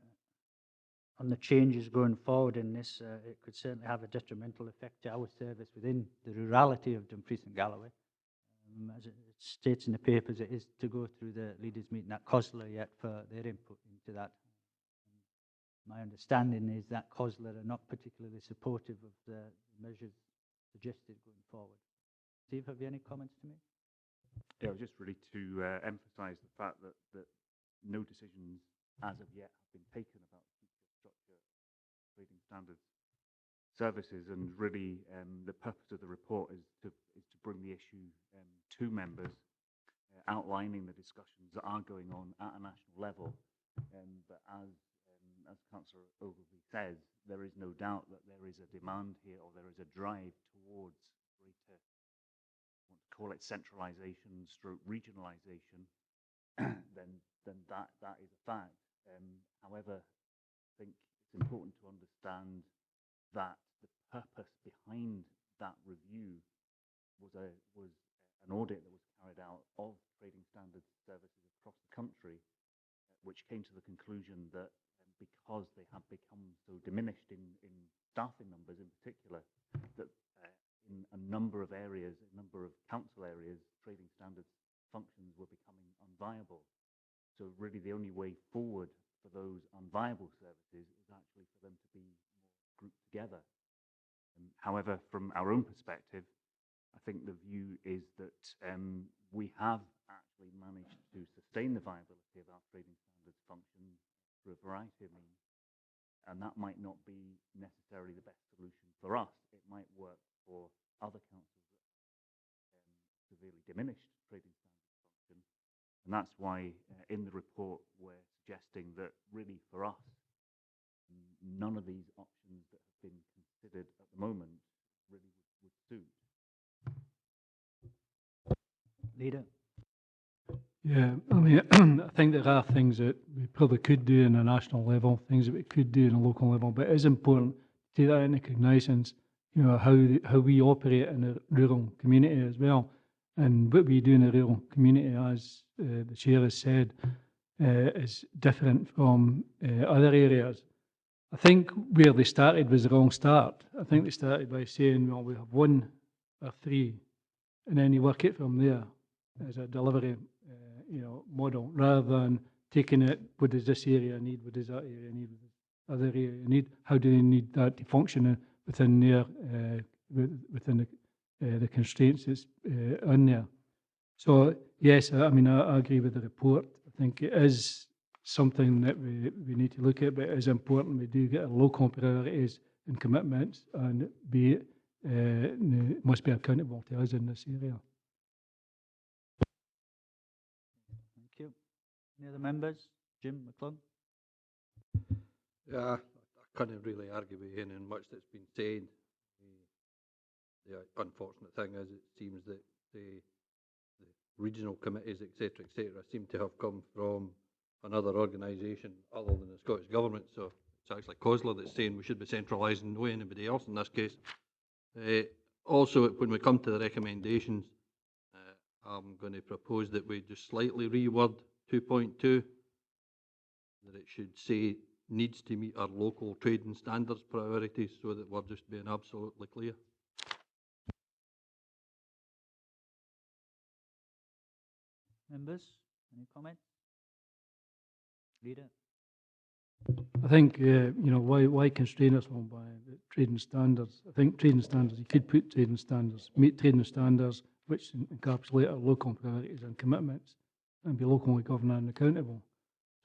changes going forward in this, it could certainly have a detrimental effect to our service within the rurality of Dumfries and Galloway. As it states in the papers, it is to go through the leaders' meeting at COSLA yet for their input into that. My understanding is that COSLA are not particularly supportive of the measures suggested going forward. Steve, have you any comments to make? Yeah, it was just really to emphasise the fact that no decisions as of yet have been taken about future structure trading standards services, and really the purpose of the report is to bring the issue to members, outlining the discussions that are going on at a national level. But as Councillor Ogilvie says, there is no doubt that there is a demand here, or there is a drive towards greater, I want to call it centralisation, stroke regionalisation. then that is a fact. However, I think it's important to understand that the purpose behind that review was an audit that was carried out of trading standards services across the country, which came to the conclusion that because they have become so diminished in staffing numbers in particular, that in a number of areas, a number of council areas, trading standards functions were becoming unviable. So really the only way forward for those unviable services is actually for them to be more grouped together. However, from our own perspective, I think the view is that we have actually managed to sustain the viability of our trading standards function through a variety of means. And that might not be necessarily the best solution for us. It might work for other councils that severely diminished trading standards function. And that's why in the report we're suggesting that really for us, none of these options that have been considered at the moment really would suit. Leader. Yeah, I mean, I think there are things that we probably could do on a national level, things that we could do on a local level, but it is important to take that into cognizance, you know, how we operate in a rural community as well. And what we do in a rural community, as the chair has said, is different from other areas. I think where they started was the wrong start. I think they started by saying, well, we have 1 or 3, and then you work it from there as a delivery model, rather than taking it, what does this area need, what does that area need, what does other area need, how do they need that to function within their within the constraints that's on there. So yes, I mean, I agree with the report. I think it is something that we need to look at, but it is important we do get our local priorities and commitments, and must be accountable to us in this area. Thank you. Any other members? Jim McClung? Yeah, I can't really argue with anything much that's been said. The unfortunate thing is, it seems that the regional committees, etc., seem to have come from another organisation other than the Scottish Government. So it's actually COSLA that's saying we should be centralising, no anybody else in this case. Also, when we come to the recommendations, I'm going to propose that we just slightly reword 2.2, that it should say needs to meet our local trading standards priorities, so that we're just being absolutely clear. Members, any comments? Leader? I think, why constrain us on by the trading standards? I think trading standards, you could put trading standards, meet trading standards, which encapsulate our local priorities and commitments, and be locally governed and accountable.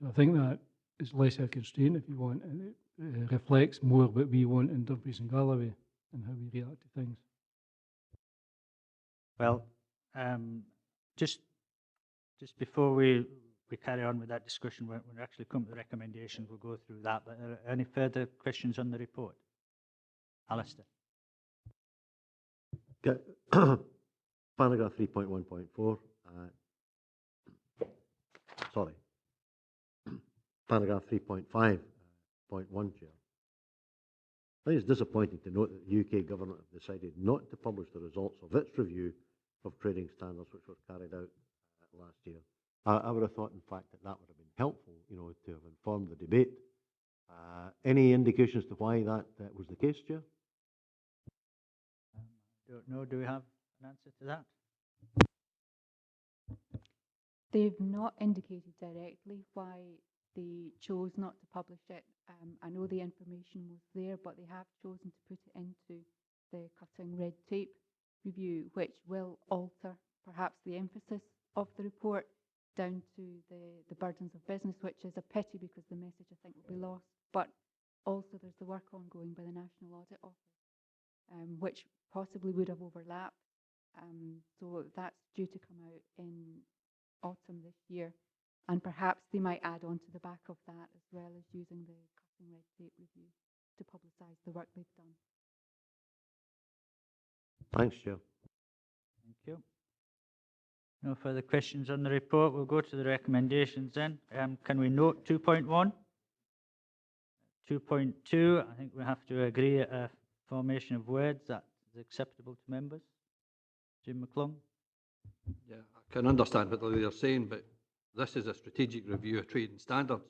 So I think that is less a constraint, if you want, and it reflects more what we want in Dumfries and Galloway and how we react to things. Well, just before we carry on with that discussion, when we actually come to the recommendation, we'll go through that. But are there any further questions on the report? Alistair? Okay. Paragraph 3.1.4. Sorry. Paragraph 3.5.1, Chair. I think it's disappointing to note that the UK Government have decided not to publish the results of its review of trading standards, which was carried out last year. I would have thought, in fact, that would have been helpful, to have informed the debate. Any indications to why that was the case, Chair? Don't know. Do we have an answer to that? They've not indicated directly why they chose not to publish it. I know the information was there, but they have chosen to put it into the cutting red tape review, which will alter perhaps the emphasis of the report down to the burdens of business, which is a pity because the message, I think, will be lost. But also there's the work ongoing by the National Audit Office, which possibly would have overlapped. So that's due to come out in autumn this year. And perhaps they might add on to the back of that, as well as using the cutting red tape review to publicise the work they've done. Thanks, Chair. Thank you. No further questions on the report. We'll go to the recommendations then. Can we note 2.1? 2.2, I think we have to agree a formation of words that is acceptable to members. Jim McClung? Yeah, I can understand what they're saying, but this is a strategic review of trading standards,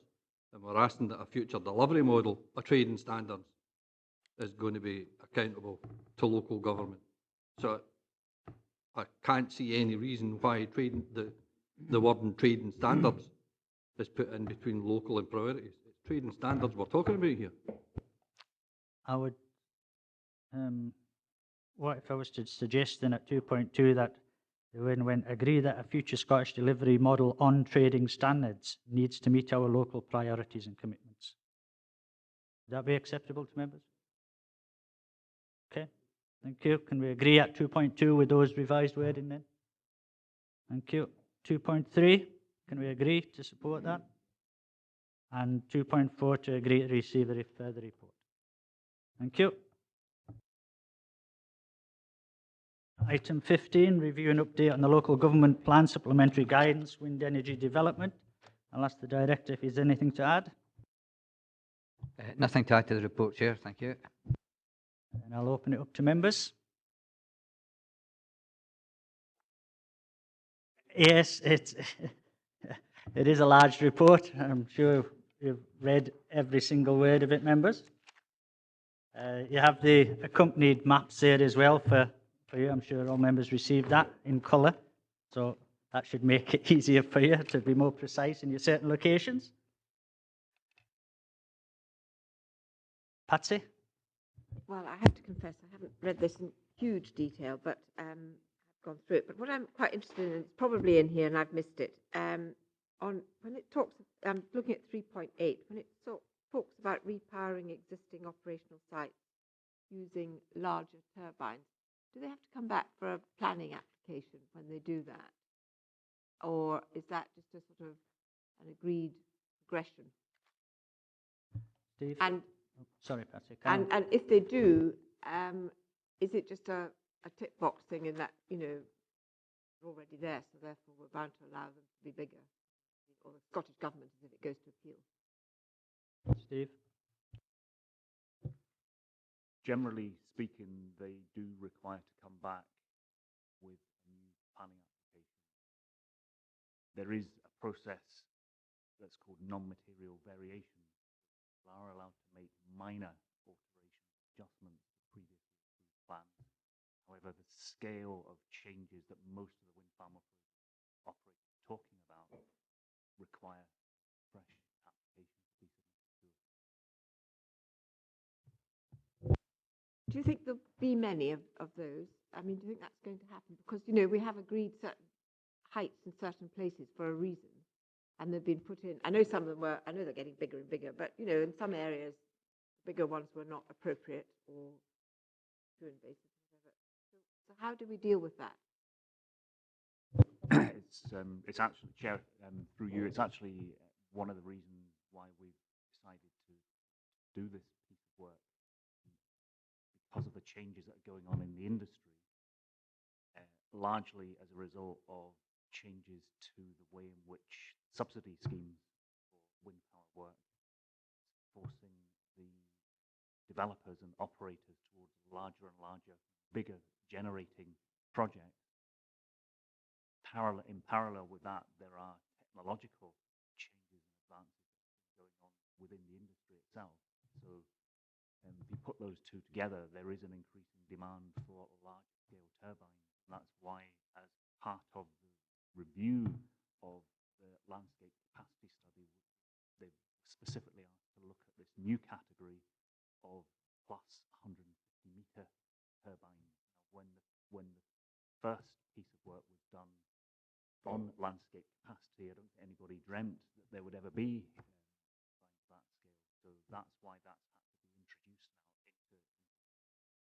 and we're asking that a future delivery model of trading standards is going to be accountable to local government. So I can't see any reason why the word in trading standards is put in between local and priorities. It's trading standards we're talking about here. I would, what if I was to suggest then at 2.2 that when agree that a future Scottish delivery model on trading standards needs to meet our local priorities and commitments? Would that be acceptable to members? Okay, thank you. Can we agree at 2.2 with those revised wording then? Thank you. 2.3, can we agree to support that? And 2.4 to agree to receive a further report. Thank you. Item 15, review and update on the local government plan supplementary guidance, wind energy development. I'll ask the Director if he has anything to add. Nothing to add to the report, Chair. Thank you. And I'll open it up to members. Yes, it is a large report. I'm sure you've read every single word of it, members. You have the accompanied maps there as well for you. I'm sure all members received that in colour. So that should make it easier for you to be more precise in your certain locations. Patsy? Well, I have to confess, I haven't read this in huge detail, but I've gone through it. But what I'm quite interested in, it's probably in here and I've missed it, on when it talks, I'm looking at 3.8, when it talks about repowering existing operational sites using larger turbines. Do they have to come back for a planning application when they do that? Or is that just a sort of an agreed progression? Steve? And Oh, sorry, Patsy. Carry on. and if they do, is it just a tick box thing in that, you know, they're already there, so therefore we're bound to allow them to be bigger, or the Scottish Government if it goes to appeal? Steve? Generally speaking, they do require to come back with a new planning application. There is a process that's called non-material variation. People are allowed to make minor alterations, adjustments to previously approved plans. However, the scale of changes that most of the wind farm operators are talking about require fresh applications to be submitted to us. Do you think there'll be many of those? I mean, do you think that's going to happen? Because, you know, we have agreed certain heights in certain places for a reason, and they've been put in. I know some of them were, I know they're getting bigger and bigger, but, you know, in some areas, bigger ones were not appropriate or too invasive. So how do we deal with that? It's actually, Chair, through you, it's actually one of the reasons why we've decided to do this piece of work. Because of the changes that are going on in the industry, largely as a result of changes to the way in which subsidy schemes for wind power work, forcing the developers and operators towards larger and larger, bigger generating projects. In parallel with that, there are technological changes and advances going on within the industry itself. So if you put those two together, there is an increasing demand for large-scale turbines. And that's why, as part of the review of the landscape capacity study, they've specifically asked to look at this new category of plus 150-metre turbines. Now, when the first piece of work was done on landscape capacity, I don't think anybody dreamt that there would ever be that scale. So that's why that's had to be introduced now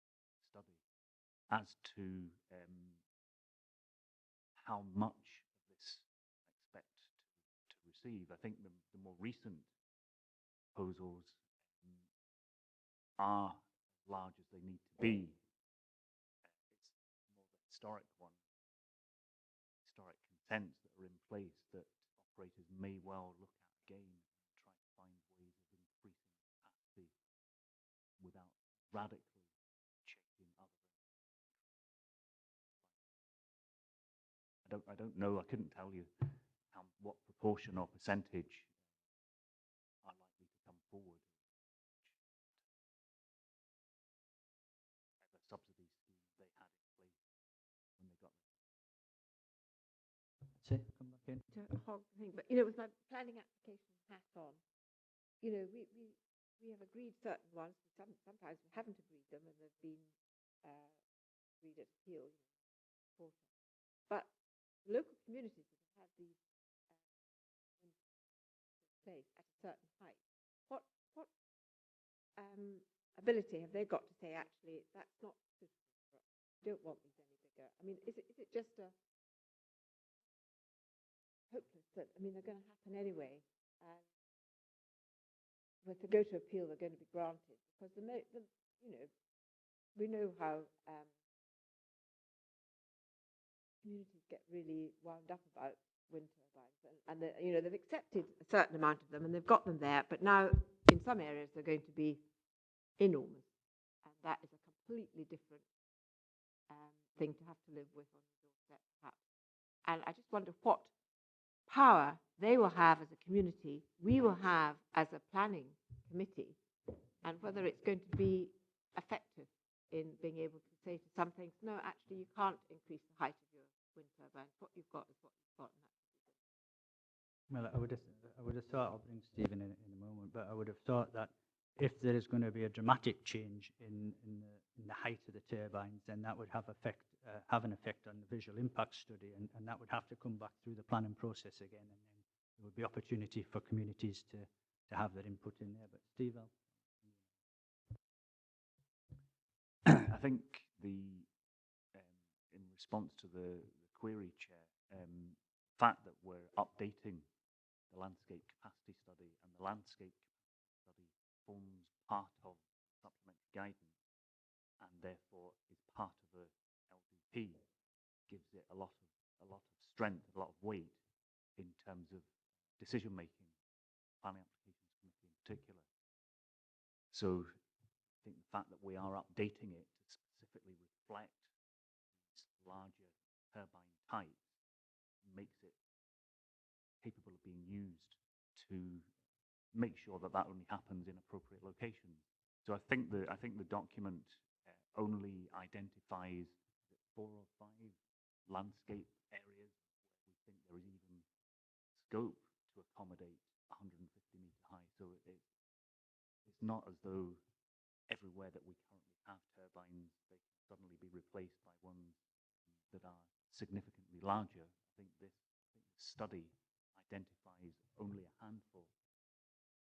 into the study. As to how much of this I expect to receive, I think the more recent proposals are as large as they need to be. It's more the historic one, historic consents that are in place that operators may well look at again and try to find ways of increasing capacity without radically changing other. I don't know. I couldn't tell you what proportion or percentage are likely to come forward. The subsidy scheme they had in place when they got there. That's it. Come back in. To hog the thing, but you know, with my planning application hat on, you know, we have agreed certain ones. Sometimes we haven't agreed them, and they've been agreed at appeal. You know, but local communities that have had these place at a certain height, what ability have they got to say, actually, that's not suitable for us? We don't want these any bigger. I mean, is it just a hopeless that, I mean, they're going to happen anyway, and if they go to appeal, they're going to be granted, because you know, we know how communities get really wound up about wind turbines, and you know, they've accepted a certain amount of them, and they've got them there, but now in some areas they're going to be enormous, and that is a completely different thing to have to live with on your doorstep, perhaps. And I just wonder what power they will have as a community, we will have as a planning committee, and whether it's going to be effective in being able to say to some things, no, actually you can't increase the height of your wind turbine. What you've got is what you've got, and that's what you've got. Well, I would have thought, I'll bring Stephen in a moment, but I would have thought that if there is going to be a dramatic change in the height of the turbines, then that would have an effect on the visual impact study, and that would have to come back through the planning process again, and then there would be opportunity for communities to have their input in there. But Steve, I think in response to the query, Chair, the fact that we're updating the landscape capacity study, and the landscape capacity study forms part of supplementary guidance and therefore is part of a LDP gives it a lot of strength, a lot of weight in terms of decision making, planning applications committee in particular. So I think the fact that we are updating it to specifically reflect these larger turbine types makes it capable of being used to make sure that that only happens in appropriate locations. So I think the document only identifies 4 or 5 landscape areas where we think there is even scope to accommodate 150 metre high. So it's not as though everywhere that we currently have turbines, they can suddenly be replaced by ones that are significantly larger. I think this study identifies only a handful.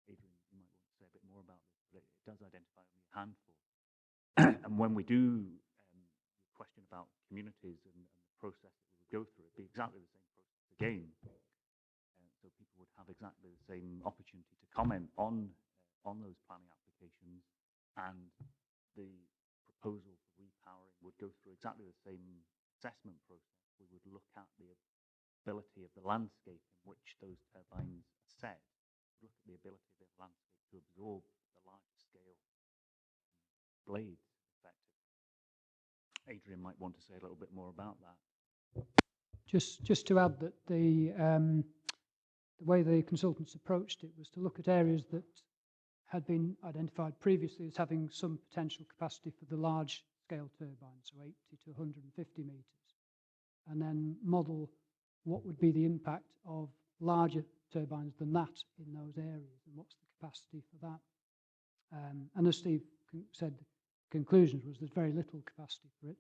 Adrian, you might want to say a bit more about this, but it does identify only a handful. And when we do the question about communities and the process that we would go through, it'd be exactly the same process again. So people would have exactly the same opportunity to comment on those planning applications, and the proposal for repowering would go through exactly the same assessment process. We would look at the ability of the landscape in which those turbines are set, look at the ability of the landscape to absorb the larger scale blades effectively. Adrian might want to say a little bit more about that. Just to add that the way the consultants approached it was to look at areas that had been identified previously as having some potential capacity for the large scale turbines, so 80 to 150 metres, and then model what would be the impact of larger turbines than that in those areas, and what's the capacity for that. And as Steve said, the conclusions was there's very little capacity for it.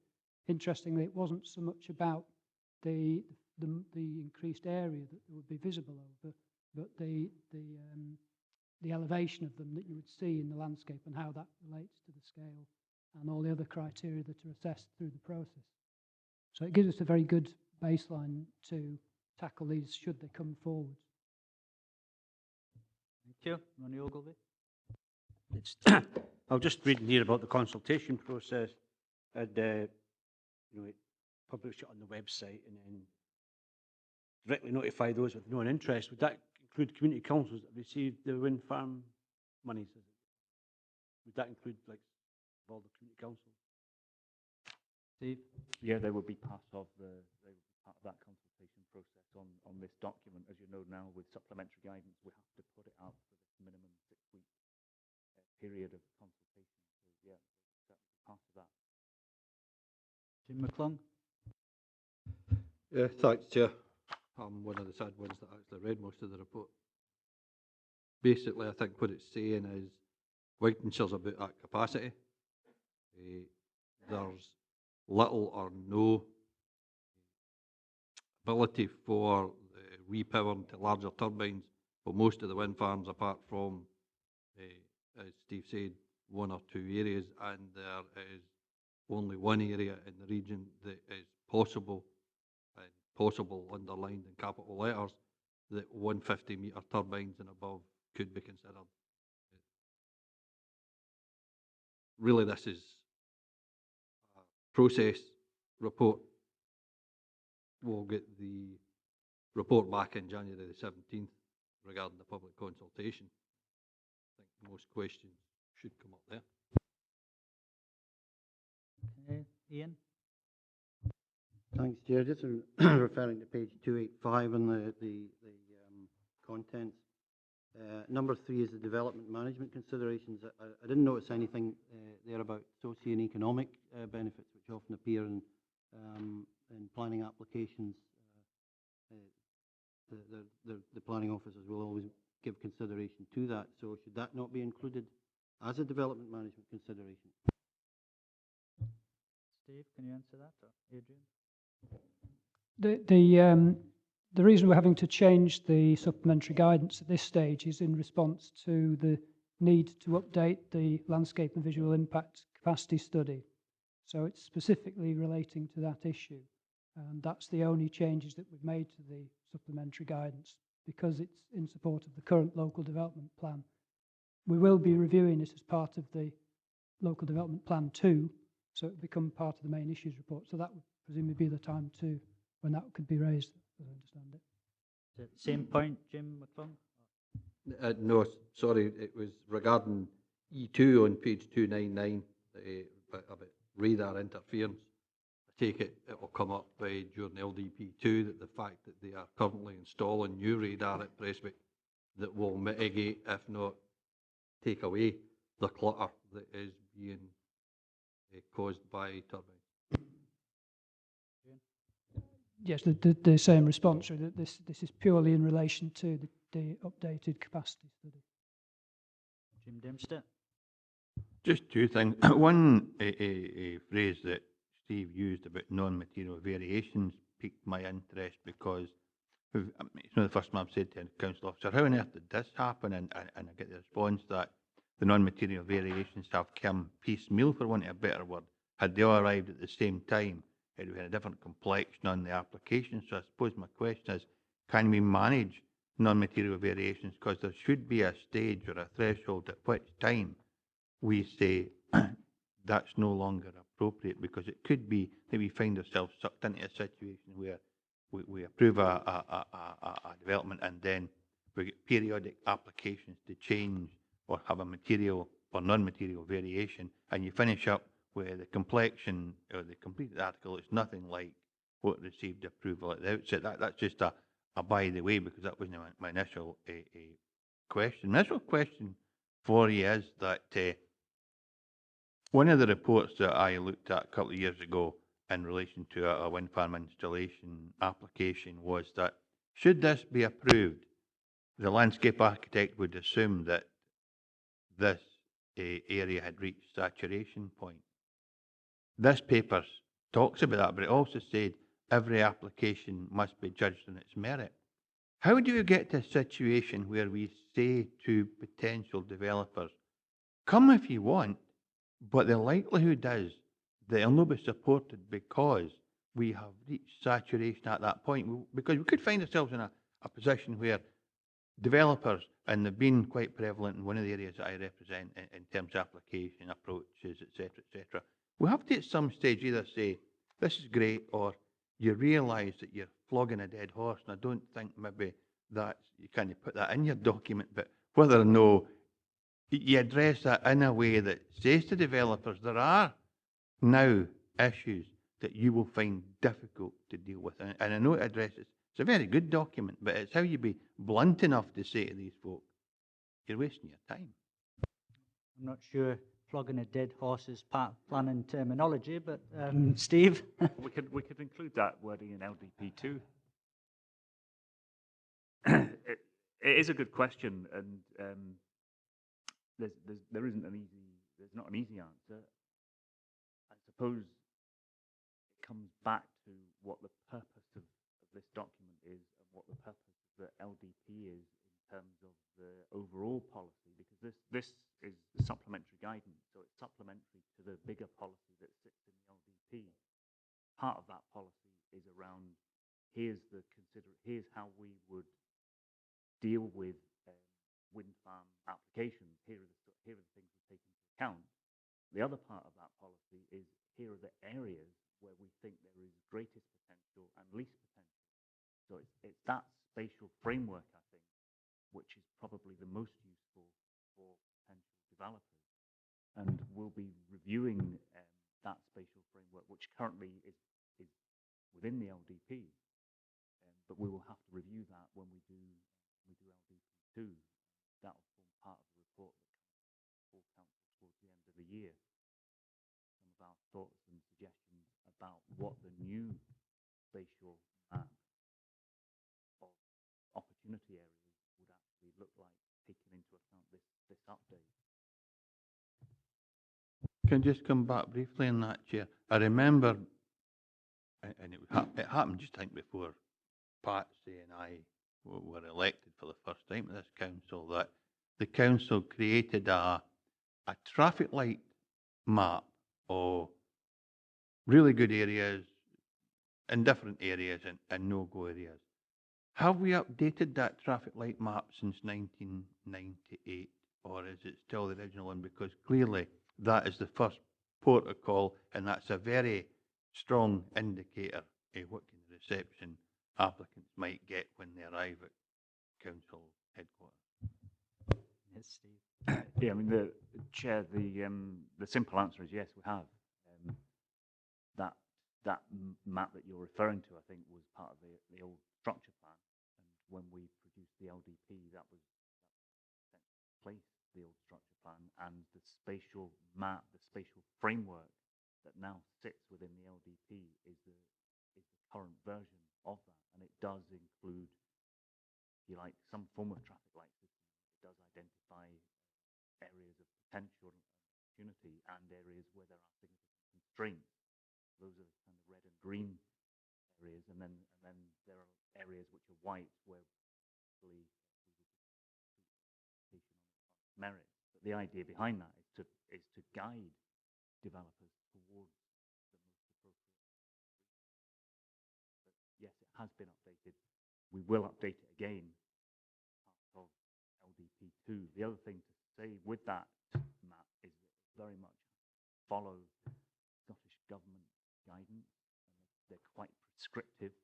Interestingly, it wasn't so much about the increased area that would be visible over, but the elevation of them that you would see in the landscape and how that relates to the scale and all the other criteria that are assessed through the process. So it gives us a very good baseline to tackle these should they come forward. Thank you. Ronnie Ogilvie. I was just reading here about the consultation process, and it published it on the website and then directly notify those with no interest. Would that include community councils that received the wind farm monies? Would that include all the community councils? Steve? Yeah, they would be part of that consultation process on this document. As you know now, with supplementary guidance, we have to put it out for this minimum 6-week period of consultation. So yeah, certainly part of that. Jim McClung. Yeah, thanks, Chair. I'm one of the sad ones that actually read most of the report. Basically, I think what it's saying is Wigtonshire's about at capacity. There's little or no ability for repowering to larger turbines for most of the wind farms, apart from, as Steve said, 1 or 2 areas, and there is only one area in the region that is possible, and possible underlined in capital letters, that 150 metre turbines and above could be considered. Really, this is a process report. We'll get the report back in January the 17th regarding the public consultation. I think most questions should come up there. Okay, Ian? Thanks, Chair. Just referring to page 285 and the contents. Number 3 is the development management considerations. I didn't notice anything there about socio-economic benefits, which often appear in planning applications. The planning officers will always give consideration to that. So should that not be included as a development management consideration? Steve, can you answer that, or Adrian? The reason we're having to change the supplementary guidance at this stage is in response to the need to update the landscape and visual impact capacity study. So it's specifically relating to that issue. And that's the only changes that we've made to the supplementary guidance, because it's in support of the current local development plan. we will be reviewing it as part of the local development plan too, so it will become part of the main issues report. So that would presumably be the time too when that could be raised, as I understand it. Is it the same point, Jim McClung? No, sorry, it was regarding E2 on page 299, about radar interference. I take it will come up during LDP2 that the fact that they are currently installing new radar at Prestwick that will mitigate, if not take away, the clutter that is being caused by turbines. Yes, the same response, really, that this is purely in relation to the updated capacity study. Jim Dempster? Just two things. One a phrase that Steve used about non-material variations piqued my interest because it's not the first time I've said to a council officer, how on earth did this happen? And I get the response that the non-material variations have come piecemeal, for want of a better word. Had they all arrived at the same time, it would have a different complexion on the application. So I suppose my question is, can we manage non-material variations? Because there should be a stage or a threshold at which time we say that's no longer appropriate, because it could be that we find ourselves sucked into a situation where we approve a development and then we get periodic applications to change or have a material or non-material variation, and you finish up with the complexion or the completed article is nothing like what received approval at the outset. That's just a by the way, because that wasn't my initial question. My initial question for you is that one of the reports that I looked at a couple of years ago in relation to a wind farm installation application was that should this be approved, the landscape architect would assume that this area had reached saturation point. This paper talks about that, but it also said every application must be judged on its merit. How do you get to a situation where we say to potential developers, come if you want, but the likelihood is they'll not be supported because we have reached saturation at that point? Because we could find ourselves in a position where developers, and they've been quite prevalent in one of the areas that I represent in terms of application, approaches, etc. We have to at some stage either say, this is great, or you realise that you're flogging a dead horse, and I don't think maybe that you can put that in your document, but whether or no you address that in a way that says to developers, there are now issues that you will find difficult to deal with. And I know it addresses, it's a very good document, but it's how you be blunt enough to say to these folk, you're wasting your time. I'm not sure flogging a dead horse is part of planning terminology, but Steve? we could include that wording in LDP too. It is a good question, and there's not an easy answer. I suppose it comes back to what the purpose of this document is and what the purpose of the LDP is in terms of the overall policy, because this is supplementary guidance, so it's supplementary to the bigger policy that sits in the LDP. Part of that policy is around here's how we would deal with wind farm applications. Here are the things we take into account. The other part of that policy is here are the areas where we think there is greatest potential and least potential. So it's that spatial framework, I think, which is probably the most useful for potential developers. And we'll be reviewing that spatial framework, which currently is within the LDP. But we will have to review that when we do LDP2. That will form part of the report that comes to full council towards the end of the year. Some of our thoughts and suggestions about what the new spatial map of opportunity areas would actually look like, taking into account this update. Can I just come back briefly on that, Chair? I remember, and it happened just I think before Patsy and I were elected for the first time to this council, that the council created a traffic light map of really good areas, indifferent areas, and no-go areas. Have we updated that traffic light map since 1998? or is it still the original one? Because clearly that is the first port of call, and that's a very strong indicator of what kind of reception applicants might get when they arrive at council headquarters. Yes, Steve. Yeah, I mean, Chair, the simple answer is yes, we have. That map that you're referring to, I think, was part of the old structure plan. And when we produced the LDP, that was place the old structure plan, and the spatial map, the spatial framework that now sits within the LDP is the current version of that, and it does include, if you like, some form of traffic light system. It does identify areas of potential opportunity and areas where there are significant constraints. Those are kind of red and green areas, and then there are areas which are white where we merit. But the idea behind that is to guide developers towards the most appropriate. But yes, it has been updated. We will update it again as part of LDP2. The other thing to say with that map is that it very much follows Scottish Government guidance. And they're quite prescriptive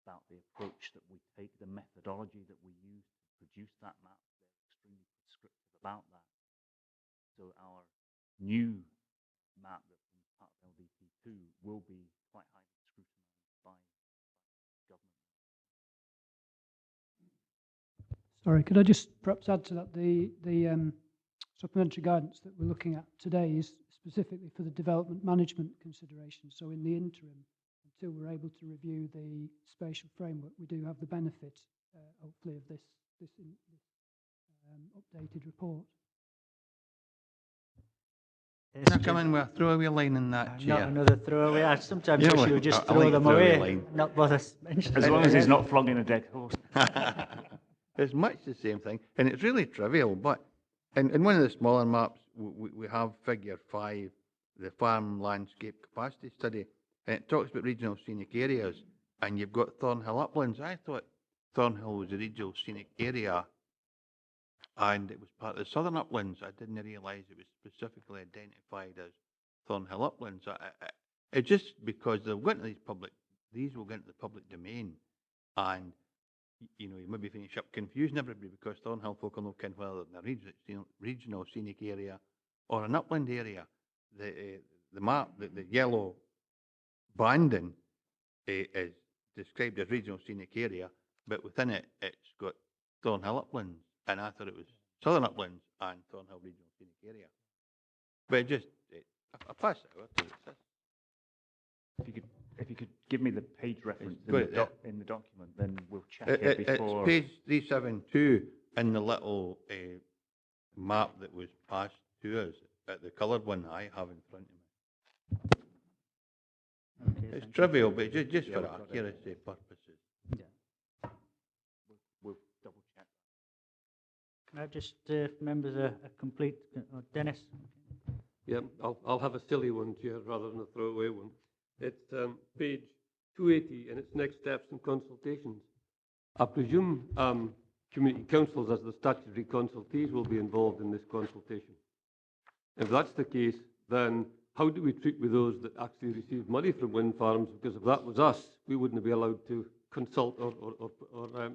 about the approach that we take, the methodology that we use to produce that map. They're extremely prescriptive about that. So our new map that forms part of LDP2 will be quite highly scrutinised by government. Sorry, could I just perhaps add to that? The supplementary guidance that we're looking at today is specifically for the development management considerations. So in the interim, until we're able to review the spatial framework, we do have the benefit, hopefully, of this updated report. Can I come in with a throwaway line in that, Chair? Not another throwaway. I sometimes You know wish what? you would just I throw like them throwaway away, line. not bother mentioning As them. long as he's not flogging a dead horse. It's much the same thing, and it's really trivial, but in one of the smaller maps, we have figure 5, the farm landscape capacity study, and it talks about regional scenic areas, and you've got Thornhill Uplands. I thought Thornhill was a regional scenic area, and it was part of the Southern Uplands. I didn't realise it was specifically identified as Thornhill Uplands. It's just because they'll go into these will go into the public domain, and you maybe finish up confusing everybody because Thornhill folk will know whether they're a regional scenic area or an upland area. The map, the yellow banding is described as regional scenic area, but within it, it's got Thornhill Uplands, and I thought it was Southern Uplands and Thornhill Regional Scenic Area. But I pass it over to you. If you could give me the page reference in the document, then we'll check it before. It's page 372 in the little map that was passed to us, the coloured one I have in front of me. Okay, It's trivial, but just for accuracy purposes. Yeah. We'll double check. Can I just, members, a complete, Dennis? Yeah, I'll have a silly one, Chair, rather than a throwaway one. It's page 280, and it's next steps and consultations. I presume community councils, as the statutory consultees, will be involved in this consultation. If that's the case, then how do we treat with those that actually receive money from wind farms? Because if that was us, we wouldn't be allowed to consult or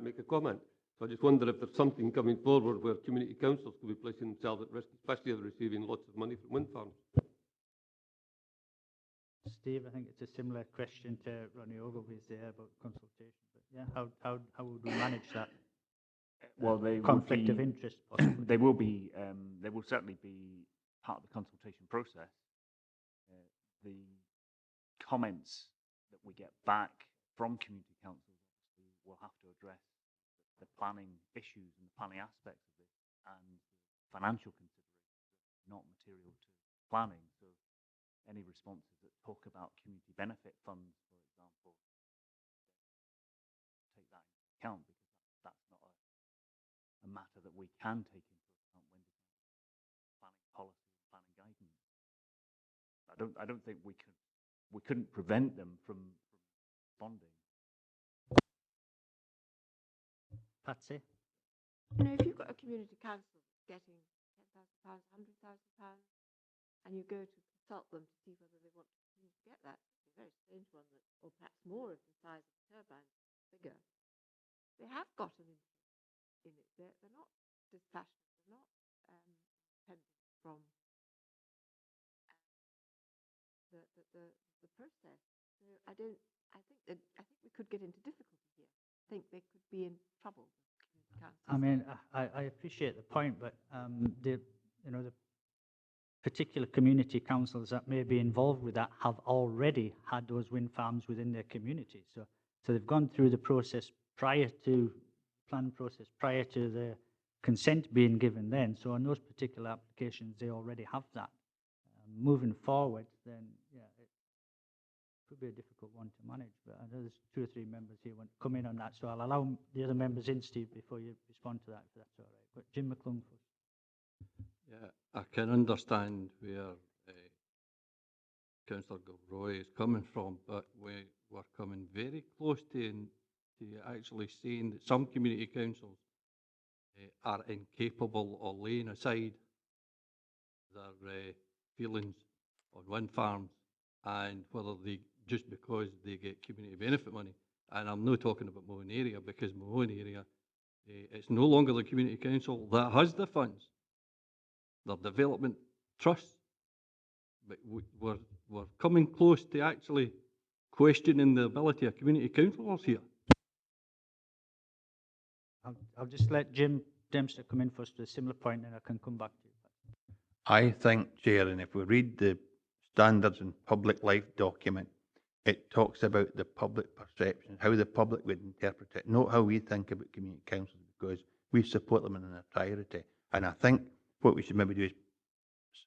make a comment. So I just wonder if there's something coming forward where community councils could be placing themselves at risk, especially if they're receiving lots of money from wind farms. Steve, I think it's a similar question to Ronnie Ogilvy's there about consultation. But yeah, how would we manage that? Well, they conflict of interest. Possibly. They will certainly be part of the consultation process. The comments that we get back from community councils obviously will have to address the planning issues and the planning aspects of this and financial considerations, not material to planning. So any responses that talk about community benefit funds, for example, take that into account, because that's not a matter that we can take into account when deciding planning policy and planning guidance. I don't think we couldn't prevent them from responding. Patsy? If you've got a community council getting £5,000, £100,000, and you go to consult them to see whether they want to continue to get that. It's a very strange one, that, or perhaps more if the size of the turbine is bigger. They have got an interest in it. They're not dispassionate. They're not independent from the process. So I think we could get into difficulty here. I think they could be in trouble. I mean, I appreciate the point, but the particular community councils that may be involved with that have already had those wind farms within their community. So they've gone through the process prior to planning process, prior to the consent being given then. So on those particular applications, they already have that. Moving forward, then, yeah, it could be a difficult one to manage, but I know there's 2 or 3 members here want to come in on that, so I'll allow the other members in, Steve, before you respond to that, if that's all right. But Jim McClung first. Yeah, I can understand where Councillor Gilroy is coming from, but we're coming very close to actually saying that some community councils are incapable of laying aside their feelings on wind farms, and whether they, just because they get community benefit money, and I'm not talking about my own area, because my own area, it's no longer the community council that has the funds. They're development trusts, but we're coming close to actually questioning the ability of community councillors here. I'll just let Jim Dempster come in first with a similar point, and I can come back to you. I think, Chair, and if we read the Standards in Public Life document, it talks about the public perception, how the public would interpret it, not how we think about community councils, because we support them in their priority. And I think what we should maybe do is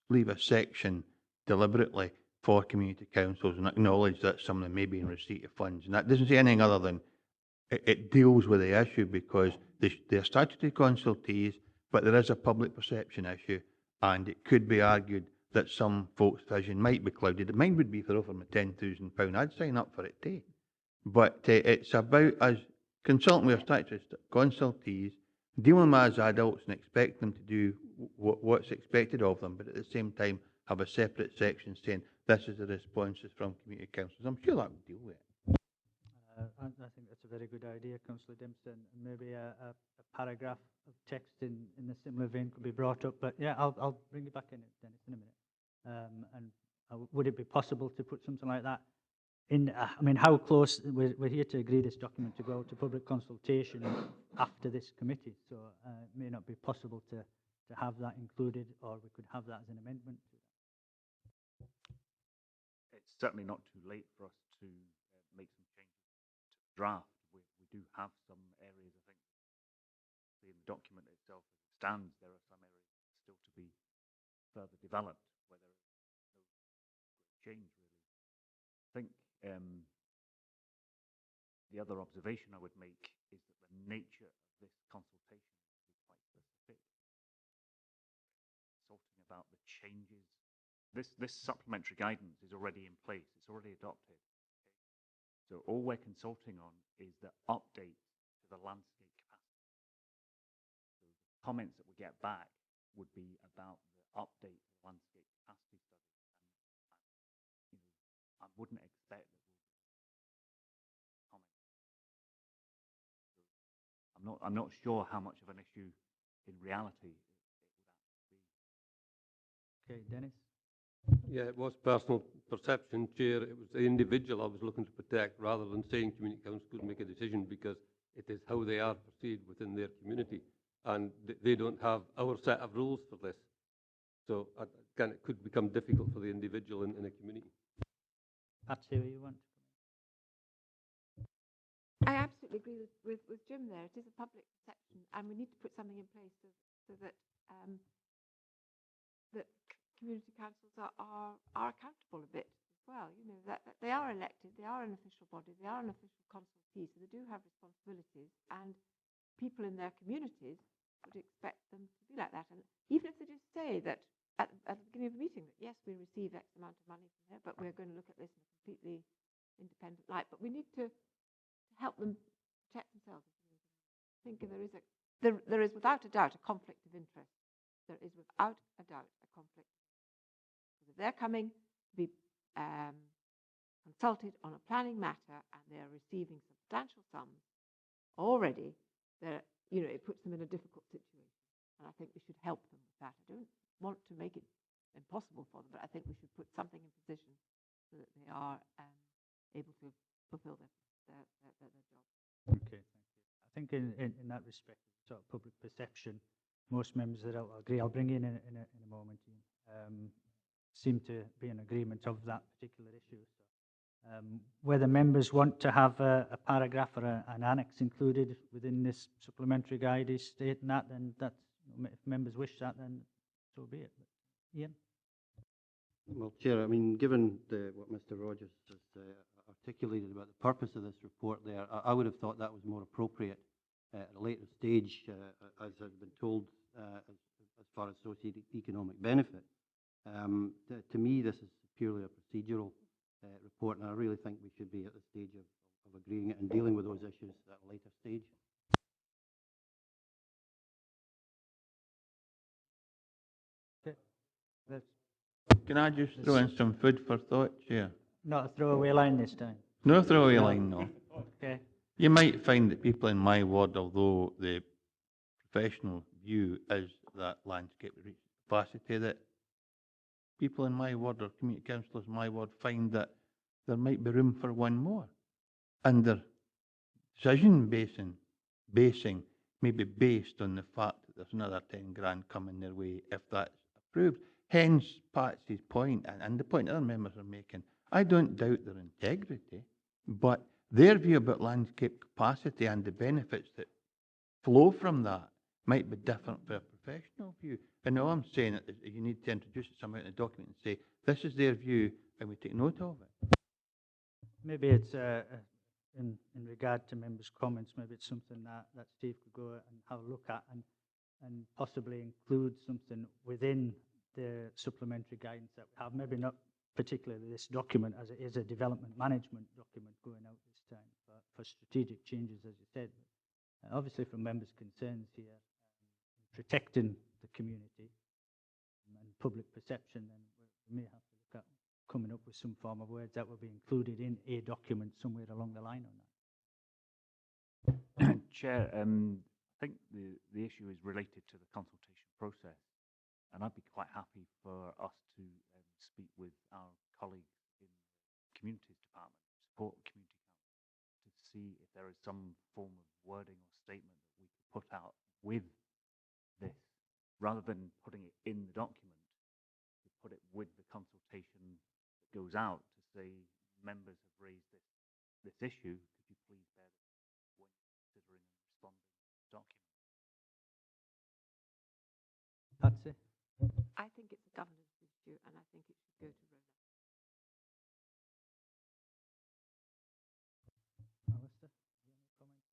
leave a section deliberately for community councils and acknowledge that some of them may be in receipt of funds. And that doesn't say anything other than it deals with the issue, because they're statutory consultees, but there is a public perception issue, and it could be argued that some folks' vision might be clouded. Mine would be for offering me £10,000. I'd sign up for it too. But it's about us consulting with our statutory consultees, dealing with them as adults and expect them to do what's expected of them, but at the same time have a separate section saying this is the responses from community councils. I'm sure that would deal with it. I think that's a very good idea, Councillor Dempster, and maybe a paragraph of text in a similar vein could be brought up. But yeah, I'll bring you back in, Dennis, in a minute. And would it be possible to put something like that in? I mean, how close? We're here to agree this document to go to public consultation after this committee, so it may not be possible to have that included, or we could have that as an amendment. It's certainly not too late for us to make some changes to the draft. We do have some areas, I think, in the document itself as it stands, there are some areas still to be further developed, where there is no change, really. I think the other observation I would make is that the nature of this consultation is quite specific. Consulting about the changes. This supplementary guidance is already in place. It's already adopted. Okay? So all we're consulting on is the update to the landscape capacity. So the comments that we get back would be about the update to the landscape capacity study. And I wouldn't expect that we'll comment. So I'm not sure how much of an issue in reality it would actually be. Okay, Dennis. Yeah, it was personal perception, Chair. It was the individual I was looking to protect, rather than saying community councils could make a decision, because it is how they are perceived within their community, and they don't have our set of rules for this. So again, it could become difficult for the individual in a community. Patsy, you want? I absolutely agree with Jim there. It is a public perception, and we need to put something in place so that that community councils are accountable a bit as well. You know, that they are elected, they are an official body, they are an official consultee, so they do have responsibilities, and people in their communities would expect them to be like that. And even if they just say that at the beginning of the meeting that yes, we receive X amount of money from there, but we're going to look at this in a completely independent light. But we need to help them protect themselves. I think there is without a doubt a conflict of interest there is without a doubt a conflict. Because if they're coming to be consulted on a planning matter and they're receiving substantial sums already, it puts them in a difficult situation. And I think we should help them with that. I don't want to make it impossible for them, but I think we should put something in position so that they are able to fulfill their job. Okay, thank you. I think in that respect, sort of public perception, most members that I'll agree, I'll bring in a moment, Ian, seem to be in agreement of that particular issue. So, whether members want to have a paragraph or an annex included within this supplementary guide is stating that, then that's, if members wish that, then so be it. But, Ian? Well, Chair, I mean, given what Mr. Rogers has articulated about the purpose of this report there, I would have thought that was more appropriate at a later stage, as has been told, as far as socio-economic benefit. To me, this is purely a procedural report, and I really think we should be at the stage of agreeing it and dealing with those issues at a later stage. Okay. Can I just throw in some food for thought, Chair? Not a throwaway line this time. No throwaway line, no. Okay. You might find that people in my ward, although the professional view is that landscape reach capacity, that people in my ward or community councillors in my ward find that there might be room for one more. And their decision basing may be based on the fact that there's another 10 grand coming their way if that's approved. Hence Patsy's point, and the point other members are making. I don't doubt their integrity, but their view about landscape capacity and the benefits that flow from that might be different for a professional view. And all I'm saying is you need to introduce it somewhere in the document and say, this is their view, and we take note of it. Maybe it's in regard to members' comments, maybe it's something that Steve could go and have a look at and possibly include something within the supplementary guidance that we have. Maybe not particularly this document, as it is a development management document going out this time for strategic changes, as you said. Obviously, from members' concerns here, protecting the community and public perception, then we may have to look at coming up with some form of words that will be included in a document somewhere along the line on that. Chair, I think the issue is related to the consultation process, and I'd be quite happy for us to speak with our colleagues in the Communities Department, support community council, to see if there is some form of wording or statement that we could put out with this, rather than putting it in the document, to put it with the consultation that goes out to say, members have raised this issue, could you please bear this when considering and responding to the document? That's it. I think it's a governance issue, and I think it should go to Rona. Alistair, any comments?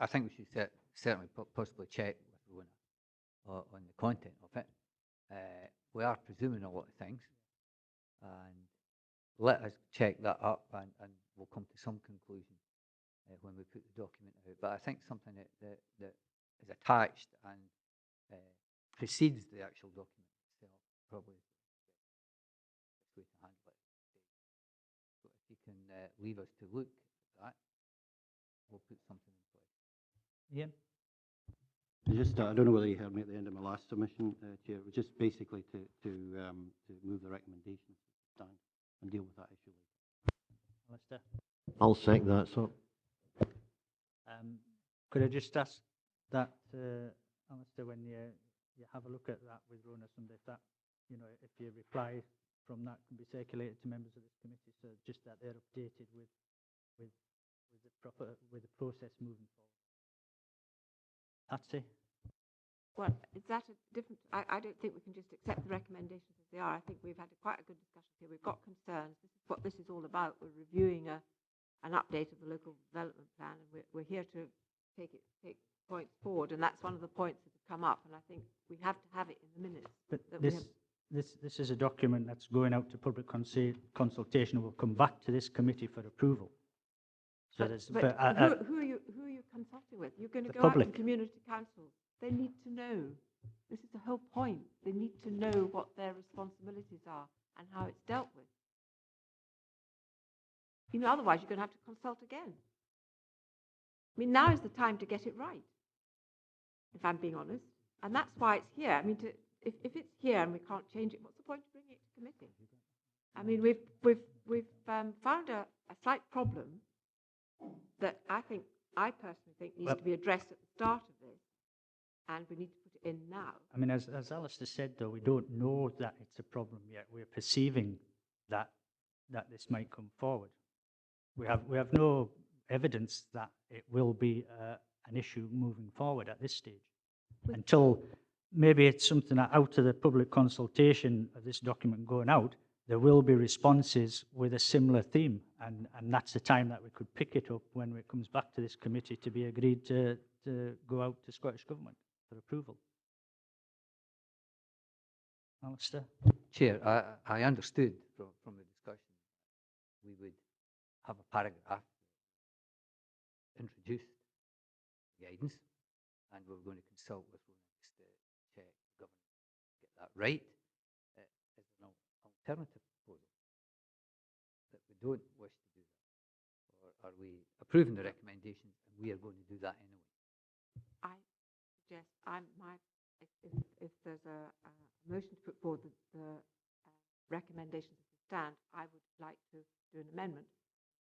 I think we should certainly possibly check with Rona on the content of it. We are presuming a lot of things, and let us check that up, and we'll come to some conclusion when we put the document out. But I think something that is attached and precedes the actual document itself probably is the best way to handle it. So if you can leave us to look at that, we'll put something in place. Ian? Just, I don't know whether you heard me at the end of my last submission, Chair. It was just basically to move the recommendations to stand and deal with that issue later. Alistair? I'll second that, so. Could I just ask that, Alistair, when you have a look at that with Rona someday, if that, if your reply from that can be circulated to members of this committee, so just that they're updated with the process moving forward. Patsy? Well, is that a different? I don't think we can just accept the recommendations as they are. I think we've had quite a good discussion here. We've got concerns. This is what this is all about. We're reviewing an update of the local development plan, and we're here to take points forward, and that's one of the points that have come up, and I think we have to have it in the minutes. But this is a document that's going out to public consultation and will come back to this committee for approval. So but who are you consulting with? you're going to the go out public. to community councils. They need to know. This is the whole point. They need to know what their responsibilities are and how it's dealt with. You know, otherwise you're going to have to consult again. I mean, now is the time to get it right, if I'm being honest. And that's why it's here. I mean, if it's here and we can't change it, what's the point of bringing it to committee? I mean, we've found a slight problem that I personally think needs to be addressed at the start of this, and we need to put it in now. I mean, as Alistair said, though, we don't know that it's a problem yet. We're perceiving that this might come forward. We have no evidence that it will be an issue moving forward at this stage. Until maybe it's something that out of the public consultation of this document going out, there will be responses with a similar theme, and that's the time that we could pick it up when it comes back to this committee to be agreed to go out to Scottish Government for approval. Alistair? Chair, I understood from the discussion we would have a paragraph introduced guidance, and we're going to consult with Ronex to check the government to get that right. Is there an alternative proposal that we don't wish to do that? Or are we approving the recommendations and we are going to do that anyway? I suggest if there's a motion to put forward the recommendations as they stand, I would like to do an amendment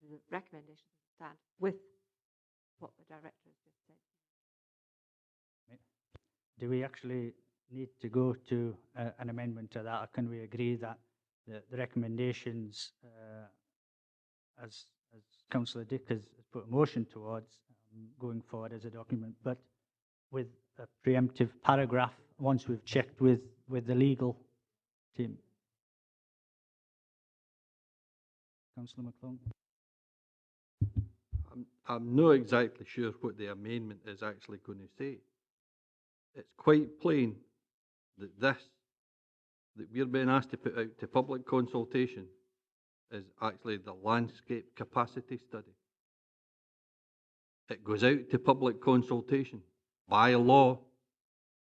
to the recommendations as they stand with what the director has just said. Do we actually need to go to an amendment to that, or can we agree that the recommendations, as Councillor Dick has put a motion towards, going forward as a document, but with a preemptive paragraph once we've checked with the legal team? Councillor McClung? I'm not exactly sure what the amendment is actually going to say. It's quite plain that that we're being asked to put out to public consultation is actually the landscape capacity study. It goes out to public consultation. By law,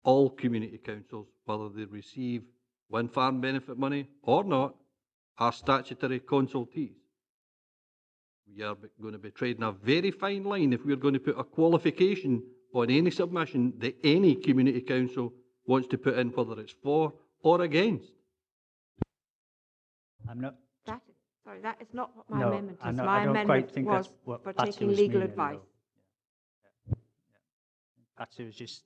all community councils, whether they receive wind farm benefit money or not, are statutory consultees. We are going to be trading a very fine line if we're going to put a qualification on any submission that any community council wants to put in, whether it's for or against. I'm not. That is not what my No, amendment is. I My don't amendment quite think was that's what for Patsy taking was legal meaning, advice. though. Patsy was just...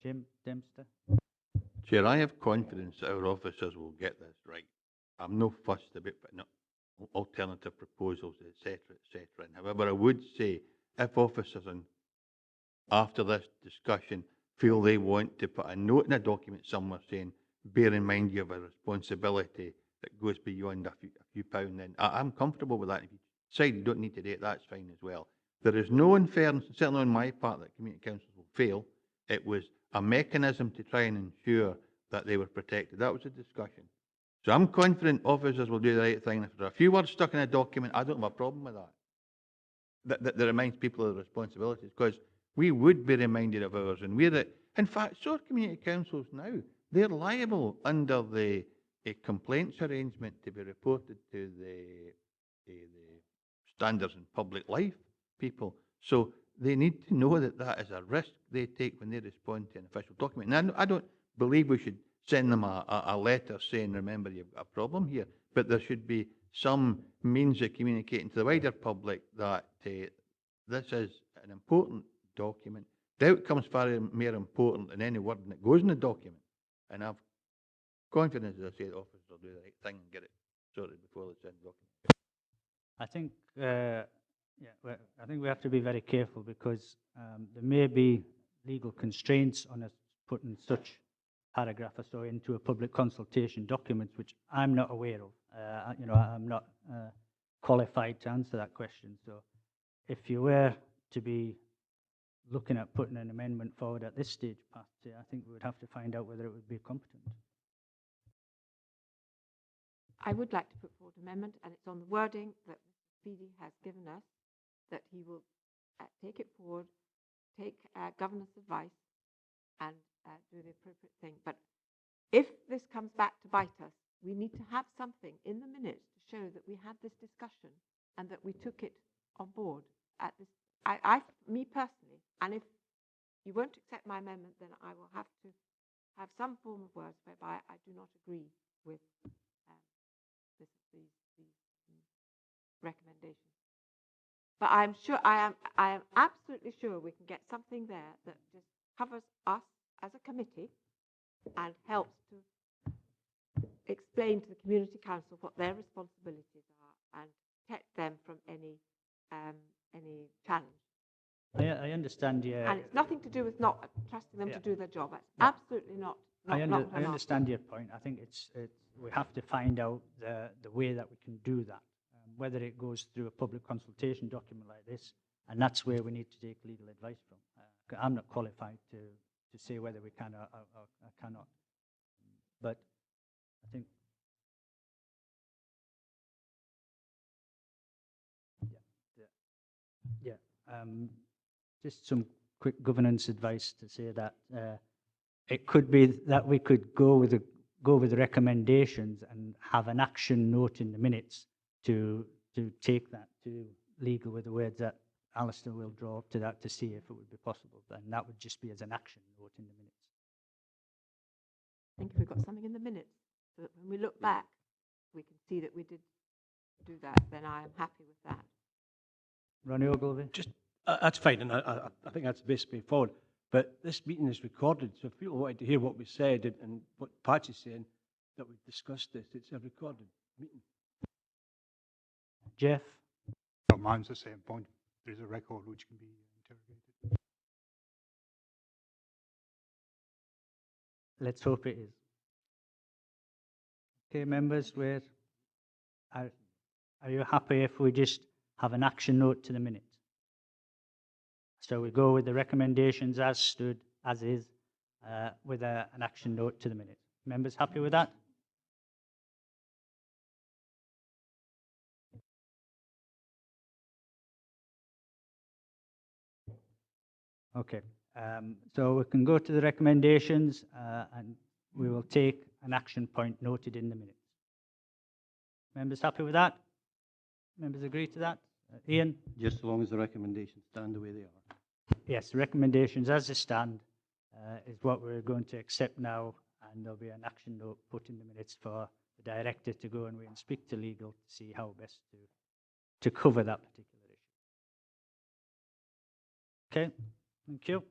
Jim Dempster? Chair, I have confidence that our officers will get this right. I'm no fussed about putting up alternative proposals, etc., etc. However, I would say if officers, after this discussion, feel they want to put a note in a document somewhere saying, bear in mind you have a responsibility that goes beyond a few pounds, then I'm comfortable with that. If you decide you don't need to do it, that's fine as well. There is no inference, certainly on my part, that community councils will fail. It was a mechanism to try and ensure that they were protected. That was the discussion. So I'm confident officers will do the right thing. If there are a few words stuck in a document, I don't have a problem with that. That reminds people of the responsibilities, because we would be reminded of ours, and in fact, so are community councils now. They're liable under a complaints arrangement to be reported to the standards in public life people. So they need to know that that is a risk they take when they respond to an official document. And I don't believe we should send them a letter saying, remember, you've got a problem here, but there should be some means of communicating to the wider public that this is an important document. The outcome's far more important than any word that goes in the document. And I've confidence, as I say, the officers will do the right thing and get it sorted before they send the document. I think, I think we have to be very careful, because there may be legal constraints on us putting such paragraph or so into a public consultation document, which I'm not aware of. I'm not qualified to answer that question. So if you were to be looking at putting an amendment forward at this stage, Patsy, I think we would have to find out whether it would be competent. I would like to put forward an amendment, and it's on the wording that Mr. Speedy has given us, that he will take it forward, take governance advice, and do the appropriate thing. But if this comes back to bite us, we need to have something in the minutes to show that we had this discussion and that we took it on board at this. Me personally, and if you won't accept my amendment, then I will have to have some form of words whereby I do not agree with these recommendations. But I'm sure, I am absolutely sure we can get something there that just covers us as a committee and helps to explain to the community council what their responsibilities are and protect them from any challenge. I understand, yeah. And it's nothing to do with not trusting them to do their job. It's absolutely not. I understand your point. I think it's we have to find out the way that we can do that, whether it goes through a public consultation document like this, and that's where we need to take legal advice from. I'm not qualified to say whether we can or cannot, but I think just some quick governance advice to say that it could be that we could go with the recommendations and have an action note in the minutes to take that to legal with the words that Alistair will draw up to that to see if it would be possible. Then that would just be as an action note in the minutes. I think if we've got something in the minutes, so that when we look back, we can see that we did do that, then I am happy with that. Ronnie Ogilvie? Just, that's fine, and I think that's the best way forward. But this meeting is recorded, so if people wanted to hear what we said and what Patch is saying, that we discussed this, it's a recorded meeting. Jeff? Well, mine's the same point. There is a record which can be interrogated. Let's hope it is. Okay, members, are you happy if we just have an action note to the minutes? So we go with the recommendations as stood, as is, with an action note to the minutes. Members happy with that? Okay, so we can go to the recommendations and we will take an action point noted in the minutes. Members happy with that? Members agree to that? Ian? Just so long as the recommendations stand the way they are. Yes, recommendations as they stand is what we're going to accept now, and there'll be an action note put in the minutes for the director to go and speak to legal to see how best to cover that particular issue. Okay, thank you.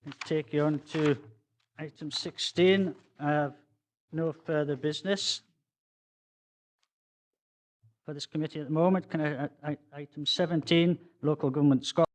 Let's take you on to item 16. I have no further business for this committee at the moment. Can I, item 17, local government Scotland.